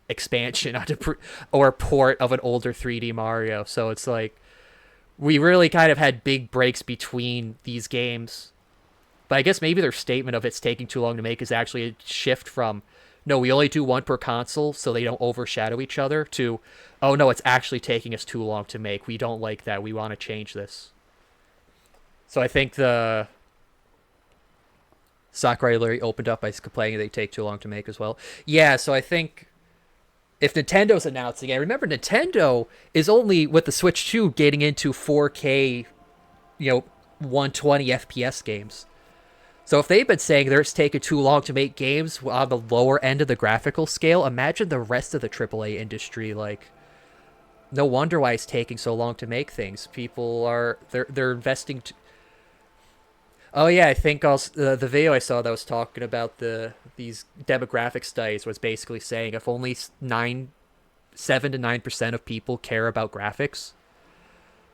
expansion or port of an older 3D Mario. So it's like we really kind of had big breaks between these games. But I guess maybe their statement of it's taking too long to make is actually a shift from, no, we only do 1 per console so they don't overshadow each other, to, oh no, it's actually taking us too long to make. We don't like that. We want to change this. So I think the Sakurai Larry opened up by complaining they take too long to make as well. Yeah, so I think if Nintendo's announcing it, remember Nintendo is only with the Switch 2 getting into 4K, 120 FPS games. So if they've been saying it's taking too long to make games on the lower end of the graphical scale, imagine the rest of the AAA industry. Like, no wonder why it's taking so long to make things. People are they're investing. Oh yeah, I think also the video I saw that was talking about these demographic studies was basically saying if only 7 to 9% of people care about graphics,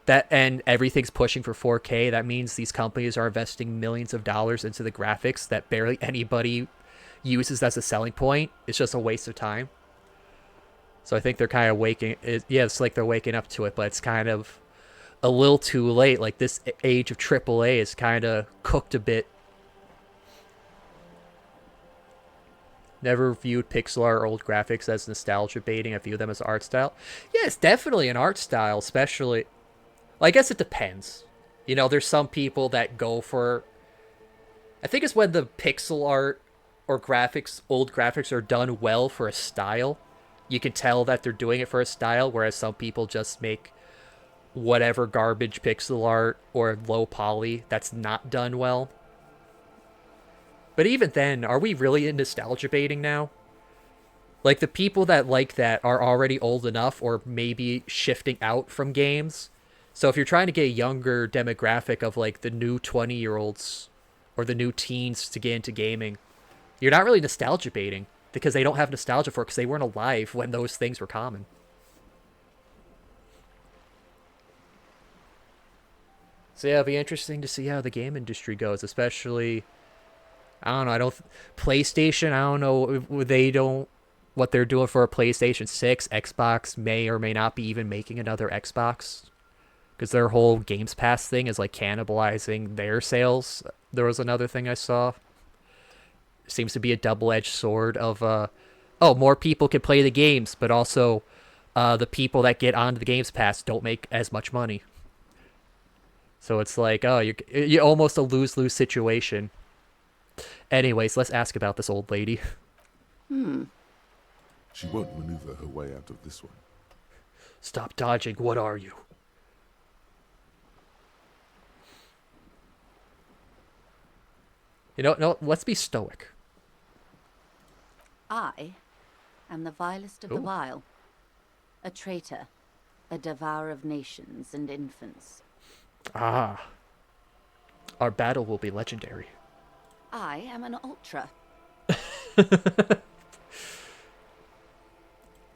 and everything's pushing for 4K, that means these companies are investing millions of dollars into the graphics that barely anybody uses as a selling point. It's just a waste of time. So I think they're kind of it's like they're waking up to it, but it's kind of a little too late. Like, this age of AAA is kind of cooked a bit. Never viewed pixel art or old graphics as nostalgia baiting. I view them as art style. Yeah, it's definitely an art style, especially. Well, I guess it depends. There's some people that go for. I think it's when the pixel art or old graphics are done well for a style. You can tell that they're doing it for a style, whereas some people just make whatever garbage pixel art or low poly that's not done well. But even then, are we really in nostalgia baiting now? Like, the people that like that are already old enough or maybe shifting out from games. So if you're trying to get a younger demographic of like the new 20-year-olds or the new teens to get into gaming, you're not really nostalgia baiting because they don't have nostalgia for it because they weren't alive when those things were common. So yeah, it'll be interesting to see how the game industry goes, especially, I don't know, PlayStation, I don't know, what they're doing for a PlayStation 6, Xbox may or may not be even making another Xbox, because their whole Games Pass thing is like cannibalizing their sales. There was another thing I saw. Seems to be a double-edged sword of, more people can play the games, but also the people that get onto the Games Pass don't make as much money. So it's like, you're almost a lose-lose situation. Anyways, let's ask about this old lady. She won't maneuver her way out of this one. Stop dodging. What are you? No, let's be stoic. I am the vilest of the vile. A traitor. A devourer of nations and infants. Ah. Our battle will be legendary. I am an ultra.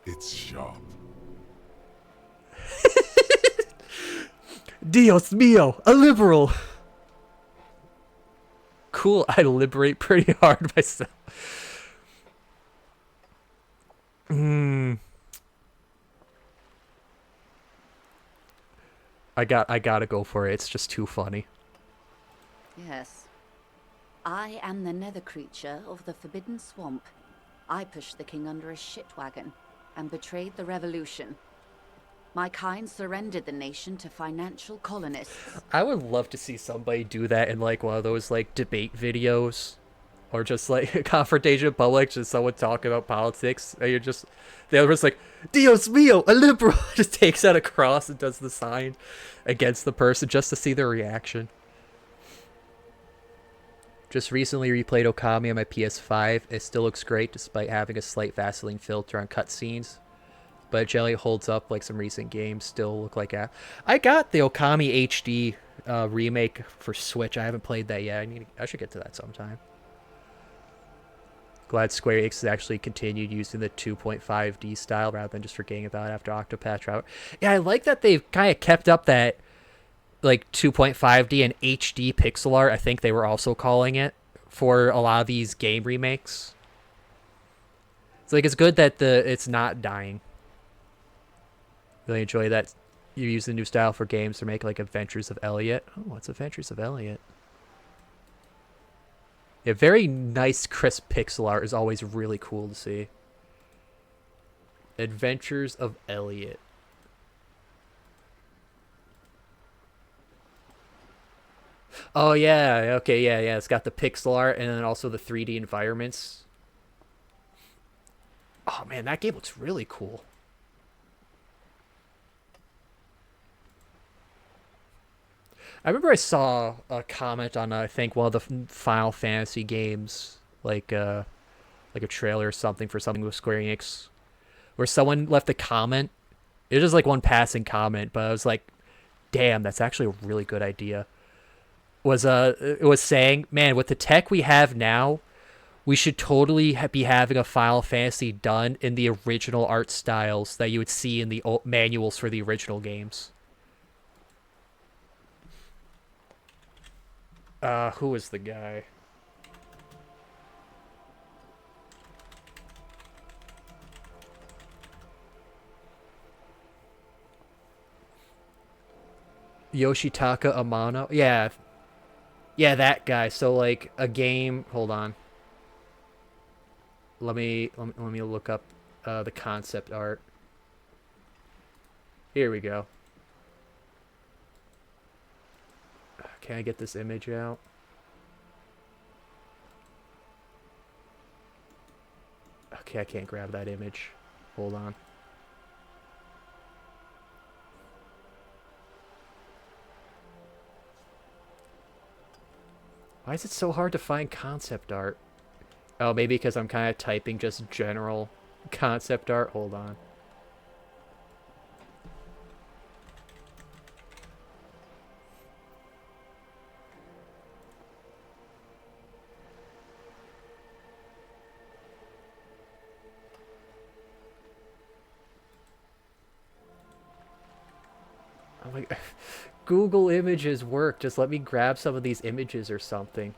It's sharp. Dios mío, a liberal. Cool, I liberate pretty hard myself. I gotta go for it. It's just too funny. Yes. I am the nether creature of the Forbidden Swamp. I pushed the king under a shit wagon and betrayed the revolution. My kind surrendered the nation to financial colonists. I would love to see somebody do that in like one of those like debate videos, or just like a confrontation in public, just someone talking about politics, and the other one's like, Dios mío, a liberal, just takes out a cross and does the sign against the person just to see their reaction. Just recently replayed Okami on my PS5. It still looks great despite having a slight Vaseline filter on cutscenes. But it generally holds up like some recent games still look like. I got the Okami HD remake for Switch. I haven't played that yet. I should get to that sometime. Glad Square Enix has actually continued using the 2.5D style rather than just forgetting about it after Octopath Traveler. Yeah, I like that they've kind of kept up that like 2.5D and HD pixel art. I think they were also calling it for a lot of these game remakes. It's like it's good that it's not dying. Really enjoy that you use the new style for games to make like Adventures of Elliot. Oh, what's Adventures of Elliot? Yeah, very nice, crisp pixel art is always really cool to see. Adventures of Elliot. Oh, yeah. Okay, yeah. It's got the pixel art and then also the 3D environments. Oh, man, that game looks really cool. I remember I saw a comment on, I think, one of the Final Fantasy games, like a trailer or something for something with Square Enix, where someone left a comment. It was just like one passing comment, but I was like, damn, that's actually a really good idea. It was saying, man, with the tech we have now, we should totally be having a Final Fantasy done in the original art styles that you would see in the manuals for the original games. Who was the guy? Yoshitaka Amano? Yeah. Yeah, that guy. So, like, a game... Hold on. Let me look up the concept art. Here we go. Can I get this image out? Okay, I can't grab that image. Hold on. Why is it so hard to find concept art? Oh, maybe because I'm kind of typing just general concept art. Hold on. I'm like, Google Images work. Just let me grab some of these images or something.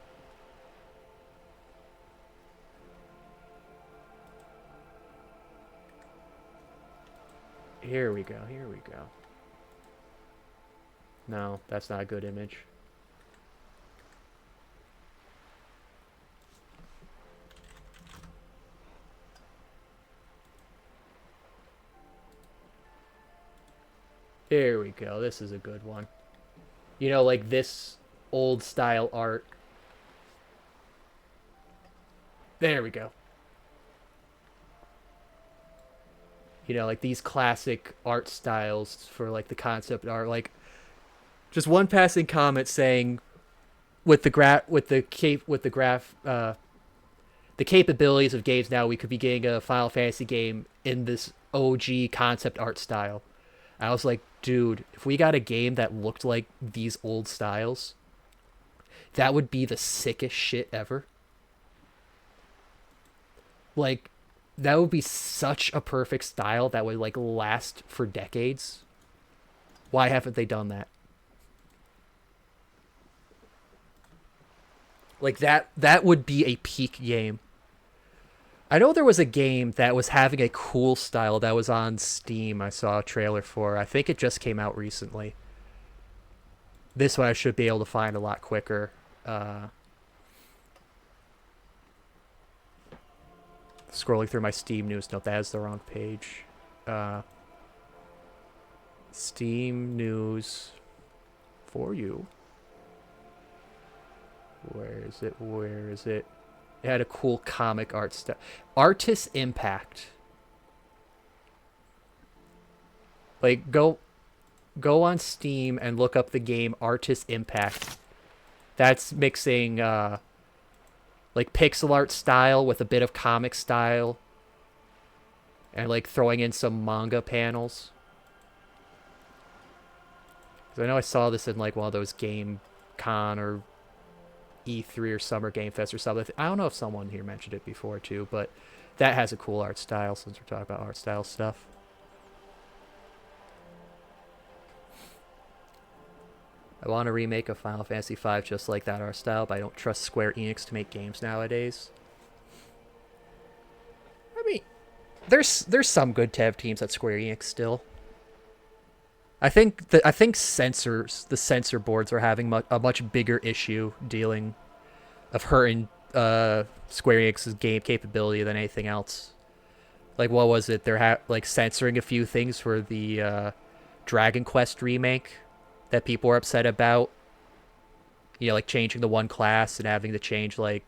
Here we go. Here we go. No, that's not a good image. Here we go. This is a good one. You know, like this old style art. There we go. You know, like these classic art styles for like the concept art. Like, just one passing comment saying, with the capabilities of games now, we could be getting a Final Fantasy game in this OG concept art style. I was like, dude, if we got a game that looked like these old styles, that would be the sickest shit ever. Like, that would be such a perfect style that would, like, last for decades. Why haven't they done that? Like, that would be a peak game. I know there was a game that was having a cool style that was on Steam. I saw a trailer for. I think it just came out recently. This one I should be able to find a lot quicker. Scrolling through my Steam news. Note, that is the wrong page. Steam news for you. Where is it? Where is it? It had a cool comic art style. Artist Impact. Like, go on Steam and look up the game Artist Impact. That's mixing, like, pixel art style with a bit of comic style. And, like, throwing in some manga panels. 'Cause I know I saw this in like one of those Game Con or E3 or Summer Game Fest or something. I don't know if someone here mentioned it before too, but that has a cool art style since we're talking about art style stuff. I want to remake a Final Fantasy V just like that art style, but I don't trust Square Enix to make games nowadays. I mean, there's some good dev teams at Square Enix still. I think the censor boards are having a much bigger issue dealing of hurting Square Enix's game capability than anything else. Like, what was it? They're like censoring a few things for the Dragon Quest remake that people were upset about. You know, like changing the one class and having to change like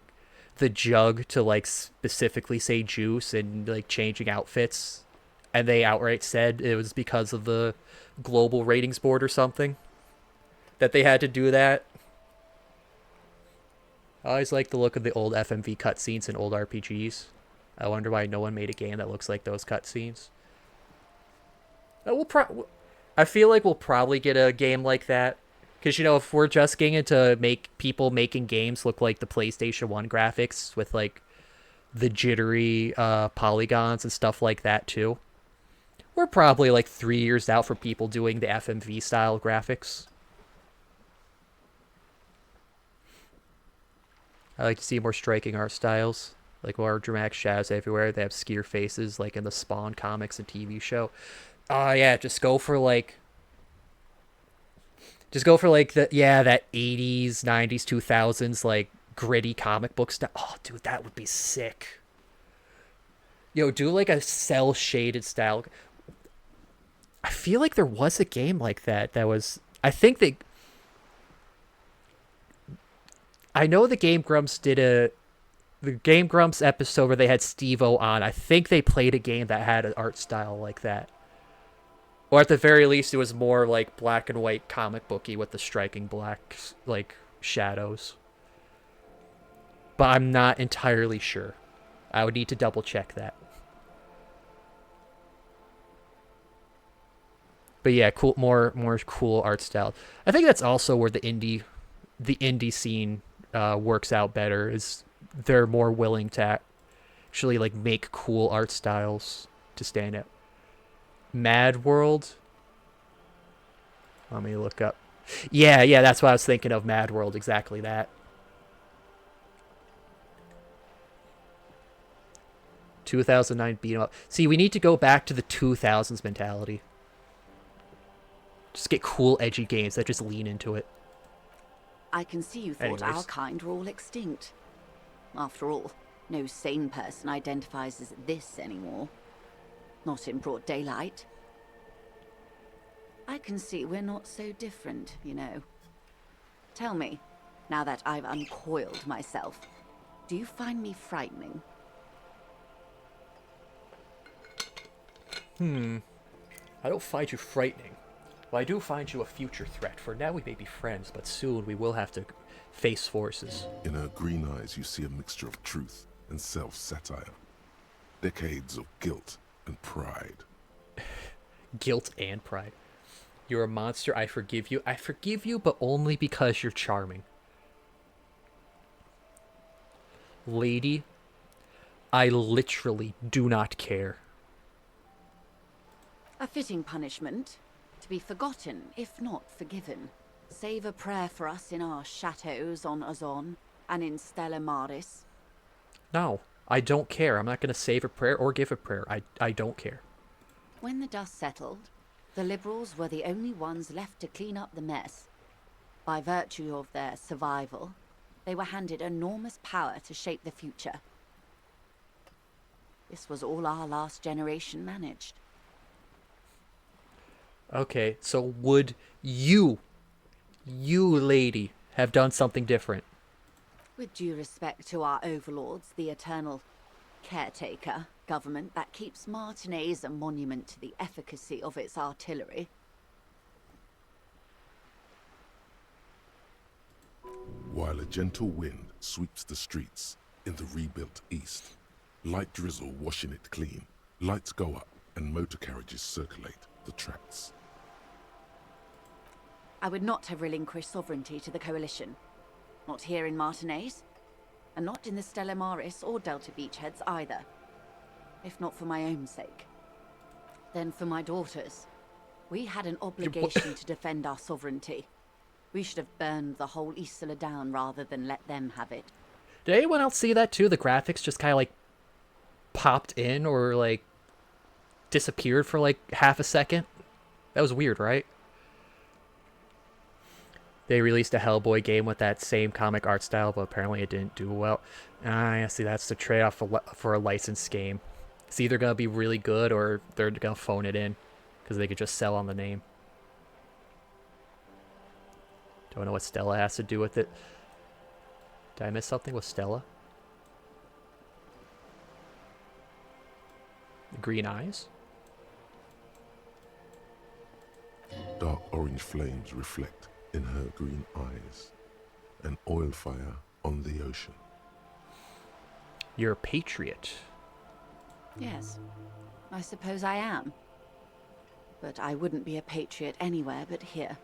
the jug to like specifically say juice and like changing outfits. And they outright said it was because of the global ratings board or something that they had to do that. I always like the look of the old FMV cutscenes in old RPGs. I wonder why no one made a game that looks like those cutscenes. I feel like we'll probably get a game like that. Because, you know, if we're just getting into people making games look like the PlayStation 1 graphics with, like, the jittery polygons and stuff like that, too, we're probably, like, 3 years out for people doing the FMV-style graphics. I like to see more striking art styles. Like, more dramatic shadows everywhere. They have skier faces, like in the Spawn comics and TV show. Oh, yeah, just go for, like, that 80s, 90s, 2000s, like, gritty comic book stuff. Oh, dude, that would be sick. Yo, do, like, a cel-shaded style. I feel like there was a game like that was... I know the Game Grumps did the Game Grumps episode where they had Steve-O on. I think they played a game that had an art style like that. Or at the very least, it was more like black and white comic booky with the striking black, like, shadows. But I'm not entirely sure. I would need to double check that. But yeah, cool, more cool art style. I think that's also where the indie scene works out better. Is they're more willing to actually like make cool art styles to stand out. Mad World. Let me look up. Yeah, that's what I was thinking of. Mad World, exactly that. 2009 beat 'em up. See, we need to go back to the 2000s mentality. Just get cool, edgy games that just lean into it. I can see you thought our kind were all extinct. After all, no sane person identifies as this anymore. Not in broad daylight. I can see we're not so different, you know. Tell me, now that I've uncoiled myself, do you find me frightening? I don't find you frightening. Well, I do find you a future threat. For now we may be friends, but soon we will have to face forces. In her green eyes you see a mixture of truth and self-satire. Decades of guilt and pride. Guilt and pride. You're a monster, I forgive you. I forgive you, but only because you're charming. Lady, I literally do not care. A fitting punishment. To be forgotten, if not forgiven. Save a prayer for us in our chateaus on Azon and in Stella Maris. No, I don't care. I'm not going to save a prayer or give a prayer. I don't care. When the dust settled, the Liberals were the only ones left to clean up the mess. By virtue of their survival, they were handed enormous power to shape the future. This was all our last generation managed. Okay, so would you lady, have done something different? With due respect to our overlords, the eternal caretaker government that keeps Martinez a monument to the efficacy of its artillery. While a gentle wind sweeps the streets in the rebuilt east, light drizzle washing it clean, lights go up and motor carriages circulate the tracks. I would not have relinquished sovereignty to the Coalition. Not here in Martinez, and not in the Stella Maris or Delta Beachheads either. If not for my own sake, then for my daughters. We had an obligation to defend our sovereignty. We should have burned the whole Isla down rather than let them have it. Did anyone else see that too? The graphics just kind of like popped in or like disappeared for like half a second. That was weird, right? They released a Hellboy game with that same comic art style, but apparently it didn't do well. I see, that's the trade-off for a licensed game. It's either going to be really good or they're going to phone it in because they could just sell on the name. Don't know what Stella has to do with it. Did I miss something with Stella? The green eyes? Dark orange flames reflect in her green eyes. An oil fire on the ocean. You're a patriot. Yes, I suppose I am. But I wouldn't be a patriot anywhere but here.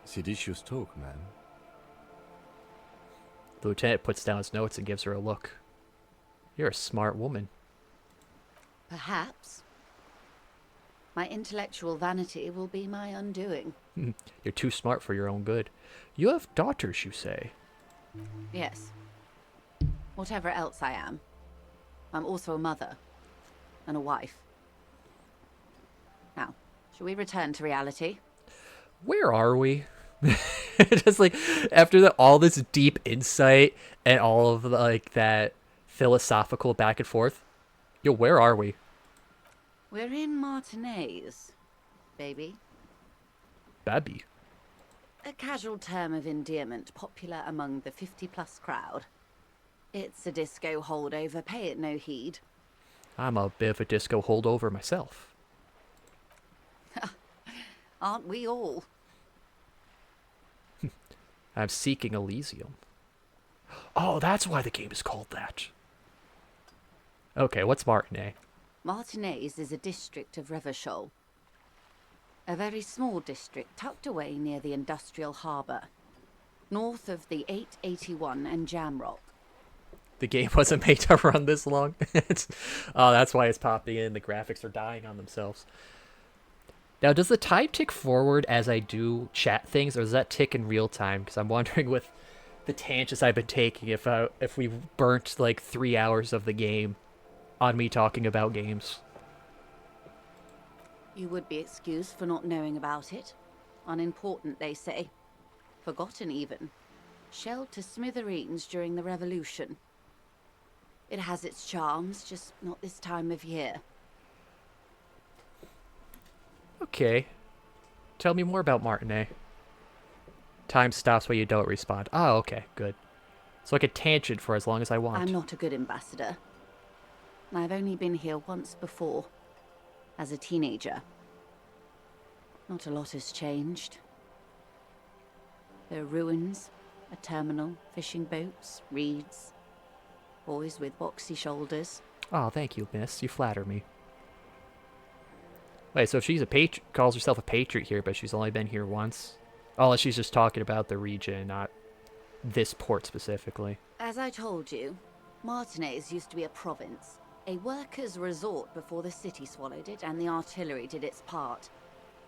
Seditious talk, man. The lieutenant puts down his notes and gives her a look. You're a smart woman. Perhaps. My intellectual vanity will be my undoing. You're too smart for your own good. You have daughters, you say? Yes. Whatever else I am, I'm also a mother and a wife. Now, shall we return to reality? Where are we? Just like after all this deep insight and all of like that philosophical back and forth. Yo, where are we? We're in Martinez, baby. Babby. A casual term of endearment popular among the 50-plus crowd. It's a disco holdover, pay it no heed. I'm a bit of a disco holdover myself. Aren't we all? I'm seeking Elysium. Oh, that's why the game is called that. Okay, what's Martinez? Martinez is a district of Revachol. A very small district tucked away near the industrial harbour, north of the 881 and Jamrock. The game wasn't made to run this long. Oh, that's why it's popping in. The graphics are dying on themselves. Now, does the time tick forward as I do chat things, or does that tick in real time? Because I'm wondering with the tangents I've been taking, if we burnt like 3 hours of the game on me talking about games. You would be excused for not knowing about it. Unimportant, they say. Forgotten, even. Shelled to smithereens during the Revolution. It has its charms, just not this time of year. Okay. Tell me more about Martinez. Time stops when you don't respond. Oh, okay, good. So I could tangent for as long as I want. I'm not a good ambassador. I've only been here once before, as a teenager. Not a lot has changed. There are ruins, a terminal, fishing boats, reeds, boys with boxy shoulders. Oh, thank you, miss. You flatter me. Wait, so if she's calls herself a patriot here, but she's only been here once? Unless she's just talking about the region, not this port specifically. As I told you, Martinez used to be a province. A workers' resort before the city swallowed it and the artillery did its part.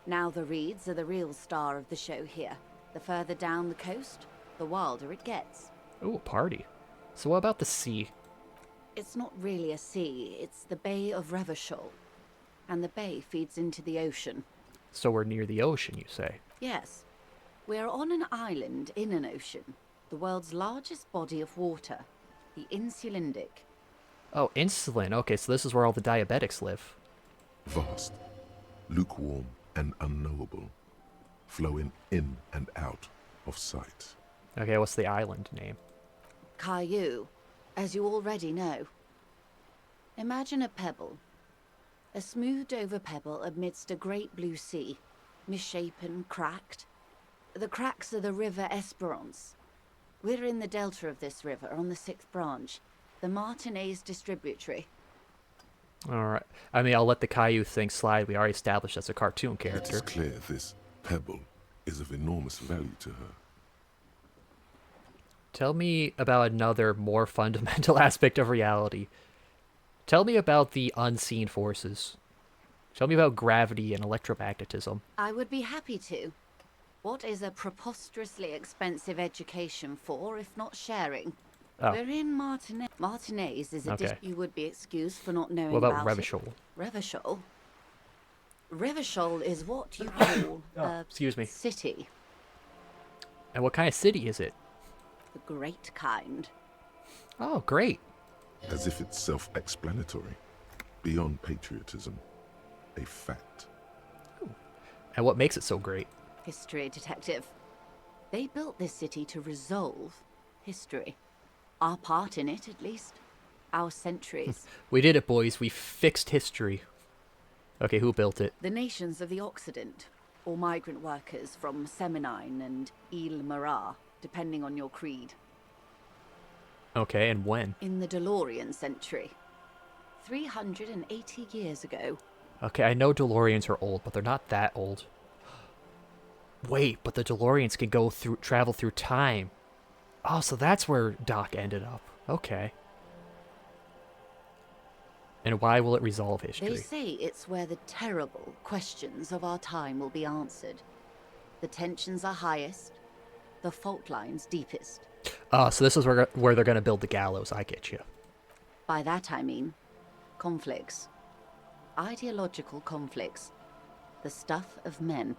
Now the reeds are the real star of the show here. The further down the coast, the wilder it gets. Ooh, a party. So what about the sea? It's not really a sea, it's the Bay of Revachol. And the bay feeds into the ocean. So we're near the ocean, you say? Yes. We're on an island in an ocean. The world's largest body of water. The Insulindic. Oh, insulin. Okay, so this is where all the diabetics live. Vast, lukewarm and unknowable, flowing in and out of sight. Okay, what's the island name? Caillou, as you already know. Imagine a pebble. A smoothed-over pebble amidst a great blue sea, misshapen, cracked. The cracks are the River Esperance. We're in the delta of this river, on the 6th branch, the Martinez distributary. Alright. I mean, I'll let the Caillou thing slide. We already established that's a cartoon character. It is clear this pebble is of enormous value to her. Tell me about another more fundamental aspect of reality. Tell me about the unseen forces. Tell me about gravity and electromagnetism. I would be happy to. What is a preposterously expensive education for, if not sharing? Oh. We're in Martinez. Martinez is a Okay. You would be excused for not knowing What about it. Revachol? Revachol? Revachol is what you call a Excuse me. city. And what kind of city is it? The great kind. Oh, great. As if it's self-explanatory. Beyond patriotism. A fact. And what makes it so great? History detective. They built this city to resolve history. Our part in it, at least. Our centuries. We did it, boys. We fixed history. Okay, who built it? The nations of the Occident, or migrant workers from Seminine and Ile-Marat, depending on your creed. Okay, and when? In the DeLorean century. 380 years ago. Okay, I know DeLoreans are old, but they're not that old. Wait, but the DeLoreans can travel through time. Oh, so that's where Doc ended up. Okay. And why will it resolve history? They say it's where the terrible questions of our time will be answered. The tensions are highest, the fault lines deepest. Oh, so this is where they're going to build the gallows. I get you. By that I mean conflicts. Ideological conflicts. The stuff of men.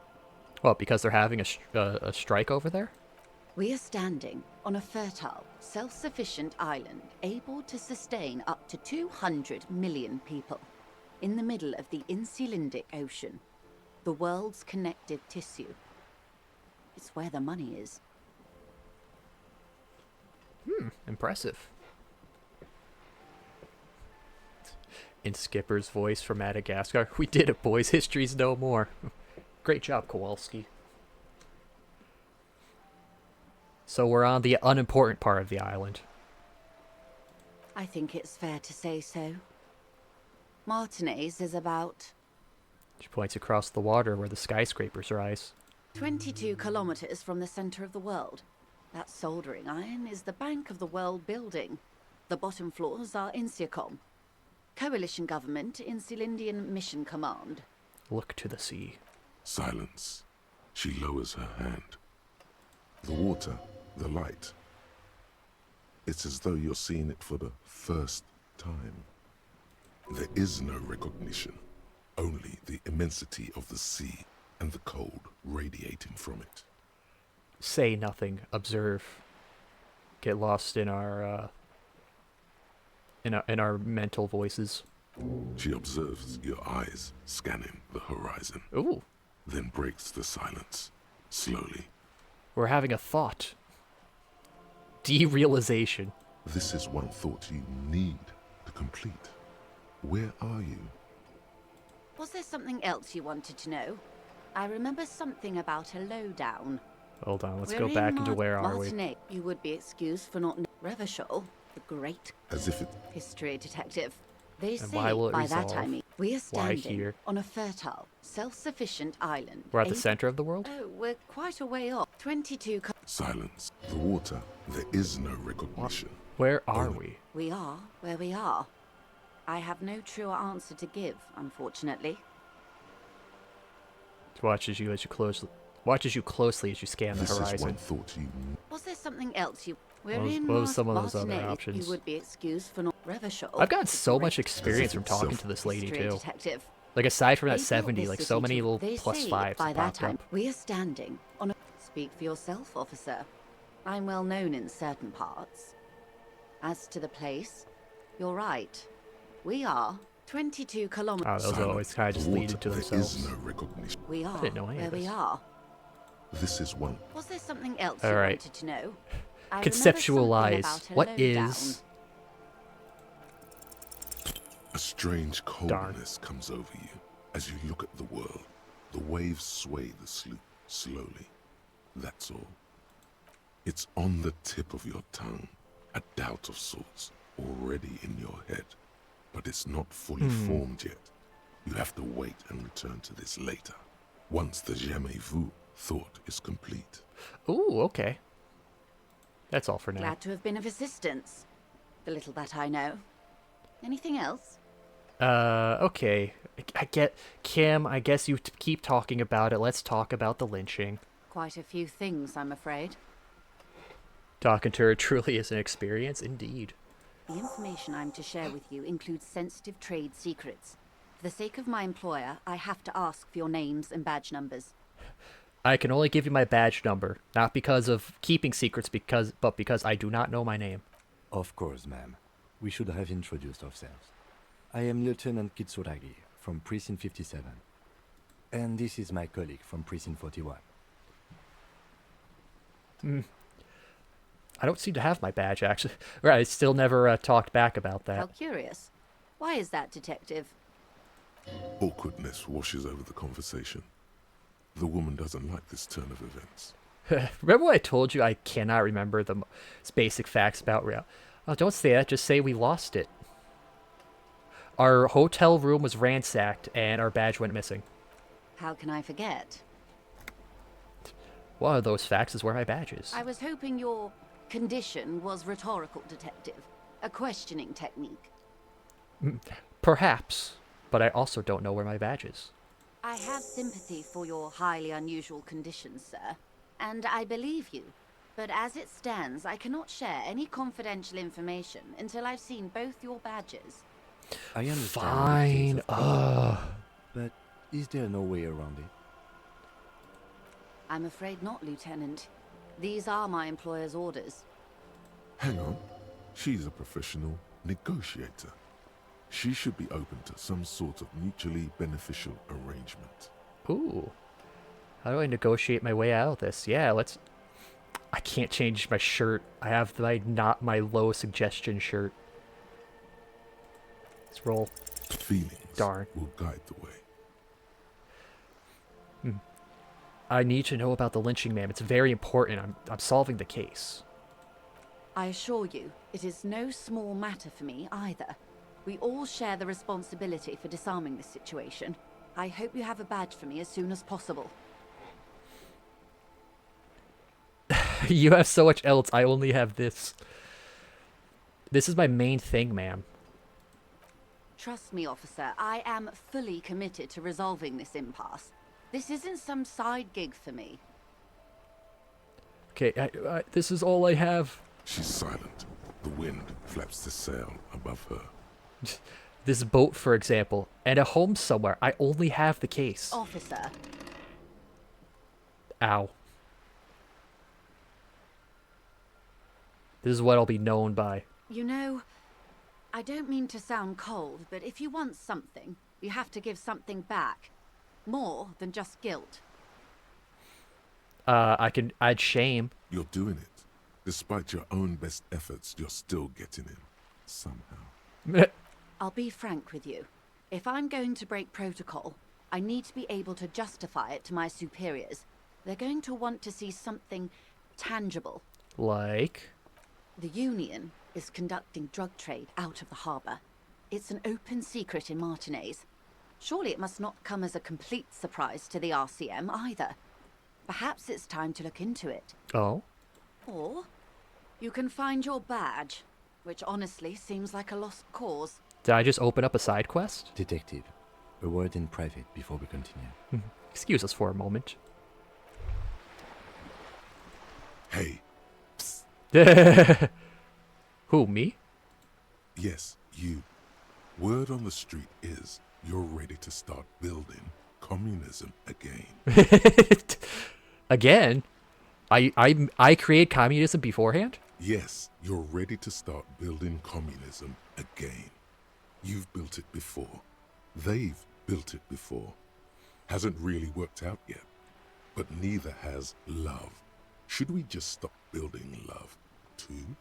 Well, because they're having a strike over there? We are standing on a fertile, self-sufficient island able to sustain up to 200 million people in the middle of the Insulindic Ocean, the world's connective tissue. It's where the money is. Impressive. In Skipper's voice from Madagascar, we did it, boys. History's no more. Great job, Kowalski. So we're on the unimportant part of the island. I think it's fair to say so. Martinez is about... She points across the water where the skyscrapers rise. 22 kilometers from the center of the world. That soldering iron is the bank of the world building. The bottom floors are Insiacom. Coalition government, Insulindian Mission Command. Look to the sea. Silence. She lowers her hand. The water, the light. It's as though you're seeing it for the first time. There is no recognition, only the immensity of the sea and the cold radiating from it. Say nothing, observe. Get lost in our mental voices. She observes your eyes scanning the horizon. Ooh. Then breaks the silence, slowly. We're having a thought. Derealization. This is one thought you need to complete. Where are you? Was there something else you wanted to know? I remember something about a lowdown. Hold on, let's We're go in back into where are we? Martinez. You would be excused for not... Revachol, the great... As if it... History detective. They And say, why will it by resolve? that I mean, we are Why standing here? on a fertile, self-sufficient island. We're at the center of the world? Oh, we're quite a way off. 22... Silence. The water. There is no recognition. Where are we? We are where we are. I have no truer answer to give, unfortunately. Watches you closely as you scan the This is horizon. one thought you... Was there something else you... We're What was- in what was some of those other Martinez. options? You would be excused for not... Revachol. I've gotten the so much great experience from talking self- to this lady history too. detective. Like aside from that They built 70, this like city so many to- little they plus say fives by that that popped time, up. we are standing on a... Speak for yourself, officer. I'm well known in certain parts. As to the place, you're right. We are 22 kilometers... Oh, those always kind of just The lead water. into There themselves. is no recognition. We are didn't know any where of we this. are. This is one... Was there something else All you right. wanted to know? I remember Conceptualize. something about a What lowdown. is... A strange coldness comes over you as you look at the world. The waves sway the sloop slowly. That's all. It's on the tip of your tongue, a doubt of sorts, already in your head. But it's not fully formed yet. You have to wait and return to this later, once the jamais vu thought is complete. Ooh, okay. That's all for now. Glad to have been of assistance. The little that I know. Anything else? Okay. I get... Kim, I guess you keep talking about it. Let's talk about the lynching. Quite a few things, I'm afraid. Talking to her truly is an experience, indeed. The information I'm to share with you includes sensitive trade secrets. For the sake of my employer, I have to ask for your names and badge numbers. I can only give you my badge number, not because of keeping secrets, but because I do not know my name. Of course, ma'am. We should have introduced ourselves. I am Lieutenant Kitsuragi from Precinct 57. And this is my colleague from Precinct 41. I don't seem to have my badge, actually. Right, I still never talked back about that. How curious. Why is that, Detective? Awkwardness washes over the conversation. The woman doesn't like this turn of events. Remember when I told you I cannot remember the basic facts about Real? Oh, don't say that. Just say we lost it. Our hotel room was ransacked, and our badge went missing. How can I forget? One of those facts is where my badge is. I was hoping your condition was rhetorical, Detective. A questioning technique. Perhaps, but I also don't know where my badge is. I have sympathy for your highly unusual conditions, sir, and I believe you. But as it stands, I cannot share any confidential information until I've seen both your badges. I understand. Fine. But is there no way around it? I'm afraid not, Lieutenant. These are my employer's orders. Hang on. She's a professional negotiator. She should be open to some sort of mutually beneficial arrangement. Ooh. How do I negotiate my way out of this? Yeah, let's... I can't change my shirt. I have not my low suggestion shirt. Let's roll. Feelings Darn. will guide the way. I need to know about the lynching, ma'am. It's very important. I'm solving the case. I assure you, it is no small matter for me either. We all share the responsibility for disarming this situation. I hope you have a badge for me as soon as possible. You have so much else. I only have this. This is my main thing, ma'am. Trust me, officer. I am fully committed to resolving this impasse. This isn't some side gig for me. Okay, this is all I have. She's silent. The wind flaps the sail above her. This boat, for example, and a home somewhere. I only have the case. Officer. Ow. This is what I'll be known by. You know, I don't mean to sound cold, but if you want something, you have to give something back. More than just guilt. I can add shame. You're doing it. Despite your own best efforts, you're still getting in. Somehow. I'll be frank with you. If I'm going to break protocol, I need to be able to justify it to my superiors. They're going to want to see something tangible. Like? The Union is conducting drug trade out of the harbour. It's an open secret in Martinez. Surely it must not come as a complete surprise to the RCM either. Perhaps it's time to look into it. Oh? Or you can find your badge, which honestly seems like a lost cause. Did I just open up a side quest? Detective, a word in private before we continue. Excuse us for a moment. Hey. Who, me? Yes, you. Word on the street is you're ready to start building communism again. Again? I create communism beforehand? Yes, you're ready to start building communism again. You've built it before. They've built it before. Hasn't really worked out yet. But neither has love. Should we just stop building love, too?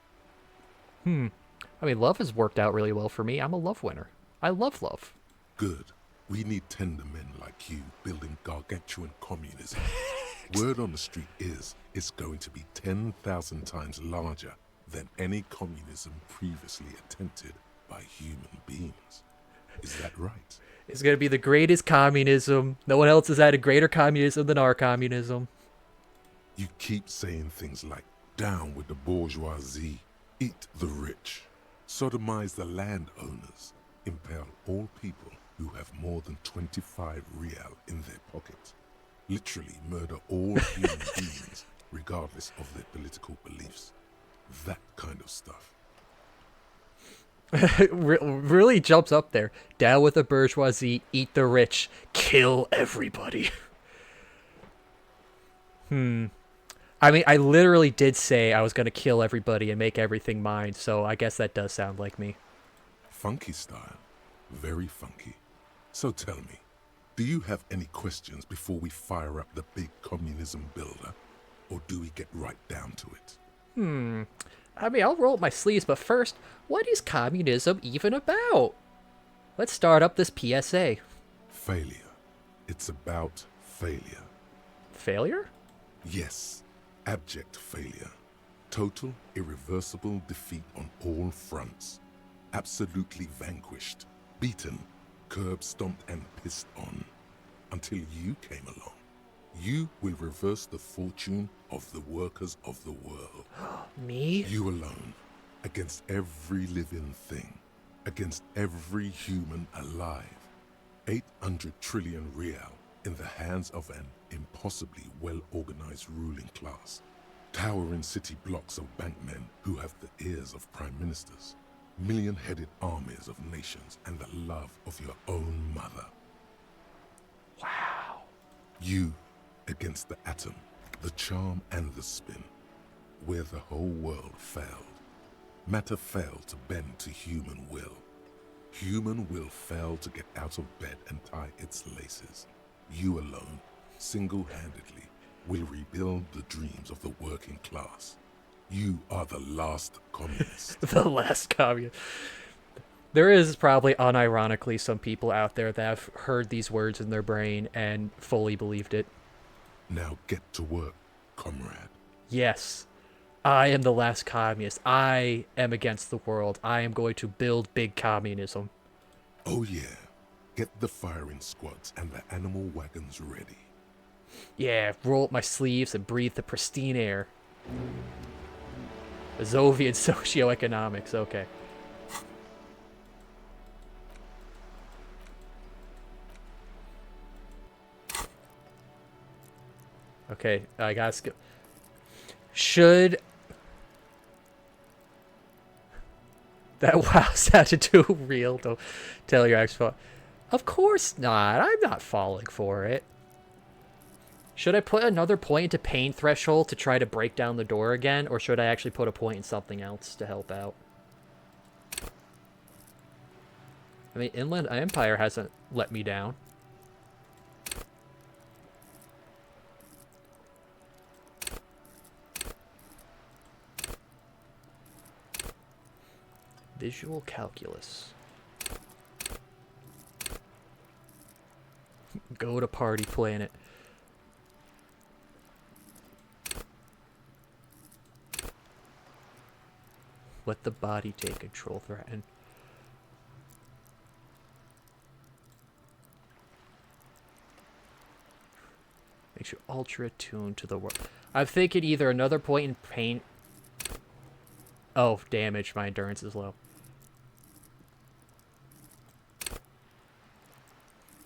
I mean, love has worked out really well for me. I'm a love winner. I love love. Good. We need tender men like you building gargantuan communism. Word on the street is it's going to be 10,000 times larger than any communism previously attempted by human beings. Is that right? It's gonna be the greatest communism. No one else has had a greater communism than our communism. You keep saying things like, down with the bourgeoisie, eat the rich, sodomize the landowners, impale all people who have more than 25 real in their pocket, literally murder all human beings regardless of their political beliefs. That kind of stuff. Really jumps up there. Down with the bourgeoisie, eat the rich, kill everybody. I mean, I literally did say I was going to kill everybody and make everything mine, so I guess that does sound like me. Funky style. Very funky. So tell me, do you have any questions before we fire up the big communism builder? Or do we get right down to it? I mean, I'll roll up my sleeves, but first, what is communism even about? Let's start up this PSA. Failure. It's about failure. Failure? Yes, abject failure. Total, irreversible defeat on all fronts. Absolutely vanquished, beaten, curb-stomped and pissed on. Until you came along. You will reverse the fortune of the workers of the world. Me? You alone, against every living thing, against every human alive. 800 trillion real in the hands of an impossibly well-organized ruling class. Towering city blocks of bankmen who have the ears of prime ministers. Million-headed armies of nations and the love of your own mother. Wow. You against the atom, the charm and the spin, where the whole world failed. Matter failed to bend to human will. Human will failed to get out of bed and tie its laces. You alone, single-handedly, will rebuild the dreams of the working class. You are the last communist. The last communist. There is probably unironically some people out there that have heard these words in their brain and fully believed it. Now get to work, comrade. Yes, I am the last communist. I am against the world. I am going to build big communism. Oh yeah, get the firing squads and the animal wagons ready. Yeah, roll up my sleeves and breathe the pristine air. Azovian socioeconomics, okay. Okay, I gotta skip. Should that wow sounded too real to tell your ex-phone? Of course not. I'm not falling for it. Should I put another point into pain threshold to try to break down the door again, or should I actually put a point in something else to help out? I mean, Inland Empire hasn't let me down. Visual calculus. Go to party planet. Let the body take control, threaten. Makes you ultra attuned to the world. I'm thinking either another point in pain. Oh, damage. My endurance is low.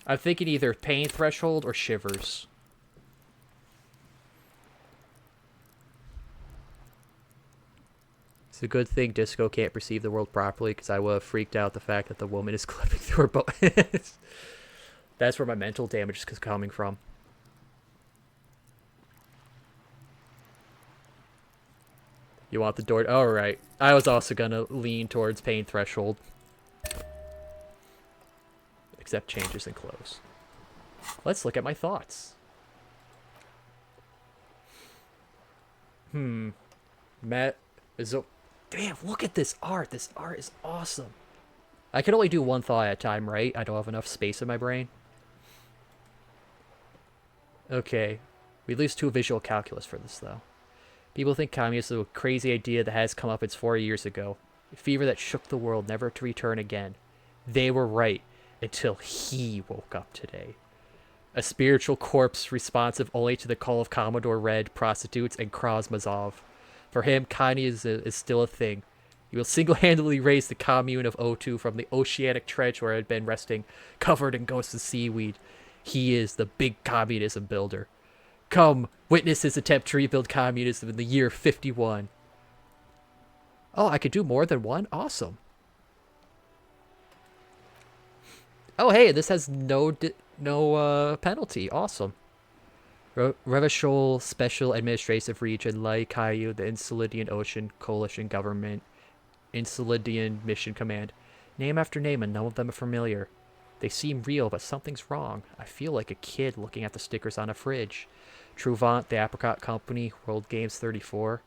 I'm thinking either pain threshold or shivers. It's a good thing Disco can't perceive the world properly, because I would have freaked out the fact that the woman is clipping through her bonus. That's where my mental damage is coming from. You want the door? Alright. I was also gonna lean towards pain threshold. Except changes in clothes. Let's look at my thoughts. Matt is... Damn, look at this art. This art is awesome. I can only do one thought at a time, right? I don't have enough space in my brain. Okay. We lose 2 visual calculus for this, though. People think communism is a crazy idea that has come up since 4 years ago. A fever that shook the world, never to return again. They were right. until he woke up today. A spiritual corpse responsive only to the call of Commodore Red, prostitutes, and Krasmazov. For him, communism is still a thing. He will single-handedly raise the commune of O2 from the oceanic trench where it had been resting, covered in ghosts of seaweed. He is the big communism builder. Come, witness his attempt to rebuild communism in the year 51. Oh, I could do more than one? Awesome. Oh, hey, this has no penalty. Awesome. Revachol Special Administrative Region, Lai Kaiyu, the Insulidian Ocean Coalition Government, Insulidian Mission Command. Name after name, and none of them are familiar. They seem real, but something's wrong. I feel like a kid looking at the stickers on a fridge. Truvant, the Apricot Company, World Games 34.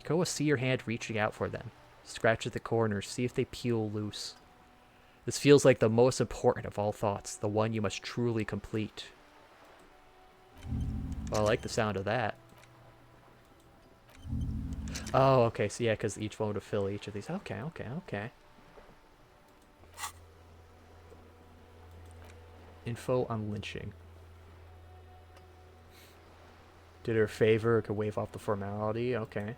Go see your hand reaching out for them. Scratch at the corners, see if they peel loose. This feels like the most important of all thoughts, the one you must truly complete. Well, I like the sound of that. Oh, okay, so yeah, because each one would fill each of these. Okay. Info on lynching. Did her a favor, could waive off the formality. Okay.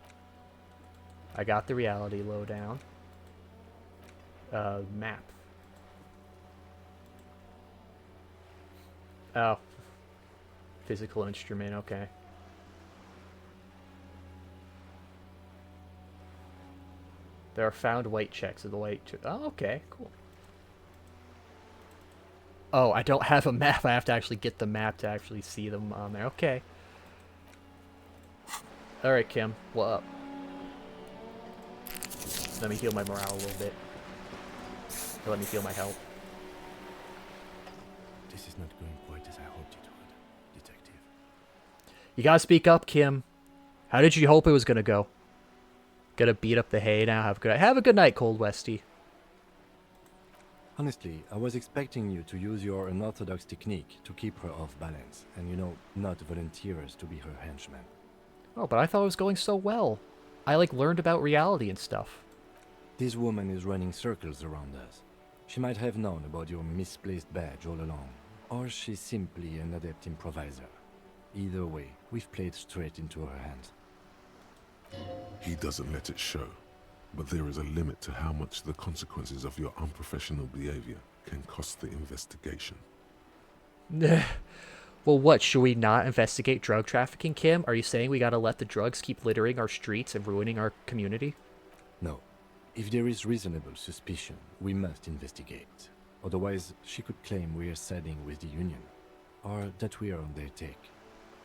I got the reality lowdown. Map. Oh. Physical instrument, okay. There are found white checks of the white... Oh, okay, cool. Oh, I don't have a map. I have to actually get the map to actually see them on there. Okay. Alright, Kim. What up? Let me heal my morale a little bit. Let me feel my health. This is not going quite as I hoped it would, Detective. You gotta speak up, Kim. How did you hope it was gonna go? Gonna beat up the hay now. Have a good night, Cold Westy. Honestly, I was expecting you to use your unorthodox technique to keep her off balance, and not volunteer us to be her henchmen. Oh, but I thought it was going so well. I learned about reality and stuff. This woman is running circles around us. She might have known about your misplaced badge all along, or she's simply an adept improviser. Either way, we've played straight into her hands. He doesn't let it show, but there is a limit to how much the consequences of your unprofessional behavior can cost the investigation. Well, what, should we not investigate drug trafficking, Kim? Are you saying we gotta let the drugs keep littering our streets and ruining our community? No. If there is reasonable suspicion, we must investigate. Otherwise, she could claim we are siding with the Union, or that we are on their take.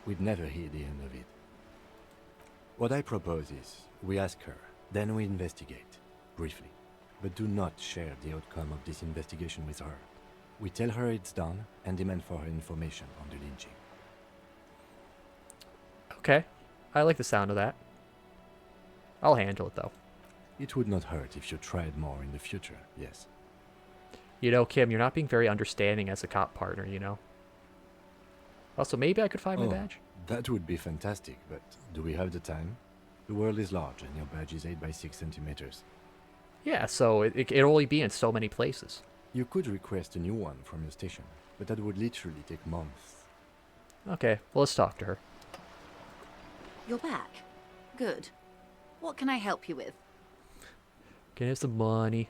We'd never hear the end of it. What I propose is, we ask her, then we investigate, briefly. But do not share the outcome of this investigation with her. We tell her it's done, and demand for her information on the lynching. Okay. I like the sound of that. I'll handle it, though. It would not hurt if you tried more in the future, yes. Kim, you're not being very understanding as a cop partner, Also, maybe I could find my badge? That would be fantastic, but do we have the time? The world is large, and your badge is 8 by 6 centimeters. Yeah, so it'll only be in so many places. You could request a new one from your station, but that would literally take months. Okay, well, let's talk to her. You're back. Good. What can I help you with? Can I have some money?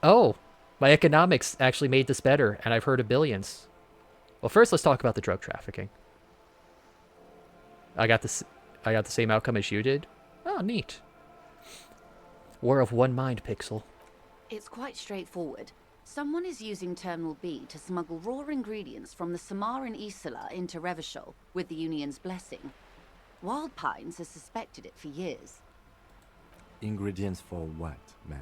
Oh, my economics actually made this better, and I've heard of billions. Well, first, let's talk about the drug trafficking. I got the same outcome as you did. Oh, neat. We're of one mind, Pixel. It's quite straightforward. Someone is using Terminal B to smuggle raw ingredients from the Samaran Isola into Revachol with the Union's blessing. Wild Pines has suspected it for years. Ingredients for what, ma'am?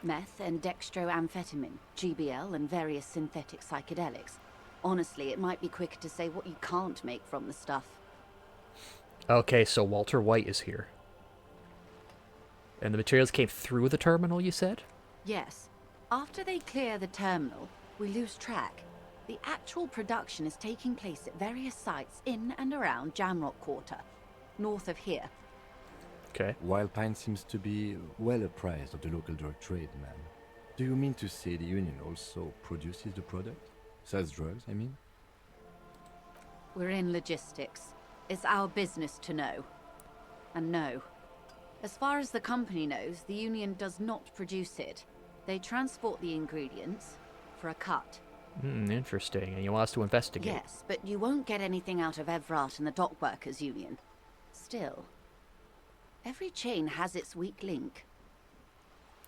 Meth and dextroamphetamine, GBL, and various synthetic psychedelics. Honestly, it might be quicker to say what you can't make from the stuff. Okay, so Walter White is here. And the materials came through the terminal, you said? Yes. After they clear the terminal, we lose track. The actual production is taking place at various sites in and around Jamrock Quarter, north of here. Okay. Wild Pine seems to be well apprised of the local drug trade, ma'am. Do you mean to say the Union also produces the product? Sells drugs, I mean? We're in logistics. It's our business to know. And no. As far as the company knows, the Union does not produce it. They transport the ingredients for a cut. Interesting. And you want us to investigate? Yes, but you won't get anything out of Evrat and the Dock Workers Union. Still, every chain has its weak link.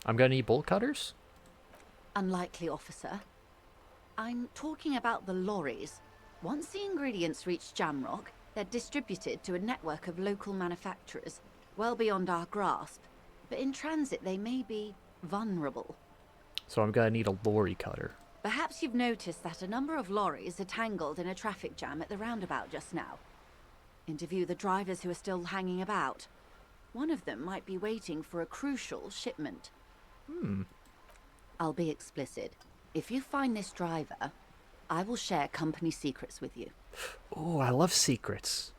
I'm gonna need bolt cutters? Unlikely, officer. I'm talking about the lorries. Once the ingredients reach Jamrock, they're distributed to a network of local manufacturers, well beyond our grasp. But in transit, they may be vulnerable. So I'm gonna need a lorry cutter. Perhaps you've noticed that a number of lorries are tangled in a traffic jam at the roundabout just now. Interview the drivers who are still hanging about. One of them might be waiting for a crucial shipment. I'll be explicit. If you find this driver, I will share company secrets with you. Oh, I love secrets.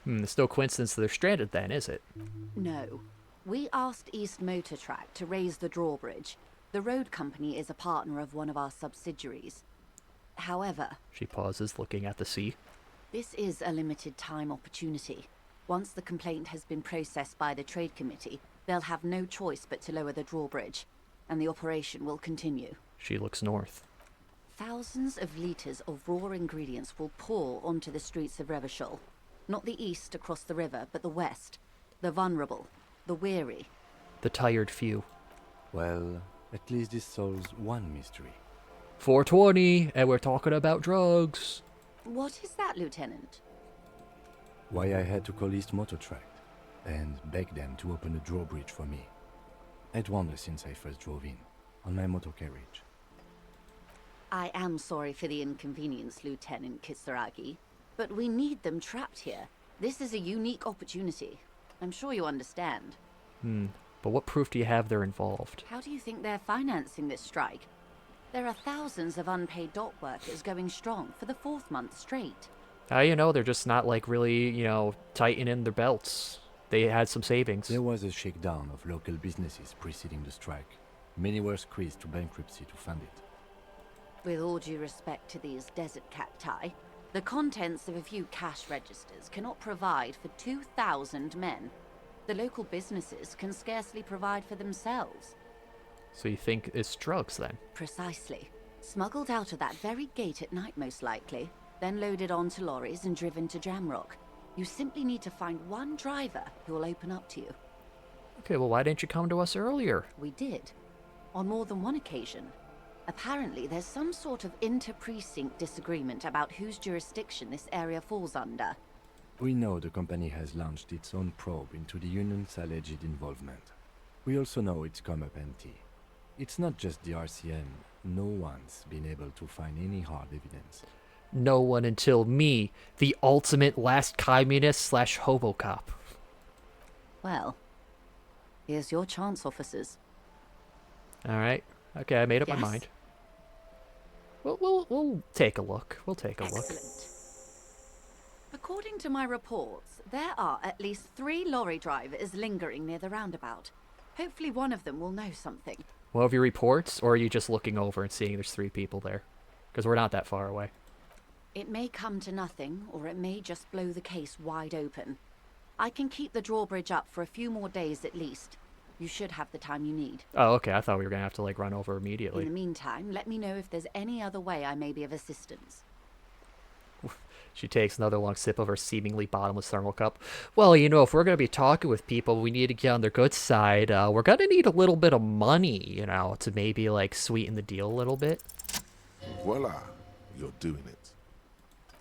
It's no coincidence that they're stranded then, is it? No. We asked East Motor Track to raise the drawbridge. The road company is a partner of one of our subsidiaries. However... She pauses, looking at the sea. This is a limited time opportunity. Once the complaint has been processed by the Trade Committee, they'll have no choice but to lower the drawbridge, and the operation will continue. She looks north. Thousands of litres of raw ingredients will pour onto the streets of Revachol. Not the east across the river, but the west. The vulnerable. The weary. The tired few. Well, at least this solves one mystery. 420, and we're talking about drugs. What is that, Lieutenant? Why I had to call East Motor Track and beg them to open the drawbridge for me. I'd wondered since I first drove in, on my motor carriage. I am sorry for the inconvenience, Lieutenant Kisaragi, but we need them trapped here. This is a unique opportunity. I'm sure you understand. But what proof do you have they're involved? How do you think they're financing this strike? There are thousands of unpaid dock workers going strong for the 4th month straight. They're just not, like, really, tightening their belts. They had some savings. There was a shakedown of local businesses preceding the strike. Many were squeezed to bankruptcy to fund it. With all due respect to these desert cacti, the contents of a few cash registers cannot provide for 2,000 men. The local businesses can scarcely provide for themselves. So you think it's drugs, then? Precisely. Smuggled out of that very gate at night, most likely, then loaded onto lorries and driven to Jamrock. You simply need to find one driver who will open up to you. Okay, well, why didn't you come to us earlier? We did. On more than one occasion. Apparently, there's some sort of inter-precinct disagreement about whose jurisdiction this area falls under. We know the company has launched its own probe into the Union's alleged involvement. We also know it's come up empty. It's not just the RCM. No one's been able to find any hard evidence. No one until me, the ultimate last communist / hobocop. Well, here's your chance, officers. Alright. Okay, I made up my Yes. mind. We'll take a look. We'll take a Excellent. look. According to my reports, there are at least 3 lorry drivers lingering near the roundabout. Hopefully one of them will know something. One of your reports, or are you just looking over and seeing there's 3 people there? Because we're not that far away. It may come to nothing, or it may just blow the case wide open. I can keep the drawbridge up for a few more days at least. You should have the time you need. Oh, okay. I thought we were going to have to, run over In immediately. the meantime, let me know if there's any other way I may be of assistance. She takes another long sip of her seemingly bottomless thermal cup. Well, if we're going to be talking with people, we need to get on their good side. We're going to need a little bit of money, to maybe, sweeten the deal a little bit. Voila, you're doing it.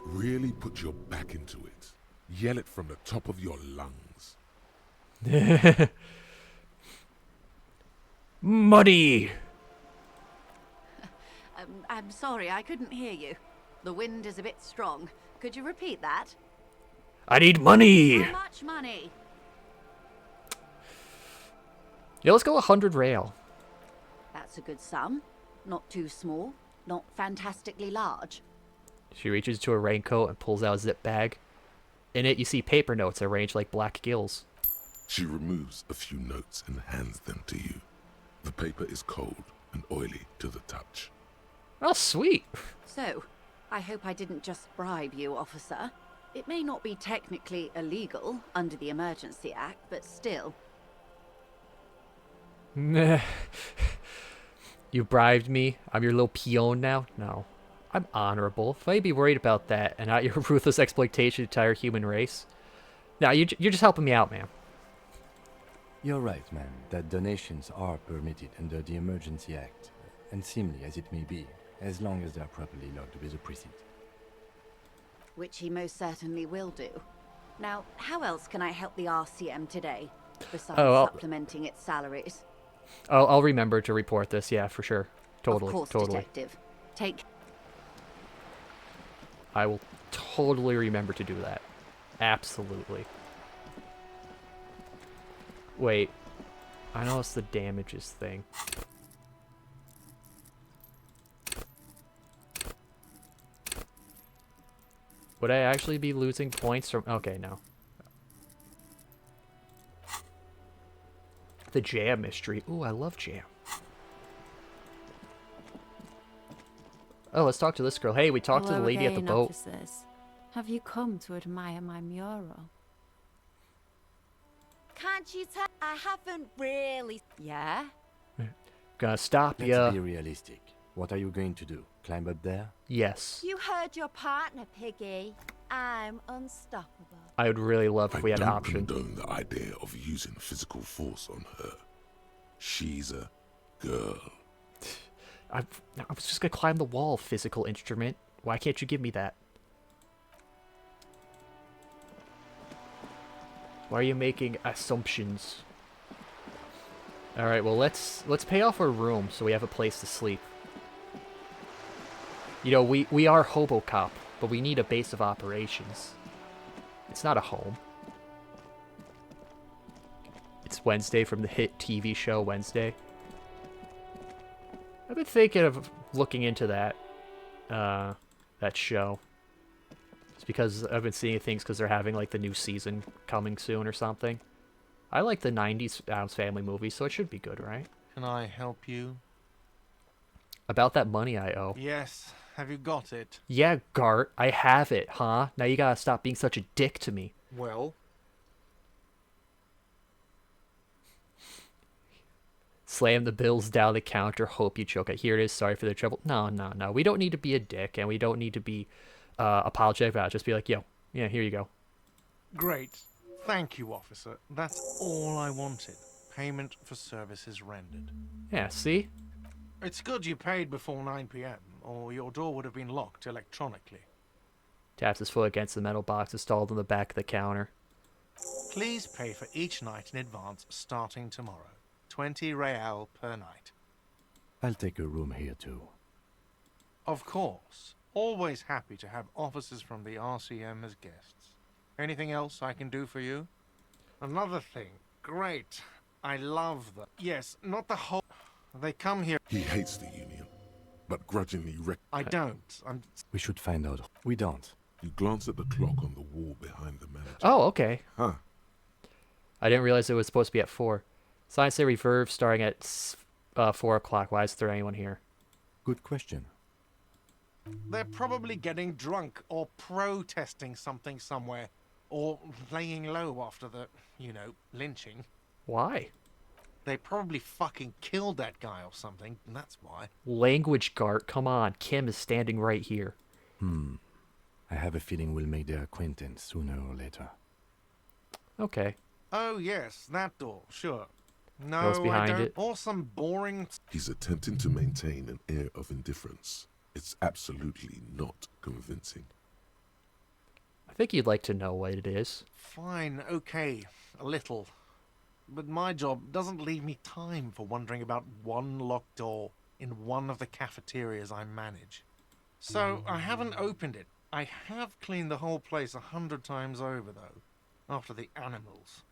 Really put your back into it. Yell it from the top of your lungs. Money! I'm sorry, I couldn't hear you. The wind is a bit strong. Could you repeat that? I need money! How much money? Yeah, let's go 100 rail. That's a good sum. Not too small, not fantastically large. She reaches into her raincoat and pulls out a zip bag. In it, you see paper notes arranged like black gills. She removes a few notes and hands them to you. The paper is cold and oily to the touch. Oh, sweet. So, I hope I didn't just bribe you, officer. It may not be technically illegal under the Emergency Act, but still. Nah. You bribed me? I'm your little peon now? No. I'm honorable. If I'd be worried about that and not your ruthless exploitation of the entire human race. No, you're just helping me out, man. You're right, man, that donations are permitted under the Emergency Act, unseemly as it may be, as long as they are properly logged with the precinct. Which he most certainly will do. Now, how else can I help the RCM today, besides supplementing its salaries? I'll remember to report this, yeah, for sure. Totally, of course, totally. Detective. Take... I will totally remember to do that. Absolutely. Wait. I know it's the damages thing. Would I actually be losing points from... Okay, no. The jam mystery. Ooh, I love jam. Oh, let's talk to this girl. Hey, we talked to the lady at the boat. Officers. Have you come to admire my mural? Can't you tell? I haven't really... Yeah? Gonna stop ya. Let's be realistic. What are you going to do? Climb up there? Yes. You heard your partner, Piggy. I'm unstoppable. I would really love if we had an option. I don't condone the idea of using physical force on her. She's a girl. I was just gonna climb the wall, physical instrument. Why can't you give me that? Why are you making assumptions? Alright, well let's pay off our room so we have a place to sleep. You know, we are Hobocop, but we need a base of operations. It's not a home. It's Wednesday from the hit TV show Wednesday. I've been thinking of looking into that show. It's because I've been seeing things because they're having like the new season coming soon or something. I like the 90s Addams Family movies, so it should be good, right? Can I help you? About that money I owe. Yes. Have you got it? Yeah, Gart, I have it, huh? Now you gotta stop being such a dick to me. Well? Slam the bills down the counter, hope you choke it. Here it is, sorry for the trouble. No. We don't need to be a dick, and we don't need to be apologetic about it. Just be like, yo, yeah, here you go. Great. Thank you, officer. That's all I wanted. Payment for services rendered. Yeah, see? It's good you paid before 9 p.m., or your door would have been locked electronically. Taps his foot against the metal box installed on the back of the counter. Please pay for each night in advance starting tomorrow. 20 real per night. I'll take a room here too. Of course. Always happy to have officers from the RCM as guests. Anything else I can do for you? Another thing. Great. I love them. Yes, not the whole... They come here... He hates the Union, but grudgingly I don't. We should find out. We don't. You glance at the clock on the wall behind the manager. Oh, okay. Huh. I didn't realize it was supposed to be at 4. Signs say reverb starting at 4 o'clock. Why is there anyone here? Good question. They're probably getting drunk or protesting something somewhere. Or laying low after the, lynching. Why? They probably fucking killed that guy or something, and that's why. Language, Gart. Come on. Kim is standing right here. I have a feeling we'll make their acquaintance sooner or later. Okay. Oh, yes, that door, sure. No, Goes behind I don't. it. Or some boring... He's attempting to maintain an air of indifference. It's absolutely not convincing. I think you'd like to know what it is. Fine, okay, a little. But my job doesn't leave me time for wondering about one locked door in one of the cafeterias I manage. So I haven't opened it. I have cleaned the whole place 100 times over, though, after the animals.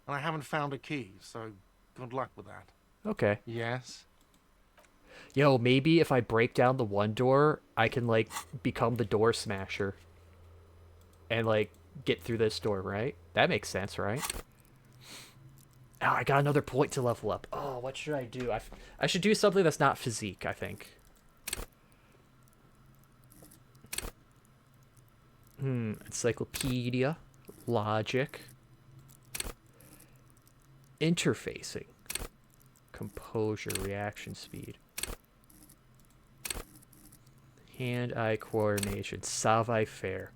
And I haven't found a key, so good luck with that. Okay. Yes? Yo, maybe if I break down the one door, I can, become the door smasher. And, get through this door, right? That makes sense, right? Oh, I got another point to level up. Oh, what should I do? I should do something that's not physique, I think. Encyclopedia. Logic. Interfacing. Composure, reaction speed. Hand-eye coordination. Savoir-faire.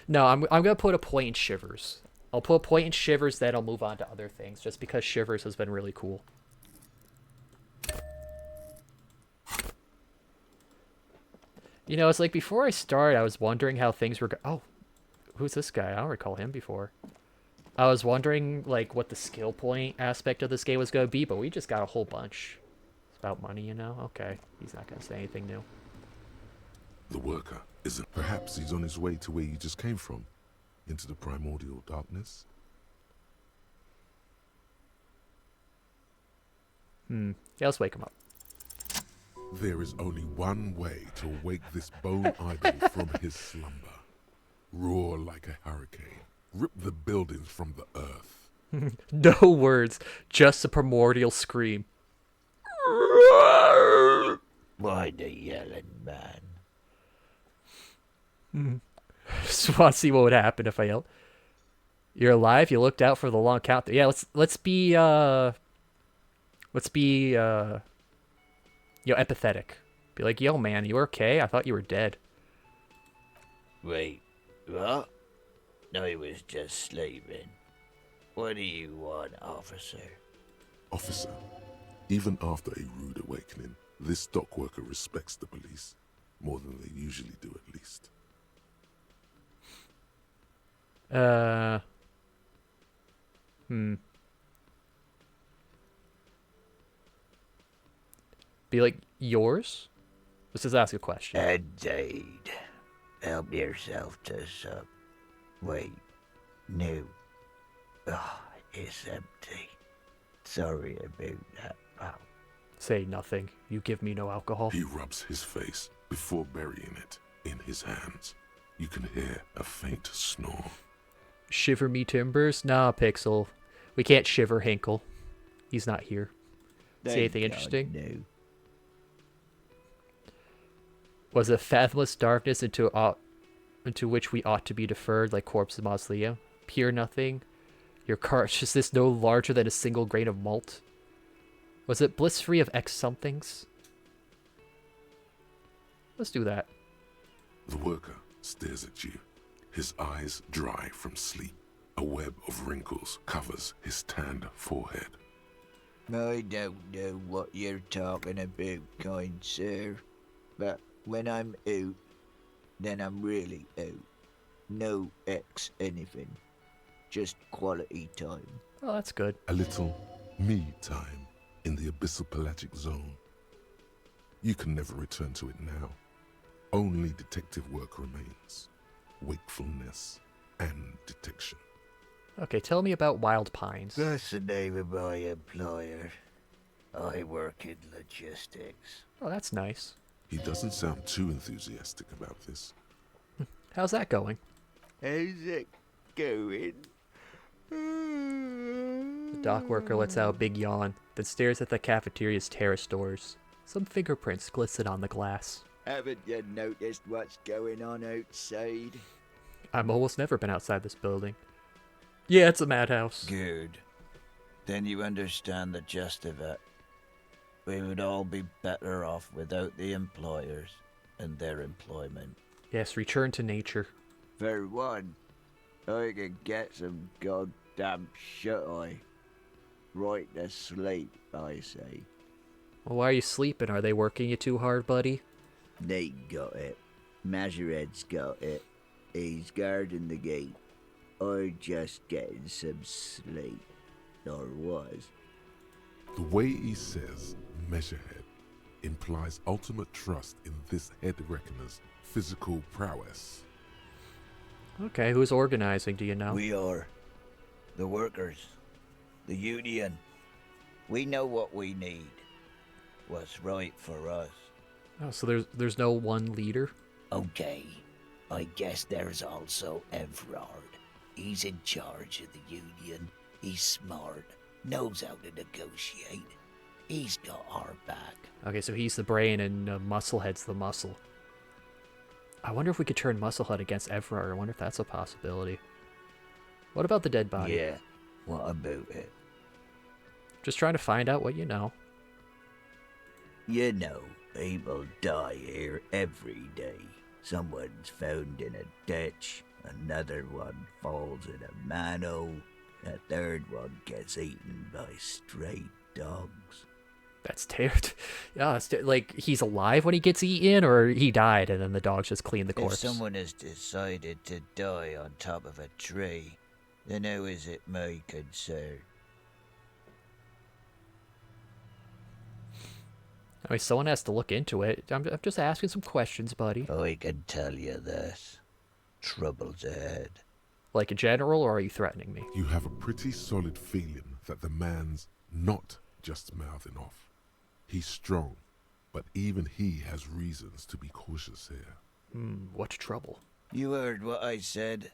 No, I'm gonna put a point in Shivers. I'll put a point in Shivers, then I'll move on to other things, just because Shivers has been really cool. You know, it's like before I started, I was wondering how things were oh, who's this guy? I don't recall him before. I was wondering, like, what the skill point aspect of this game was gonna be, but we just got a whole bunch. It's about money, you know? Okay, he's not gonna say anything new. The worker isn't. Perhaps he's on his way to where you just came from, into the primordial darkness. Yeah, let's wake him up. There is only one way to wake this bone idol from his slumber. Roar like a hurricane. Rip the buildings from the earth. No words, just a primordial scream. Why the yelling, man? Just want to see what would happen if I yelled. You're alive. You looked out for the long count. Yeah, let's be empathetic. Be like, yo, man, you okay? I thought you were dead. Wait, what? No, he was just sleeping. What do you want, officer? Officer, even after a rude awakening, this dock worker respects the police more than they usually do, at least. Be like, yours? Let's just ask a question. Indeed. Help yourself to some. Wait. No. Oh, it's empty. Sorry about that, pal. Say nothing. You give me no alcohol. He rubs his face before burying it in his hands. You can hear a faint snore. Shiver me timbers? Nah, Pixel. We can't shiver Hinkle. He's not here. See anything interesting? No. Was it fathomless darkness into which we ought to be deferred, like corpse and mausoleum? Pure nothing? Your consciousness no larger than a single grain of malt? Was it bliss-free of X-somethings? Let's do that. The worker stares at you, his eyes dry from sleep. A web of wrinkles covers his tanned forehead. I don't know what you're talking about, kind sir. But when I'm out, then I'm really out. No X anything. Just quality time. Oh, that's good. A little me time in the abyssal pelagic zone. You can never return to it now. Only detective work remains. Wakefulness and detection. Okay, tell me about Wild Pines. That's the name of my employer. I work in logistics. Oh, that's nice. He doesn't sound too enthusiastic about this. How's that going? How's it going? The dock worker lets out a big yawn, then stares at the cafeteria's terrace doors. Some fingerprints glisten on the glass. Haven't you noticed what's going on outside? I've almost never been outside this building. Yeah, it's a madhouse. Good. Then you understand the gist of it. We would all be better off without the employers and their employment. Yes, return to nature. For one, I could get some goddamn shut-eye. Right to sleep, I say. Well, why are you sleeping? Are they working you too hard, buddy? Nate got it. Majoret's got it. He's guarding the gate. I'm just getting some sleep. Or was. The way he says measurehead implies ultimate trust in this head reckoner's physical prowess. Okay, who's organizing, do you know? We are. The workers. The union. We know what we need. What's right for us. Oh, so there's no one leader? Okay. I guess there's also Everard. He's in charge of the Union. He's smart, knows how to negotiate. He's got our back. Okay, so he's the brain and Musclehead's the muscle. I wonder if we could turn Musclehead against Everard. I wonder if that's a possibility. What about the dead body? Yeah, what about it? Just trying to find out what you know. You know, people die here every day. Someone's found in a ditch, another one falls in a manhole, a third one gets eaten by stray dogs. That's terrible. Yeah, like he's alive when he gets eaten, or he died and then the dogs just clean the corpse. If someone has decided to die on top of a tree, then how is it my concern? I mean, someone has to look into it. I'm just asking some questions, buddy. I can tell you this. Trouble's ahead. Like in general, or are you threatening me? You have a pretty solid feeling that the man's not just mouthing off. He's strong, but even he has reasons to be cautious here. What's trouble? You heard what I said.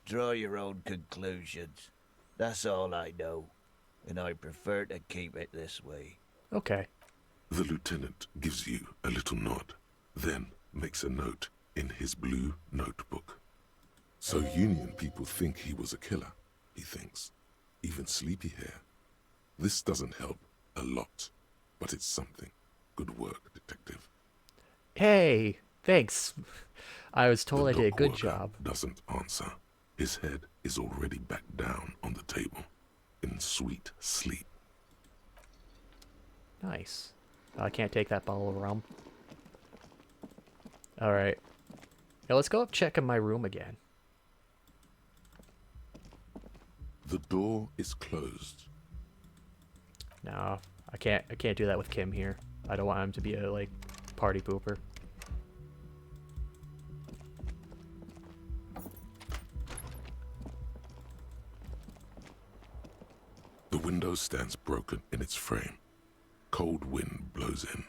Draw your own conclusions. That's all I know, and I prefer to keep it this way. Okay. The lieutenant gives you a little nod, then makes a note in his blue notebook. So Union people think he was a killer, he thinks. Even sleepy hair. This doesn't help a lot, but it's something. Good work, detective. Hey, thanks. I was told I did a good worker job. Doesn't answer. His head is already back down on the table, in sweet sleep. Nice. I can't take that bottle of rum. Alright. Now let's go up check in my room again. The door is closed. No, I can't do that with Kim here. I don't want him to be a, like, party pooper. The window stands broken in its frame. Cold wind blows in.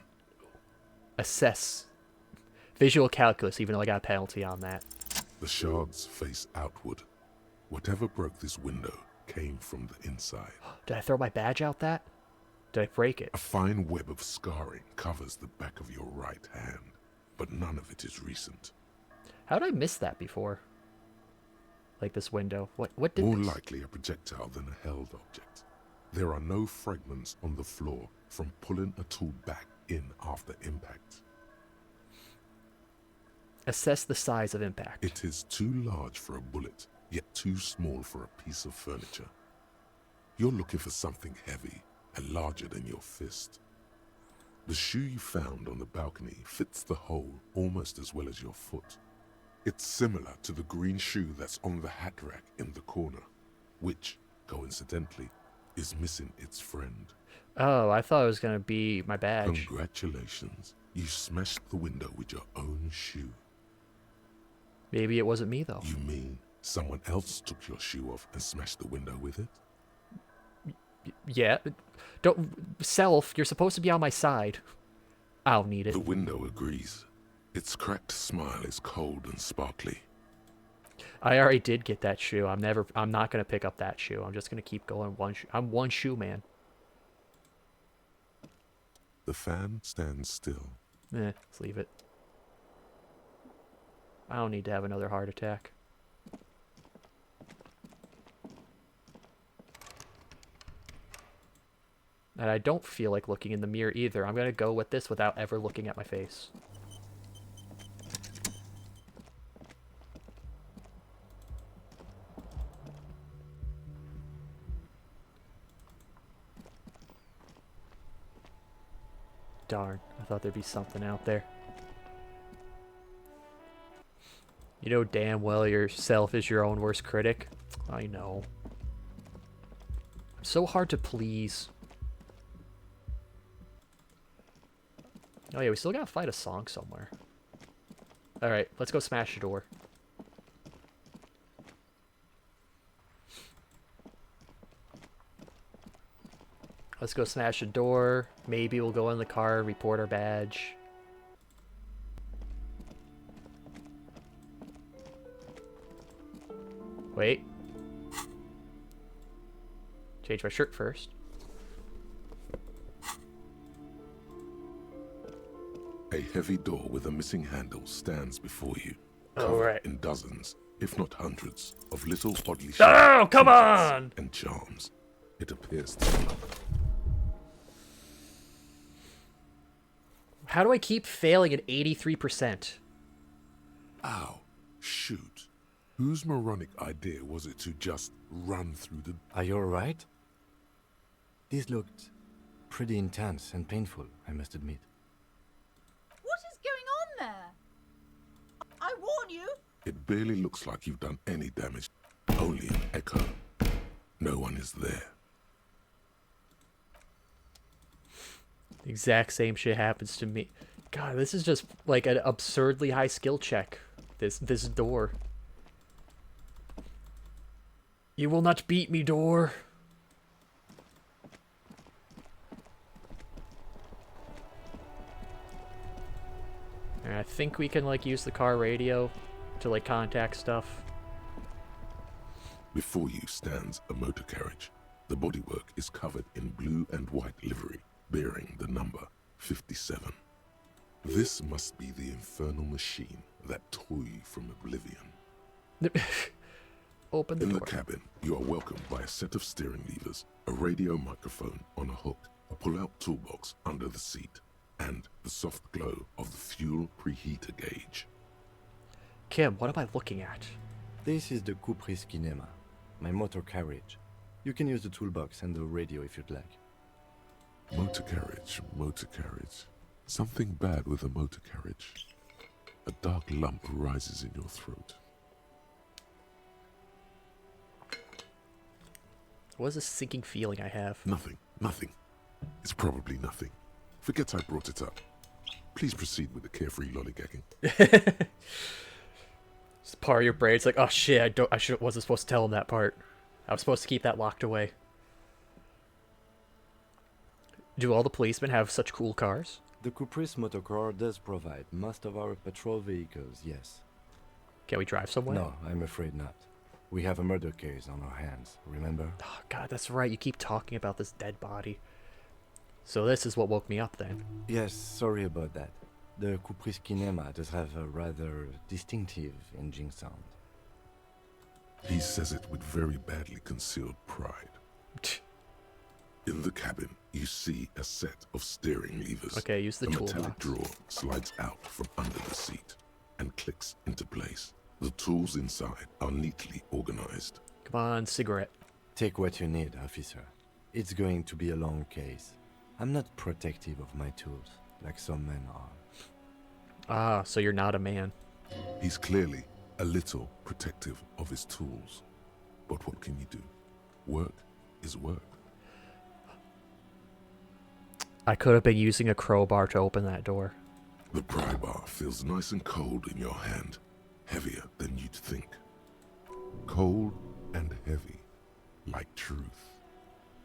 Assess. Visual calculus, even though I got a penalty on that. The shards face outward. Whatever broke this window came from the inside. Did I throw my badge out that? Did I break it? A fine web of scarring covers the back of your right hand, but none of it is recent. How did I miss that before? Like this window. What did More this? likely a projectile than a held object. There are no fragments on the floor from pulling a tool back in after impact. Assess the size of impact. It is too large for a bullet, yet too small for a piece of furniture. You're looking for something heavy and larger than your fist. The shoe you found on the balcony fits the hole almost as well as your foot. It's similar to the green shoe that's on the hat rack in the corner, which, coincidentally, is missing its friend. Oh, I thought it was gonna be my badge. Congratulations. You smashed the window with your own shoe. Maybe it wasn't me, though. You mean someone else took your shoe off and smashed the window with it? Yeah. Don't... Self, you're supposed to be on my side. I don't need it. The window agrees. Its cracked smile is cold and sparkly. I already did get that shoe. I'm not gonna pick up that shoe. I'm just gonna keep going one shoe. I'm one shoe man. The fan stands still. Let's leave it. I don't need to have another heart attack. And I don't feel like looking in the mirror either. I'm gonna go with this without ever looking at my face. Darn, I thought there'd be something out there. You know damn well yourself is your own worst critic. I know. So hard to please. Oh yeah, we still gotta fight a song somewhere. Alright, let's go smash the door. Let's go smash the door. Maybe we'll go in the car, report our badge. Wait. Change my shirt first. A heavy door with a missing handle stands before you. All Covered right. in dozens, if not hundreds, of little oddly shaped Oh, come trinkets on! and charms. It appears to be How do I keep failing at 83%? Ow. Shoot. Whose moronic idea was it to just run through the... Are you alright? This looked pretty intense and painful, I must admit. What is going on there? I warn you. It barely looks like you've done any damage. Only an echo. No one is there. The exact same shit happens to me. God, this is just like an absurdly high skill check. This door. You will not beat me, door. And I think we can like use the car radio to like contact stuff. Before you stands a motor carriage. The bodywork is covered in blue and white livery, bearing the number 57. This must be the infernal machine, that toy from oblivion. Open the door. In door. the cabin, you are welcomed by a set of steering levers, a radio microphone on a hook, a pull-out toolbox under the seat, and the soft glow of the fuel preheater gauge. Kim, what am I looking at? This is the Caprice Kinema, my motor carriage. You can use the toolbox and the radio if you'd like. Motor carriage, motor carriage. Something bad with a motor carriage. A dark lump rises in your throat. What is this sinking feeling I have? Nothing, nothing. It's probably nothing. Forget I brought it up. Please proceed with the carefree lollygagging. It's part of your brain. It's like, oh shit, wasn't supposed to tell him that part. I was supposed to keep that locked away. Do all the policemen have such cool cars? The Caprice motorcar does provide most of our patrol vehicles, yes. Can we drive somewhere? No, I'm afraid not. We have a murder case on our hands, remember? Oh god, that's right. You keep talking about this dead body. So this is what woke me up then. Yes, sorry about that. The Caprice Kinema does have a rather distinctive engine sound. He says it with very badly concealed pride. In the cabin, you see a set of steering levers. Okay, use the toolbox. A metallic drawer slides out from under the seat and clicks into place. The tools inside are neatly organized. Come on, cigarette. Take what you need, officer. It's going to be a long case. I'm not protective of my tools, like some men are. Ah, so you're not a man. He's clearly a little protective of his tools. But what can you do? Work is work. I could have been using a crowbar to open that door. The pry bar feels nice and cold in your hand. Heavier than you'd think. Cold and heavy, like truth.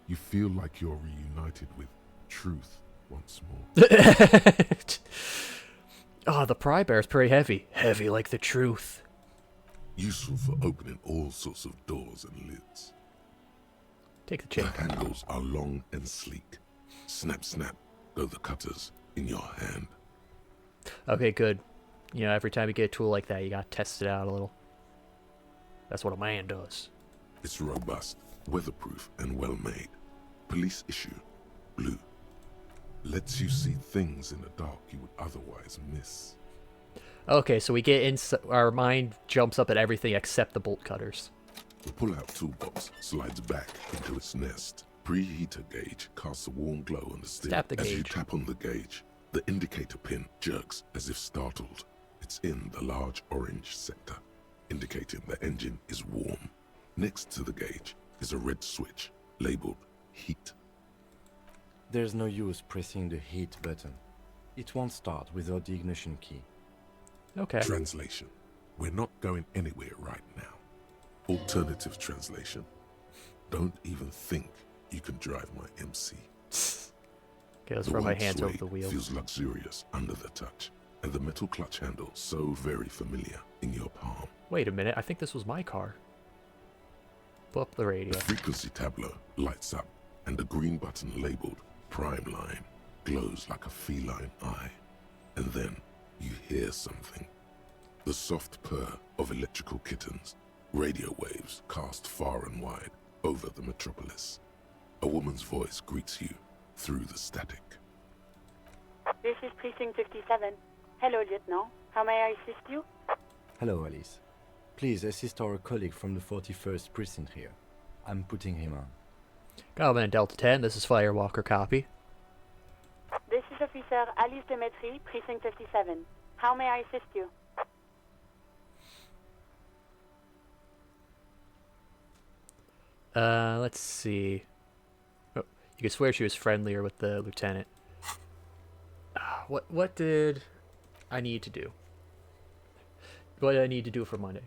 You feel like you're reunited with truth once more. Oh, the pry bar is pretty heavy. Heavy like the truth. Useful for opening all sorts of doors and lids. Take the chain. The handles are long and sleek. Snap, snap, go the cutters in your hand. Okay, good. You know, every time you get a tool like that, you gotta test it out a little. That's what a man does. It's robust, weatherproof, and well made. Police issue, blue. Lets you see things in the dark you would otherwise miss. Okay, so we get in. Our mind jumps up at everything except the bolt cutters. The pull-out toolbox slides back into its nest. Preheater gauge casts a warm glow on the stick. Tap the As you gauge. tap on the gauge, the indicator pin jerks as if startled. It's in the large orange sector, indicating the engine is warm. Next to the gauge is a red switch labeled heat. There's no use pressing the heat button. It won't start without the ignition key. Okay. Translation. We're not going anywhere right now. Alternative translation. Don't even think you can drive my MC. Okay, let's The run my white hands over suede the wheels. feels luxurious under the touch, and the metal clutch handle so very familiar in your palm. Wait a minute, I think this was my car. Pull up the radio. The frequency tableau lights up, and the green button labeled Prime Line glows like a feline eye. And then you hear something. The soft purr of electrical kittens, radio waves cast far and wide over the metropolis. A woman's voice greets you through the static. This is Precinct 57. Hello, Lieutenant. How may I assist you? Hello, Alice. Please assist our colleague from the 41st Precinct here. I'm putting him on. Command Delta 10, this is Firewalker, copy. This is Officer Alice Demetri, Precinct 57. How may I assist you? Let's see. Oh, you could swear she was friendlier with the lieutenant. What did I need to do? What did I need to do for Monday?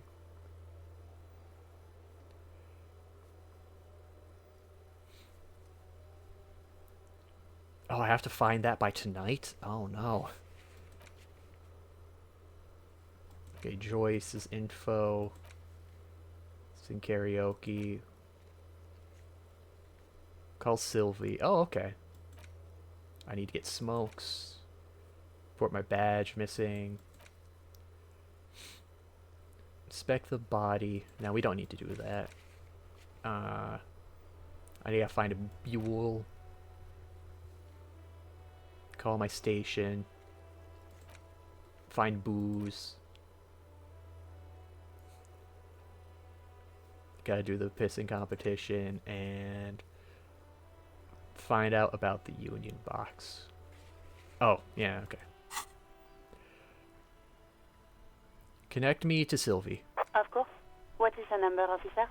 Oh, I have to find that by tonight? Oh, no. Okay, Joyce's info. Sing karaoke. Call Sylvie. Oh, okay. I need to get smokes. Report my badge missing. Inspect the body. Now, we don't need to do that. I need to find a Buell. Call my station. Find booze. Gotta do the pissing competition and find out about the Union box. Oh, yeah, okay. Connect me to Sylvie. Of course. What is the number, officer?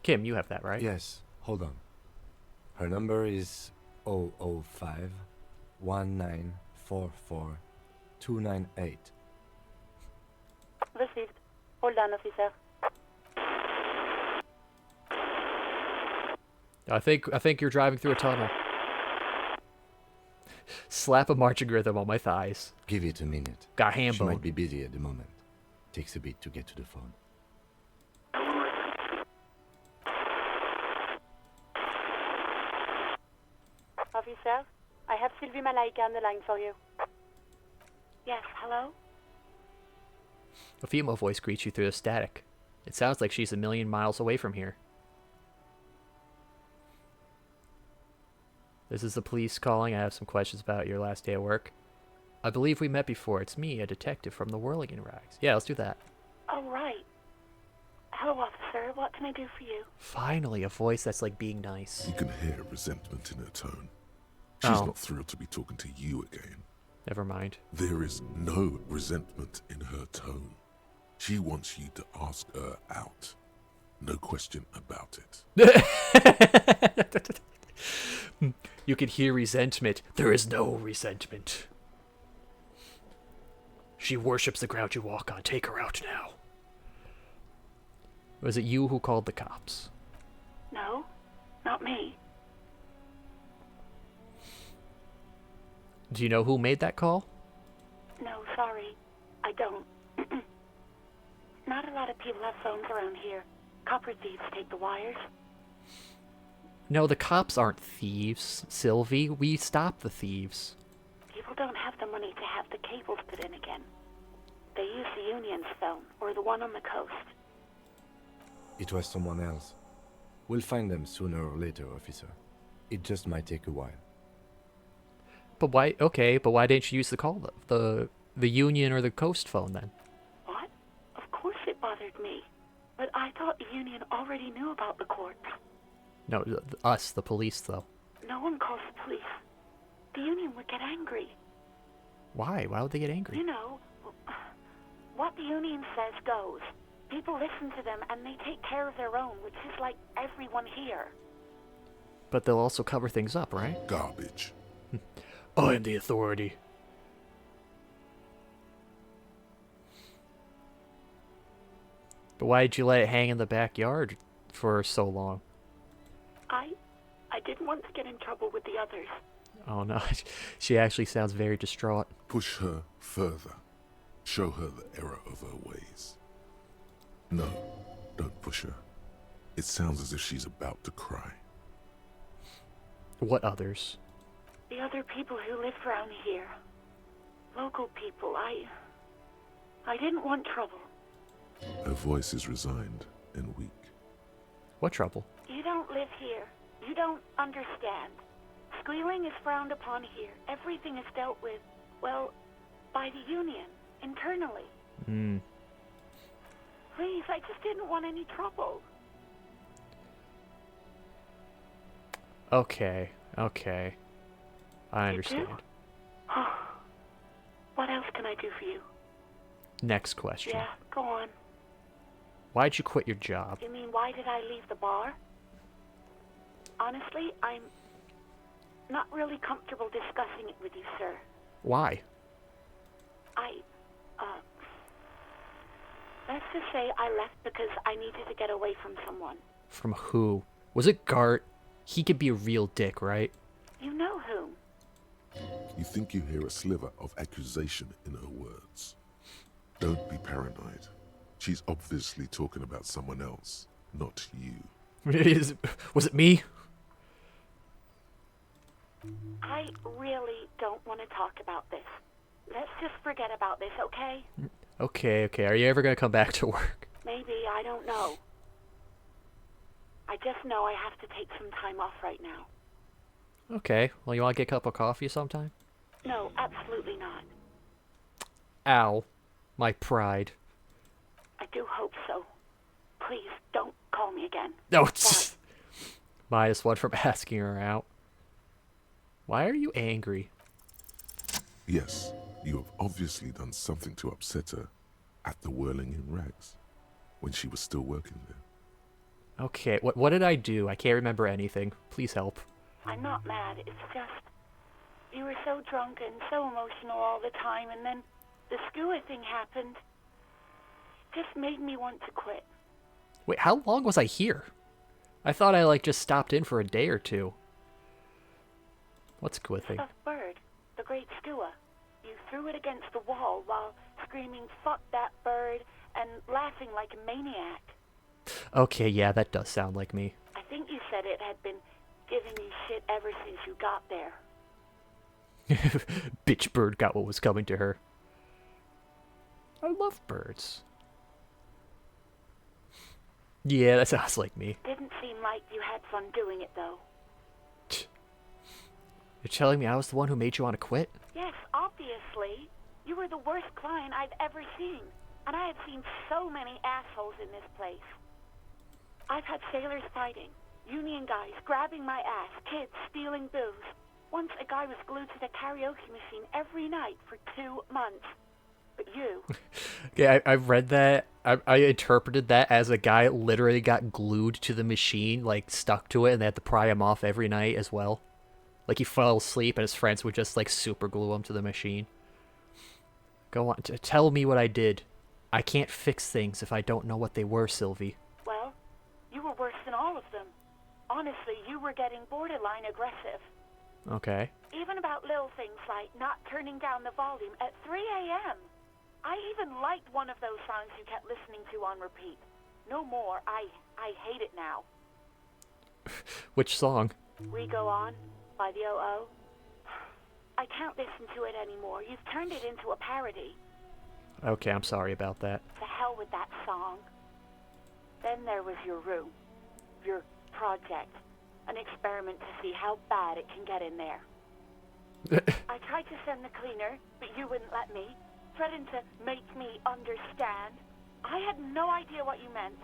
Kim, you have that, right? Yes, hold on. Her number is 005 1944 298. Received. Hold on, officer. I think you're driving through a tunnel. Slap a marching rhythm on my thighs. Give it a minute. Got ham She bone. might be busy at the moment. Takes a bit to get to the phone. Officer, I have Sylvie Malaika on the line for you. Yes, hello? A female voice greets you through the static. It sounds like she's a million miles away from here. This is the police calling. I have some questions about your last day of work. I believe we met before. It's me, a detective from the Whirligin Rags. Yeah, let's do that. Oh, right. Hello, officer. What can I do for you? Finally, a voice that's like being nice. You can hear resentment in her tone. She's not thrilled to be talking to you again. Never mind. There is no resentment in her tone. She wants you to ask her out. No question about it. You can hear resentment. There is no resentment. She worships the ground you walk on. Take her out now. Was it you who called the cops? No, not me. Do you know who made that call? No, sorry. I don't. Not a lot of people have phones around here. Copper thieves take the wires. No, the cops aren't thieves, Sylvie. We stop the thieves. People don't have the money to have the cables put in again. They use the Union's phone, or the one on the coast. It was someone else. We'll find them sooner or later, officer. It just might take a while. But why? Okay, but why didn't you use the Union or the Coast phone then? What? Of course it bothered me. But I thought the Union already knew about the courts. No, us, the police, though. No one calls the police. The Union would get angry. Why? Why would they get angry? You know, what the Union says goes. People listen to them and they take care of their own, which is like everyone here. But they'll also cover things up, right? Garbage. I am the authority. But why did you let it hang in the backyard for so long? I didn't want to get in trouble with the others. Oh no, she actually sounds very distraught. Push her further. Show her the error of her ways. No, don't push her. It sounds as if she's about to cry. What others? The other people who live around here. Local people. I didn't want trouble. Her voice is resigned and weak. What trouble? You don't live here. You don't understand. Squealing is frowned upon here. Everything is dealt with, well, by the union, internally. Please, I just didn't want any trouble. Okay. I understand. What else can I do for you? Next question. Yeah, go on. Why'd you quit your job? You mean, why did I leave the bar? Honestly, I'm not really comfortable discussing it with you, sir. Why? Let's just say I left because I needed to get away from someone. From who? Was it Gart? He could be a real dick, right? You know whom? You think you hear a sliver of accusation in her words. Don't be paranoid. She's obviously talking about someone else, not you. Was it me? I really don't want to talk about this. Let's just forget about this, okay? Okay. Are you ever gonna come back to work? Maybe, I don't know. I just know I have to take some time off right now. Okay. Well, you want to get a cup of coffee sometime? No, absolutely not. Ow. My pride. I do hope so. Please, don't call me again. No. Bye. -1 from asking her out. Why are you angry? Yes, you have obviously done something to upset her at the Whirling in Rags, when she was still working there. Okay, what did I do? I can't remember anything. Please help. I'm not mad, it's just... You were so drunk and so emotional all the time, and then the skua thing happened. It just made me want to quit. Wait, how long was I here? I thought I, just stopped in for a day or two. What's skua thing? Stuffed bird, the great skua. You threw it against the wall while screaming, "Fuck that bird," and laughing like a maniac. Okay, yeah, that does sound like me. I think you said it had been giving you shit ever since you got there. Bitch bird got what was coming to her. I love birds. Yeah, that sounds like me. Didn't seem like you had fun doing it, though. You're telling me I was the one who made you want to quit? Yes, obviously. You were the worst client I'd ever seen. And I had seen so many assholes in this place. I've had sailors fighting, union guys grabbing my ass, kids stealing booze. Once a guy was glued to the karaoke machine every night for 2 months. But you... Yeah, I read that. I interpreted that as a guy literally got glued to the machine, stuck to it, and they had to pry him off every night as well. He fell asleep and his friends would just, super glue him to the machine. Go on, tell me what I did. I can't fix things if I don't know what they were, Sylvie. Well, you were worse than all of them. Honestly, you were getting borderline aggressive. Okay. Even about little things like not turning down the volume at 3 a.m. I even liked one of those songs you kept listening to on repeat. No more. I hate it now. Which song? We Go On by the O.O. I can't listen to it anymore. You've turned it into a parody. Okay, I'm sorry about that. To hell with that song. Then there was your room. Your project. An experiment to see how bad it can get in there. I tried to send the cleaner, but you wouldn't let me. Threatened to make me understand. I had no idea what you meant,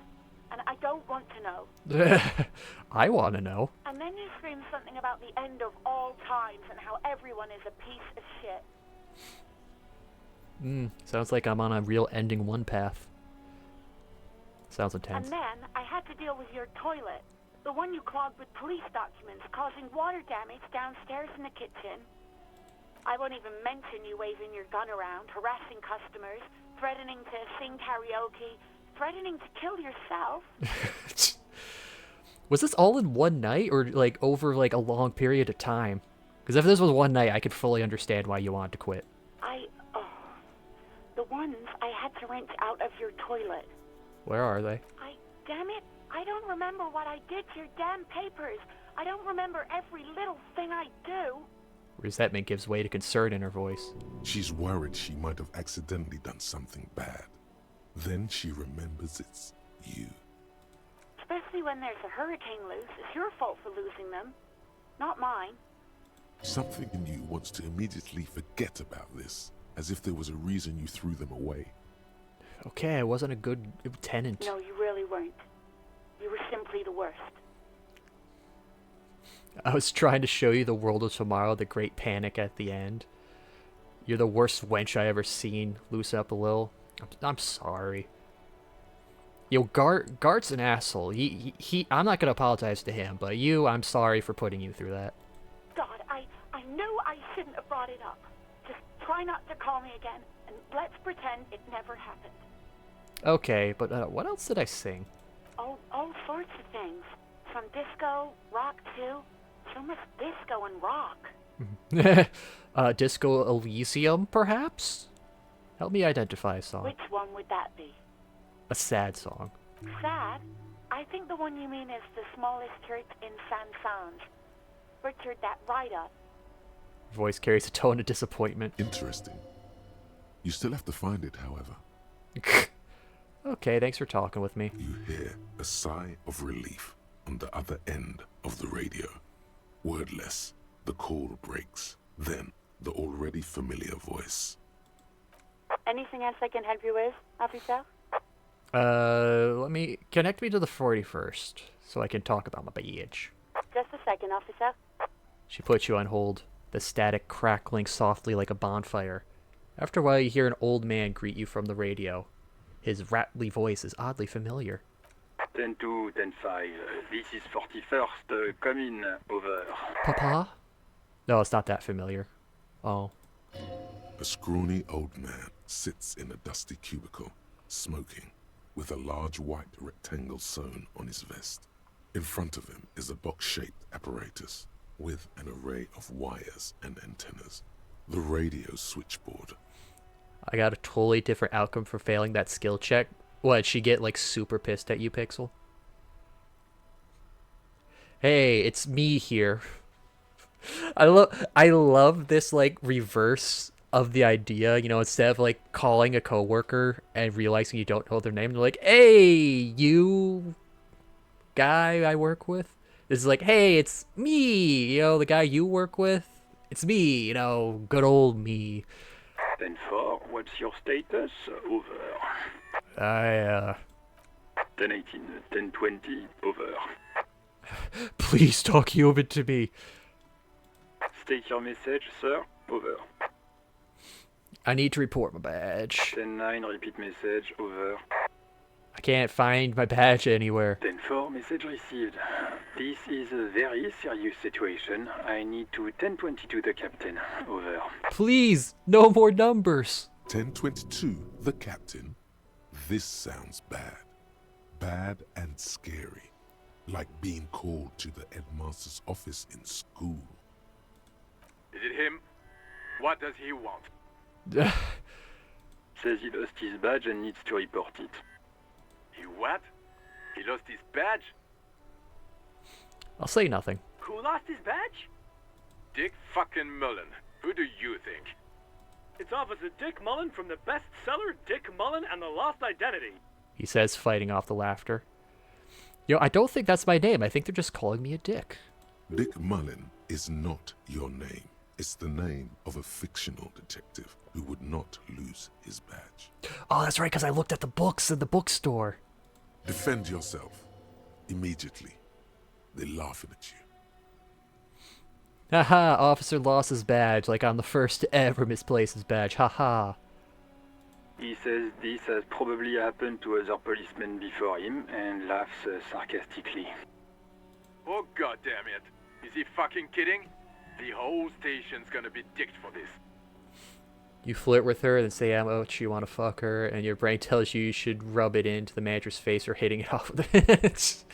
and I don't want to know. I want to know. And then you screamed something about the end of all times and how everyone is a piece of shit. Sounds like I'm on a real ending one path. Sounds intense. And then I had to deal with your toilet. The one you clogged with police documents, causing water damage downstairs in the kitchen. I won't even mention you waving your gun around, harassing customers, threatening to sing karaoke, threatening to kill yourself. Was this all in one night, or over a long period of time? Because if this was one night, I could fully understand why you wanted to quit. The ones I had to rent out of your toilet. Where are they? Damn it, I don't remember what I did to your damn papers. I don't remember every little thing I do. Resentment gives way to concern in her voice. She's worried she might have accidentally done something bad. Then she remembers it's you. Especially when there's a hurricane loose. It's your fault for losing them, not mine. Something in you wants to immediately forget about this, as if there was a reason you threw them away. Okay, I wasn't a good lieutenant. No, you really weren't. You were simply the worst. I was trying to show you the world of tomorrow, the great panic at the end. You're the worst wench I ever seen. Loosen up a little. I'm sorry. Yo, Gart's an asshole. He I'm not gonna apologize to him, but I'm sorry for putting you through that. God, I knew I shouldn't have brought it up. Just try not to call me again, and let's pretend it never happened. Okay, but what else did I sing? All sorts of things. From disco, rock too. So much disco and rock. Disco Elysium, perhaps? Help me identify a song. Which one would that be? A sad song. Sad? I think the one you mean is the smallest church in Saint-Saëns. Butchered that right up. Voice carries a tone of disappointment. Interesting. You still have to find it, however. Okay, thanks for talking with me. You hear a sigh of relief on the other end of the radio. Wordless, the call breaks. Then, the already familiar voice. Anything else I can help you with, officer? Let me connect me to the 41st so I can talk about my badge. Just a second, officer. She puts you on hold, the static crackling softly like a bonfire. After a while, you hear an old man greet you from the radio. His rattly voice is oddly familiar. 10-2, 10-5. This is 41st. Come in. Over. Papa? No, it's not that familiar. Oh. A scrawny old man sits in a dusty cubicle, smoking, with a large white rectangle sewn on his vest. In front of him is a box-shaped apparatus with an array of wires and antennas. The radio switchboard. I got a totally different outcome for failing that skill check. What, did she get like super pissed at you, Pixel? Hey, it's me here. I love this like reverse of the idea, you know, instead of like calling a coworker and realizing you don't know their name, they're like, "Hey, you guy I work with." This is like, "Hey, it's me, you know, the guy you work with. It's me, you know, good old me." 10-4, what's your status? Over. 10-18, 10-20, over. Please talk human to me. State your message, sir. Over. I need to report my badge. 10-9, repeat message. Over. I can't find my badge anywhere. 10-4, message received. This is a very serious situation. I need to 10-22 the captain. Over. Please, no more numbers. 10-22, the captain. This sounds bad. Bad and scary. Like being called to the headmaster's office in school. Is it him? What does he want? Says he lost his badge and needs to report it. He what? He lost his badge? I'll say nothing. Who lost his badge? Dick fucking Mullen. Who do you think? It's Officer Dick Mullen from the bestseller Dick Mullen and the Lost Identity. He says, fighting off the laughter. Yo, I don't think that's my name. I think they're just calling me a dick. Dick Mullen is not your name. It's the name of a fictional detective who would not lose his badge. Oh, that's right, because I looked at the books in the bookstore. Defend yourself. Immediately. They're laughing at you. Haha, officer lost his badge, like I'm the first to ever misplace his badge. Haha. He says this has probably happened to other policemen before him and laughs sarcastically. Oh, goddammit. Is he fucking kidding? The whole station's gonna be dicked for this. You flirt with her and say how much you want to fuck her, and your brain tells you should rub it into the manager's face or hitting it off with it.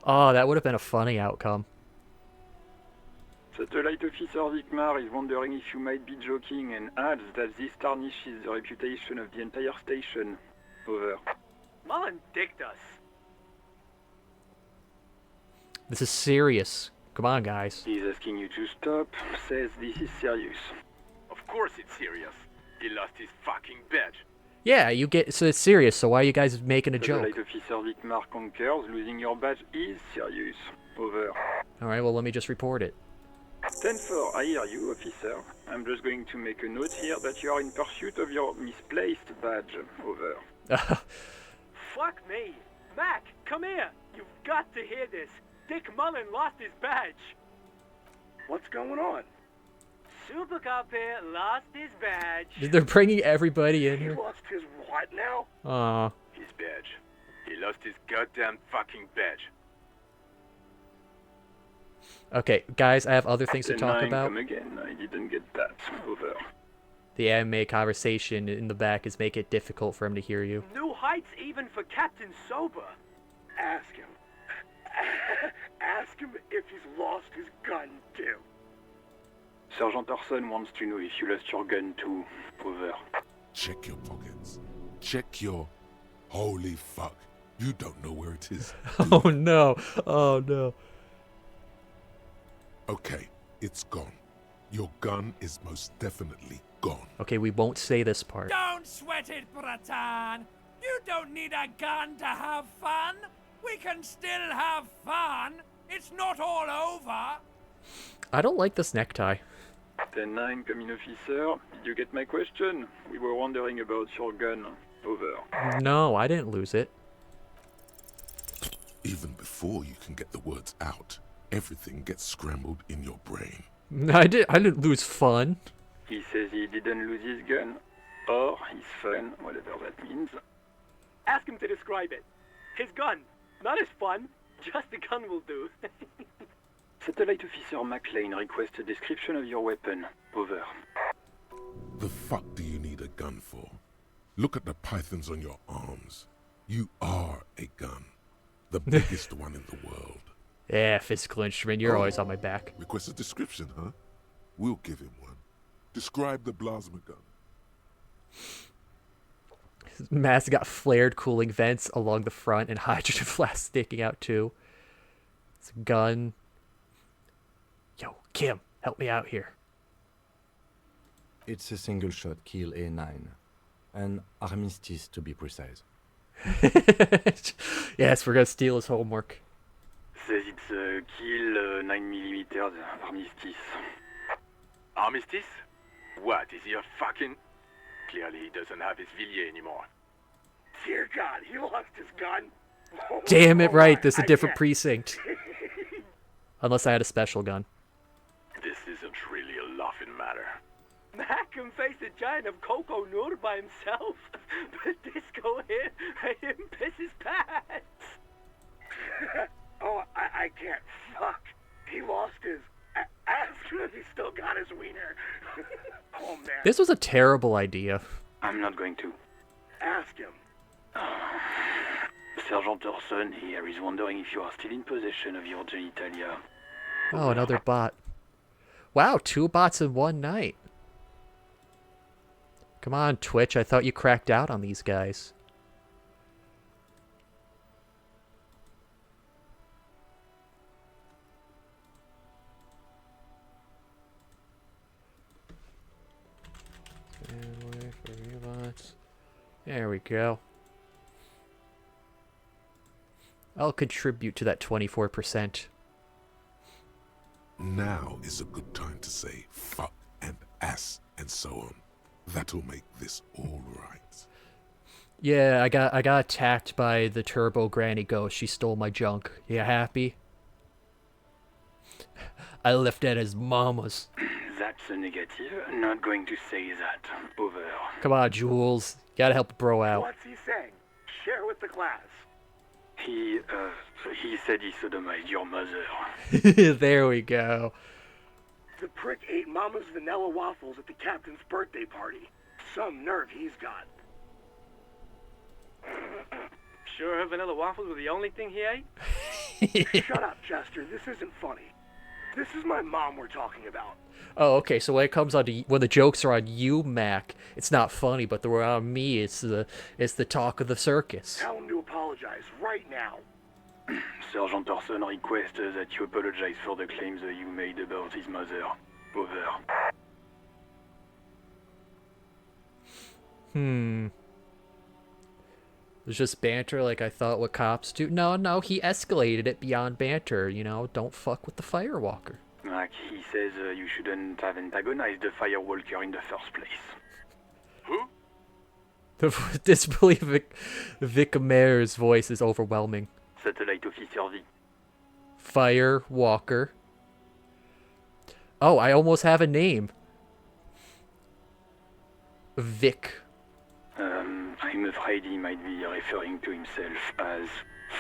Oh, that would have been a funny outcome. Satellite Officer Vikmar is wondering if you might be joking and adds that this tarnishes the reputation of the entire station. Over. Mullen dicked us. This is serious. Come on, guys. He's asking you to stop, says this is serious. Of course it's serious. He lost his fucking badge. Yeah, you get so it's serious. So why are you guys making a joke? Satellite officer Vitmar concurs. Losing your badge is serious. Over. All right. Well, let me just report it. 10-4, I hear you, officer. I'm just going to make a note here that you are in pursuit of your misplaced badge. Over. Fuck me. Mac, come here. You've got to hear this. Dick Mullen lost his badge. What's going on? Super Cop here lost his badge. They're bringing everybody in He here. lost his what now? Aw. His badge. He lost his goddamn fucking badge. Okay, guys, I have other things to Then talk nine, about. Come again. I didn't get that. Over. The anime conversation in the back is making it difficult for him to hear you. New heights even for Captain Sober. Ask him. Ask him if he's lost his gun too. Sergeant Orson wants to know if you lost your gun too. Over. Check your pockets. Check your... Holy fuck. You don't know where it is. Oh no. Oh no. Okay, it's gone. Your gun is most definitely gone. Okay, we won't say this part. Don't sweat it, Bratan. You don't need a gun to have fun. We can still have fun. It's not all over. I don't like this necktie. 10-9, come in, officer. Did you get my question? We were wondering about your gun. Over. No, I didn't lose it. Even before you can get the words out, everything gets scrambled in your brain. I didn't lose fun. He says he didn't lose his gun. Or his fun, whatever that means. Ask him to describe it. His gun. Not his fun. Just the gun will do. Satellite Officer McLean requests a description of your weapon. Over. The fuck do you need a gun for? Look at the pythons on your arms. You are a gun. The biggest one in the world. Yeah, physical instrument. You're always on my back. Request a description, huh? We'll give him one. Describe the plasma gun. His mask got flared cooling vents along the front and hydrogen flasks sticking out too. It's a gun. Yo, Kim, help me out here. It's a single-shot kill A9. An armistice, to be precise. Yes, we're gonna steal his homework. Says it's a kill 9mm armistice. Armistice? What, is he a fucking... Clearly he doesn't have his Villiers anymore. Dear God, he lost his gun. Oh, Damn it, right. This is a I different can't. precinct. Unless I had a special gun. This isn't really a laughing matter. Mac can face a giant of Coco Nur by himself. But Disco here made him piss his pants. Oh, I can't. Fuck. He lost his... Ask him if he still got his wiener. Oh, man. This was a terrible idea. I'm not going to. Ask him. Sergeant Orson here is wondering if you are still in possession of your genitalia. Oh, another bot. Wow, 2 bots in one night. Come on, Twitch. I thought you cracked out on these guys. There we go. I'll contribute to that 24%. Now is a good time to say fuck and ass and so on. That'll make this all right. Yeah, I got attacked by the Turbo Granny Ghost. She stole my junk. You happy? I left at his mama's. That's a negative. Not going to say that. Over. Come on, Jules. Gotta help a bro out. What's he saying? Share with the class. He said he sodomized your mother. There we go. The prick ate Mama's vanilla waffles at the captain's birthday party. Some nerve he's got. Sure her vanilla waffles were the only thing he ate? Shut up, Chester. This isn't funny. This is my mom we're talking about. Oh, okay. So when it comes on to when the jokes are on you, Mac, it's not funny, but they're on me. It's the talk of the circus. Tell him to apologize right now. Sergeant Orson requests that you apologize for the claims that you made about his mother. Over. It was just banter like I thought what cops do. No, he escalated it beyond banter, you know? Don't fuck with the Firewalker. Like, he says you shouldn't have antagonized the Firewalker in the first place. Who? The disbelief Vic Mayor's voice is overwhelming. Satellite Officer V. Firewalker. Oh, I almost have a name. Vic. I'm afraid he might be referring to himself as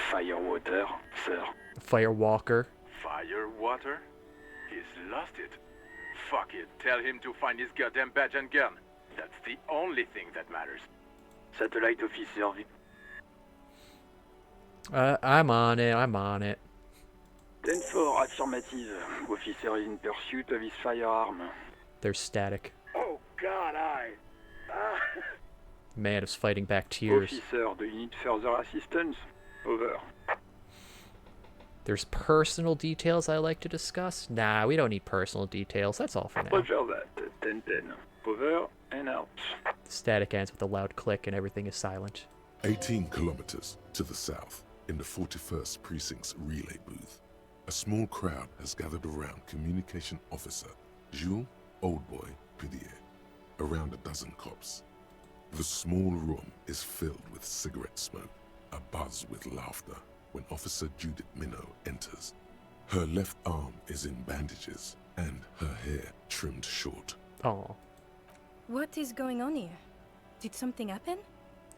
Firewater, sir. Firewalker. Firewater? He's lost it. Fuck it. Tell him to find his goddamn badge and gun. That's the only thing that matters. Satellite Officer V. I'm on it. 10-4, affirmative. Officer is in pursuit of his firearm. There's static. Oh god, Man is fighting back tears. Officer, do you need further assistance? Over. There's personal details I like to discuss? Nah, we don't need personal details. That's all for now. Roger that. 10-10. Over and out. The static ends with a loud click and everything is silent. 18 kilometers to the south, in the 41st Precinct's relay booth, a small crowd has gathered around Communication Officer Jules Oldboy Pidier, around a dozen cops. The small room is filled with cigarette smoke, abuzz with laughter, when Officer Judith Minot enters. Her left arm is in bandages, and her hair trimmed short. Oh. What is going on here? Did something happen?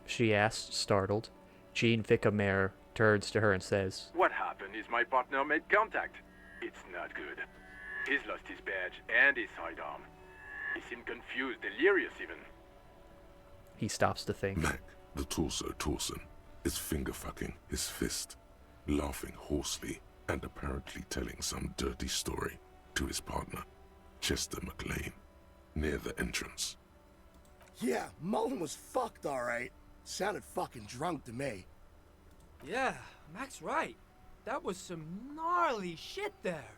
She asks, startled. Jean Vicamere turns to her and says, What happened is my partner made contact. It's not good. He's lost his badge and his sidearm. He seemed confused, delirious even. He stops to think. Mac, the torso Torson, is finger-fucking his fist, laughing hoarsely and apparently telling some dirty story to his partner, Chester McLean, near the entrance. Yeah, Mullen was fucked alright. Sounded fucking drunk to me. Yeah, Mac's right. That was some gnarly shit there.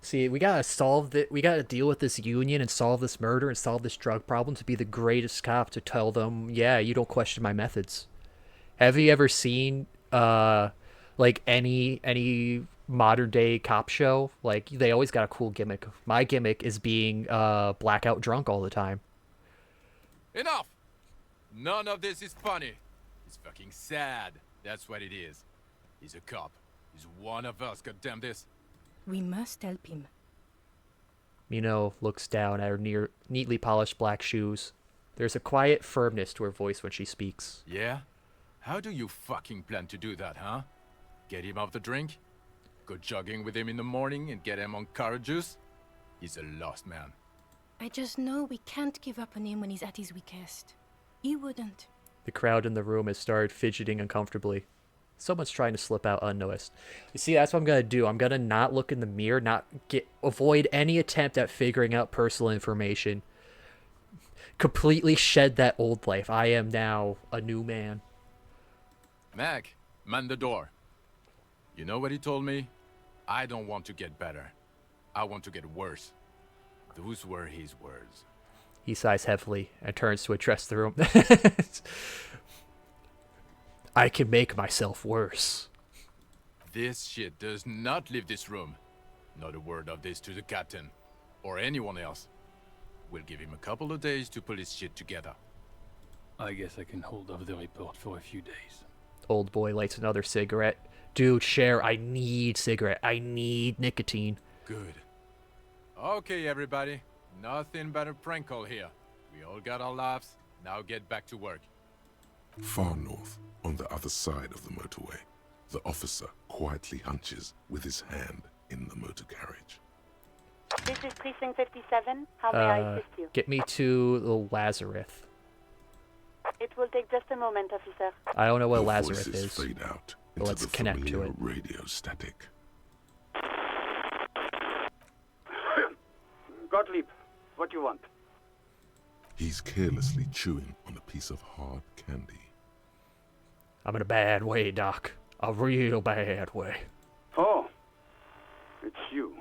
See, we gotta deal with this union and solve this murder and solve this drug problem to be the greatest cop to tell them, yeah, you don't question my methods. Have you ever seen, like, any modern day cop show? Like, they always got a cool gimmick. My gimmick is being, blackout drunk all the time. Enough! None of this is funny. It's fucking sad. That's what it is. He's a cop. He's one of us, goddamn this. We must help him. Minot looks down at her neatly polished black shoes. There's a quiet firmness to her voice when she speaks. Yeah? How do you fucking plan to do that, huh? Get him off the drink? Go jogging with him in the morning and get him on carrot juice? He's a lost man. I just know we can't give up on him when he's at his weakest. You wouldn't. The crowd in the room has started fidgeting uncomfortably. Someone's trying to slip out unnoticed. You see, that's what I'm gonna do. I'm gonna not look in the mirror, avoid any attempt at figuring out personal information. Completely shed that old life. I am now a new man. Mac, man the door. You know what he told me? I don't want to get better. I want to get worse. Those were his words. He sighs heavily and turns to address the room. I can make myself worse. This shit does not leave this room. Not a word of this to the captain. Or anyone else. We'll give him a couple of days to pull his shit together. I guess I can hold off the report for a few days. Old boy lights another cigarette. Dude, share. I need cigarette. I need nicotine. Good. Okay, everybody. Nothing but a prank call here. We all got our laughs. Now get back to work. Far north, on the other side of the motorway, the officer quietly hunches with his hand in the motor carriage. This is Precinct 57. How may I assist you? Get me to the Lazarus. It will take just a moment, officer. I don't know what Your Lazarus voices is. fade out But into let's the connect to familiar it. radio static. Gottlieb, what do you want? He's carelessly chewing on a piece of hard candy. I'm in a bad way, Doc. A real bad way. Oh, it's you.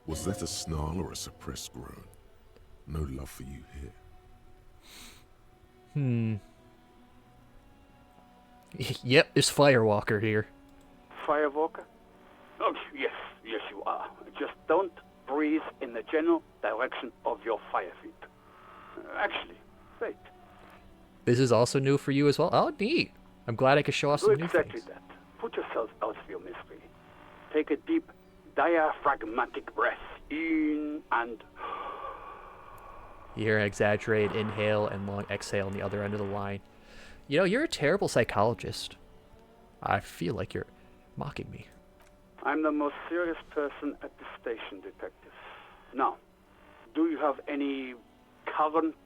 Was that a snarl or a suppressed groan? No love for you here. Yep, it's Firewalker here. Firewalker? Oh, yes, you are. Just don't breathe in the general direction of your fire feet. Actually, wait. This is also new for you as well? Oh, neat. I'm glad I could show off some Do new exactly things. that. Put yourself out of your misery. Take a deep, diaphragmatic breath in and... You hear an exaggerated inhale and long exhale on the other end of the line. You know, you're a terrible psychologist. I feel like you're mocking me. I'm the most serious person at the station, detective. Now, do you have any current,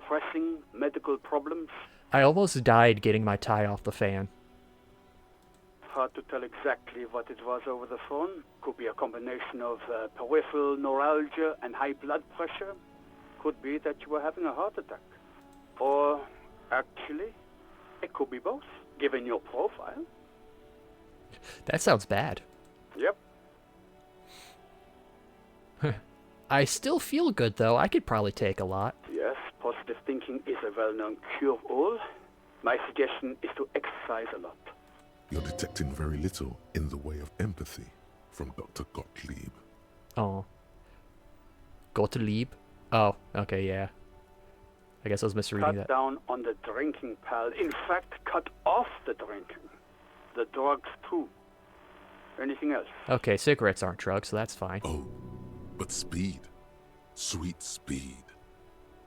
pressing medical problems? I almost died getting my tie off the fan. Hard to tell exactly what it was over the phone. Could be a combination of peripheral neuralgia and high blood pressure. Could be that you were having a heart attack. Or, actually, it could be both, given your profile. That sounds bad. Yep. I still feel good, though. I could probably take a lot. Yes, positive thinking is a well-known cure-all. My suggestion is to exercise a lot. You're detecting very little in the way of empathy from Dr. Gottlieb. Oh. Gottlieb? Oh, okay, yeah. I guess I was misreading that. Cut down on the drinking, pal. In fact, cut off the drinking. The drugs, too. Anything else? Okay, cigarettes aren't drugs, so that's fine. Oh, but speed. Sweet speed.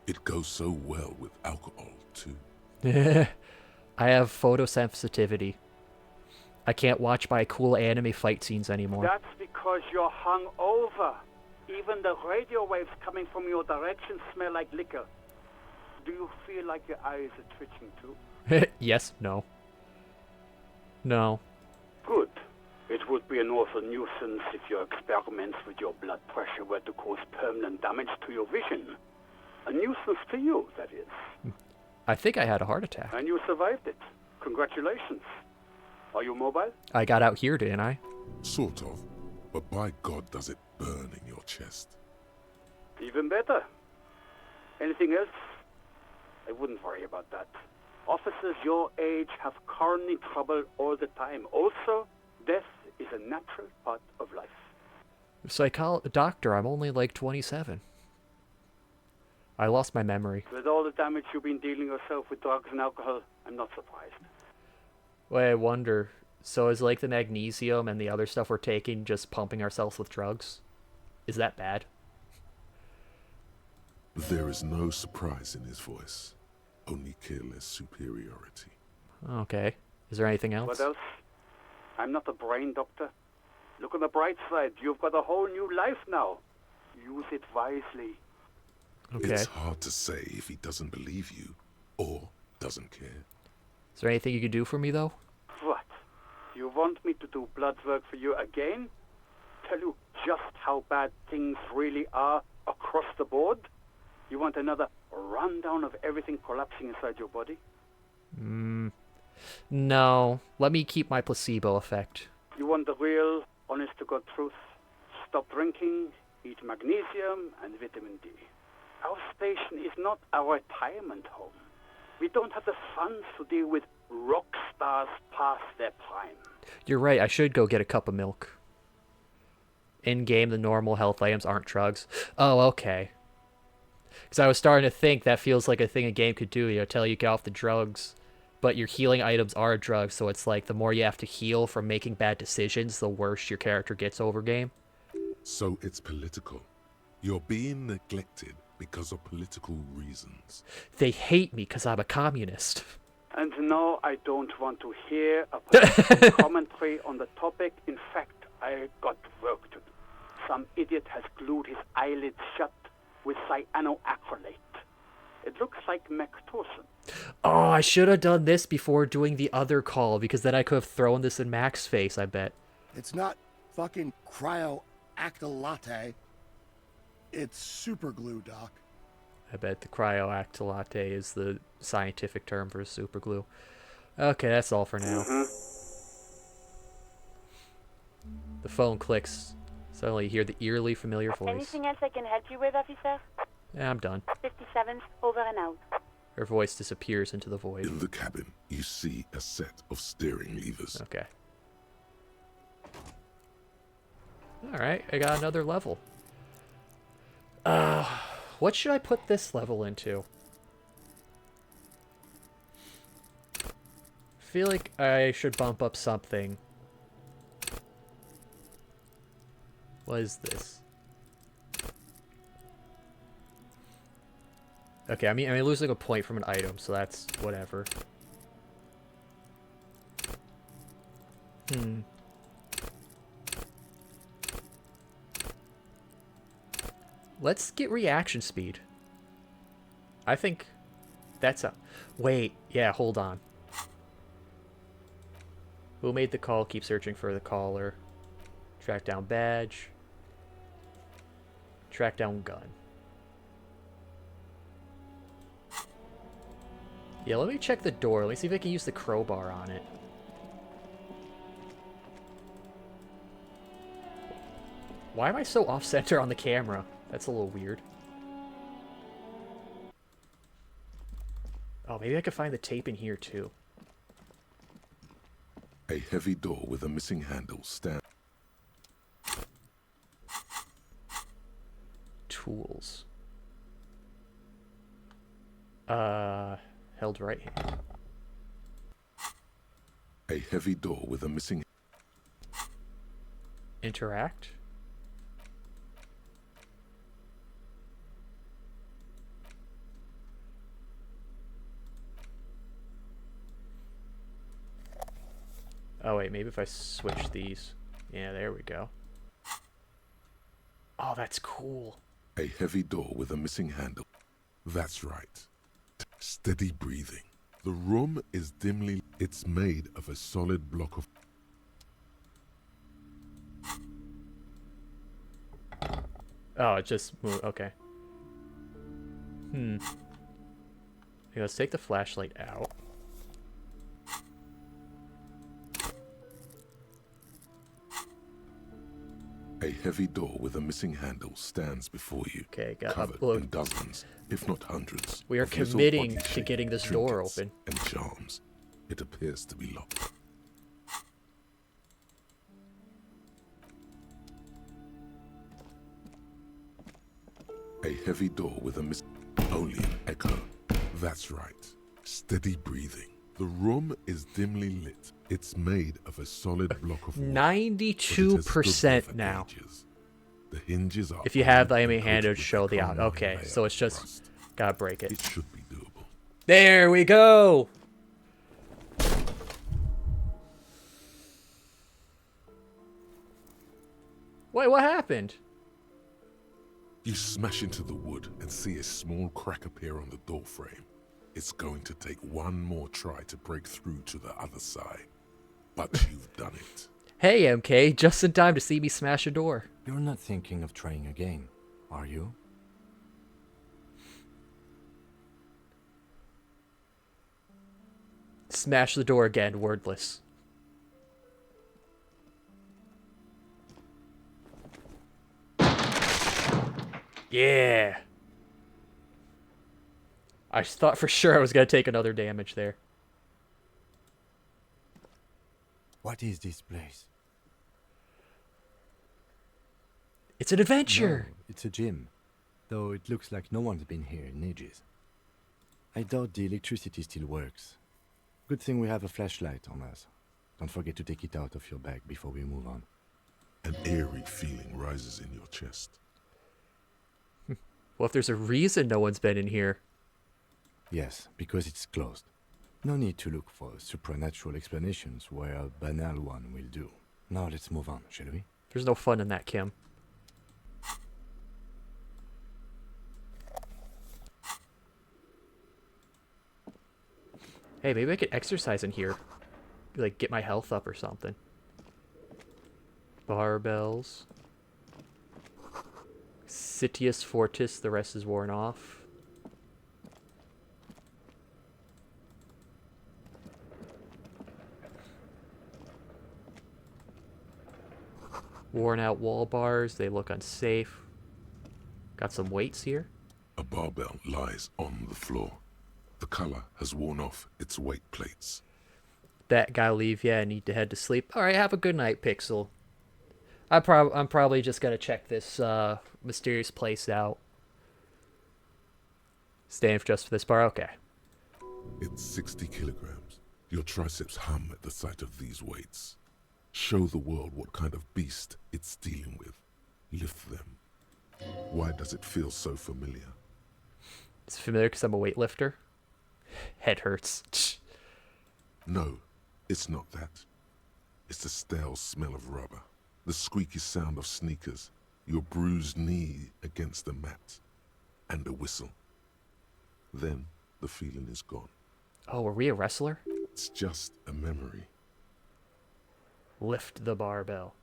It goes so well with alcohol, too. I have photosensitivity. I can't watch my cool anime fight scenes anymore. That's because you're hungover. Even the radio waves coming from your direction smell like liquor. Do you feel like your eyes are twitching too? Yes, no. No. Good. It would be an awful nuisance if your experiments with your blood pressure were to cause permanent damage to your vision. A nuisance to you, that is. I think I had a heart attack. And you survived it. Congratulations. Are you mobile? I got out here, didn't I? Sort of. But by God, does it burn in your chest. Even better. Anything else? I wouldn't worry about that. Officers your age have coronary trouble all the time. Also, death is a natural part of life. Doctor, I'm only like 27. I lost my memory. With all the damage you've been dealing yourself with drugs and alcohol, I'm not surprised. Well, I wonder, so is like the magnesium and the other stuff we're taking just pumping ourselves with drugs? Is that bad? There is no surprise in his voice, only careless superiority. Okay. Is there anything else? What else? I'm not a brain doctor. Look on the bright side. You've got a whole new life now. Use it wisely. Okay. It's hard to say if he doesn't believe you or doesn't care. Is there anything you could do for me, though? What? You want me to do blood work for you again? Tell you just how bad things really are across the board? You want another rundown of everything collapsing inside your body? No. Let me keep my placebo effect. You want the real, honest-to-God truth? Stop drinking, eat magnesium and vitamin D. Our station is not a retirement home. We don't have the funds to deal with rock stars past their prime. You're right, I should go get a cup of milk. In-game, the normal health items aren't drugs. Oh, okay. Because I was starting to think that feels like a thing a game could do, you know, tell you get off the drugs. But your healing items are drugs, so it's like the more you have to heal from making bad decisions, the worse your character gets over game. So it's political. You're being neglected because of political reasons. They hate me because I'm a communist. And no, I don't want to hear a political commentary on the topic. In fact, I got work to do. Some idiot has glued his eyelids shut with cyanoacrylate. It looks like Mactorson. Oh, I should have done this before doing the other call, because then I could have thrown this in Mac's face, I bet. It's not fucking cryoactylate. It's super glue, Doc. I bet the cryoactylate is the scientific term for super glue. Okay, that's all for now. The phone clicks. Suddenly you hear the eerily familiar voice. Anything else I can help you with, officer? Yeah, I'm done. 57's over and out. Her voice disappears into the void. In the cabin, you see a set of steering levers. Okay. Alright, I got another level. What should I put this level into? I feel like I should bump up something. What is this? Okay, I mean, I'm losing a point from an item, so that's whatever. Let's get reaction speed. I think that's a... Wait, yeah, hold on. Who made the call? Keep searching for the caller. Track down badge. Track down gun. Yeah, let me check the door. Let me see if I can use the crowbar on it. Why am I so off-center on the camera? That's a little weird. Oh, maybe I could find the tape in here, too. A heavy door with a missing handle stands. Tools. Held right hand. A heavy door with a missing... Interact. Oh wait, maybe if I switch these. Yeah, there we go. Oh, that's cool. A heavy door with a missing handle. That's right. Steady breathing. The room is dimly... It's made of a solid block of... Oh, it just moved. Okay. Okay, let's take the flashlight out. A heavy door with a missing handle stands before you. Okay, got covered upload. in dozens, if not hundreds. We are of little committing body to shape, getting this door trinkets, open. And charms. It appears to be locked. A heavy door with a only an echo. That's right. Steady breathing. The room is dimly lit. It's made of a solid block of wood. 92% now. The hinges are... If you have the aiming hand, it show the out. Okay, so it's just gotta break it. It should be doable. There we go. Wait, what happened? You smash into the wood and see a small crack appear on the door frame. It's going to take one more try to break through to the other side. But you've done it. Hey, MK, just in time to see me smash a door. You're not thinking of trying again, are you? Smash the door again, wordless. Yeah. I thought for sure I was going to take another damage there. What is this place? It's an adventure. No, it's a gym. Though it looks like no one's been here in ages. I doubt the electricity still works. Good thing we have a flashlight on us. Don't forget to take it out of your bag before we move on. An eerie feeling rises in your chest. Well, if there's a reason no one's been in here. Yes, because it's closed. No need to look for supernatural explanations where a banal one will do. Now let's move on, shall we? There's no fun in that, Kim. Hey, maybe I could exercise in here. Like, get my health up or something. Barbells. Sitius Fortis, the rest is worn off. Worn out wall bars, they look unsafe. Got some weights here. A barbell lies on the floor. The color has worn off its weight plates. That gotta leave. Yeah, I need to head to sleep. All right, have a good night, Pixel. I'm probably just gonna check this mysterious place out. Staying just for this bar? Okay. It's 60 kilograms. Your triceps hum at the sight of these weights. Show the world what kind of beast it's dealing with. Lift them. Why does it feel so familiar? It's familiar because I'm a weightlifter. Head hurts. No, it's not that. It's the stale smell of rubber, the squeaky sound of sneakers, your bruised knee against the mat, and a whistle. Then the feeling is gone. Oh, are we a wrestler? It's just a memory. Lift the barbell.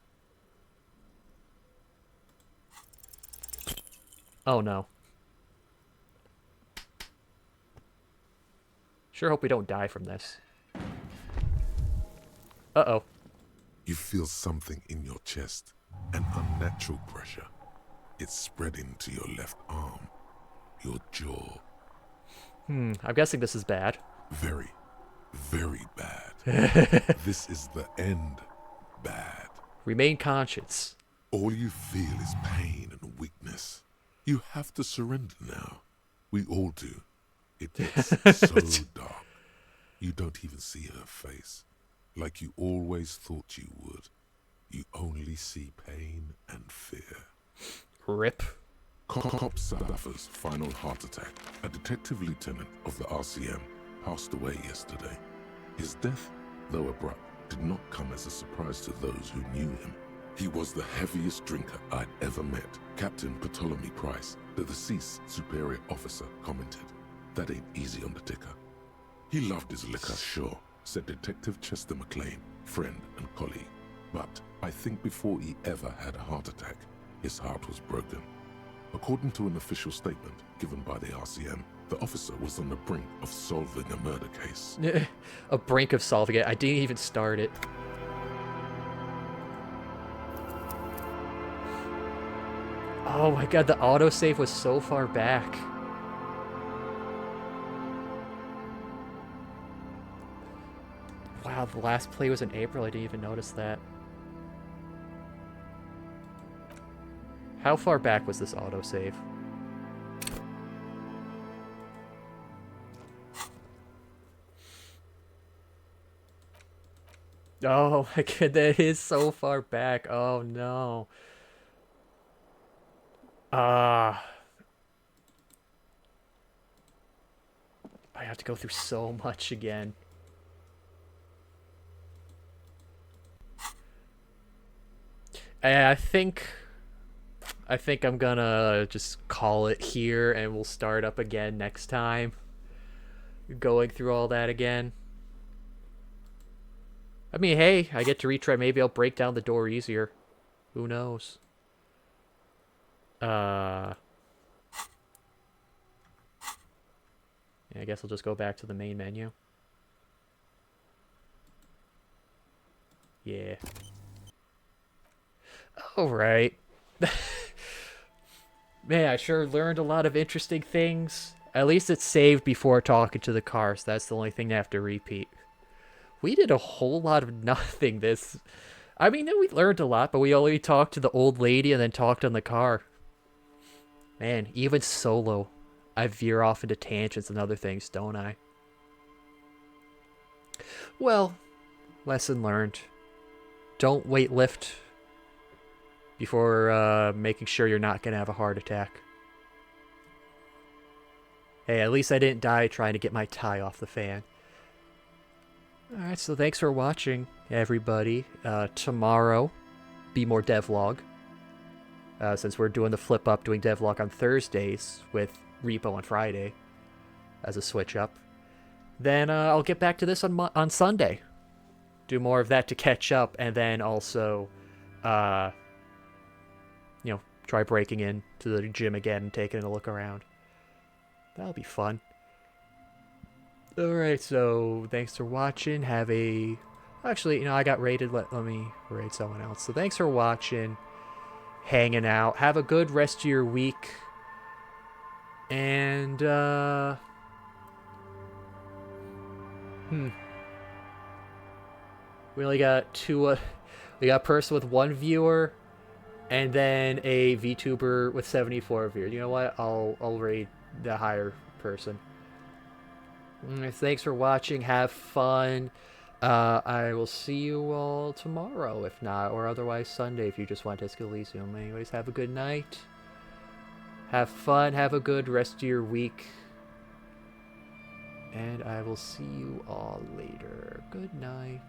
Oh no. Sure hope we don't die from this. Uh-oh. You feel something in your chest, an unnatural pressure. It's spreading to your left arm, your jaw. I'm guessing this is bad. Very, very bad. This is the end. Bad. Remain conscious. All you feel is pain and weakness. You have to surrender now. We all do. It gets so dark. You don't even see her face. Like you always thought you would. You only see pain and fear. Rip. Cop suffers final heart attack. A detective lieutenant of the RCM passed away yesterday. His death, though abrupt, did not come as a surprise to those who knew him. He was the heaviest drinker I'd ever met. Captain Ptolemy Price, the deceased superior officer, commented, "That ain't easy on the ticker." He loved his liquor, sure, said Detective Chester McLean, friend and colleague. But I think before he ever had a heart attack, his heart was broken. According to an official statement given by the RCM, the officer was on the brink of solving a murder case. A brink of solving it. I didn't even start it. Oh my god, the autosave was so far back. Wow, the last play was in April. I didn't even notice that. How far back was this autosave? Oh my god, that is so far back. Oh no. I have to go through so much again. And I think I'm gonna just call it here and we'll start up again next time. Going through all that again. I mean, hey, I get to retry. Maybe I'll break down the door easier. Who knows? Yeah, I guess I'll just go back to the main menu. Yeah. Alright. Man, I sure learned a lot of interesting things. At least it's saved before talking to the car, so that's the only thing I have to repeat. We did a whole lot of nothing this... I mean, we learned a lot, but we only talked to the old lady and then talked on the car. Man, even solo, I veer off into tangents and other things, don't I? Well, lesson learned. Don't weightlift before making sure you're not going to have a heart attack. Hey, at least I didn't die trying to get my tie off the fan. Alright, so thanks for watching, everybody. Tomorrow, be more devlog. Since we're doing the flip up, doing devlog on Thursdays with repo on Friday as a switch up. Then I'll get back to this on Sunday. Do more of that to catch up, and then also, you know, try breaking in to the gym again and taking a look around. That'll be fun. Alright, so thanks for watching. Have a Actually, you know, I got rated. Let me rate someone else. So thanks for watching, hanging out. Have a good rest of your week. And, we only got two, we got a person with 1 viewer, and then a VTuber with 74 viewers. You know what? I'll rate the higher person. Thanks for watching. Have fun. I will see you all tomorrow, if not, or otherwise Sunday if you just want to disco Elysium. Anyways, have a good night. Have fun. Have a good rest of your week. And I will see you all later. Good night.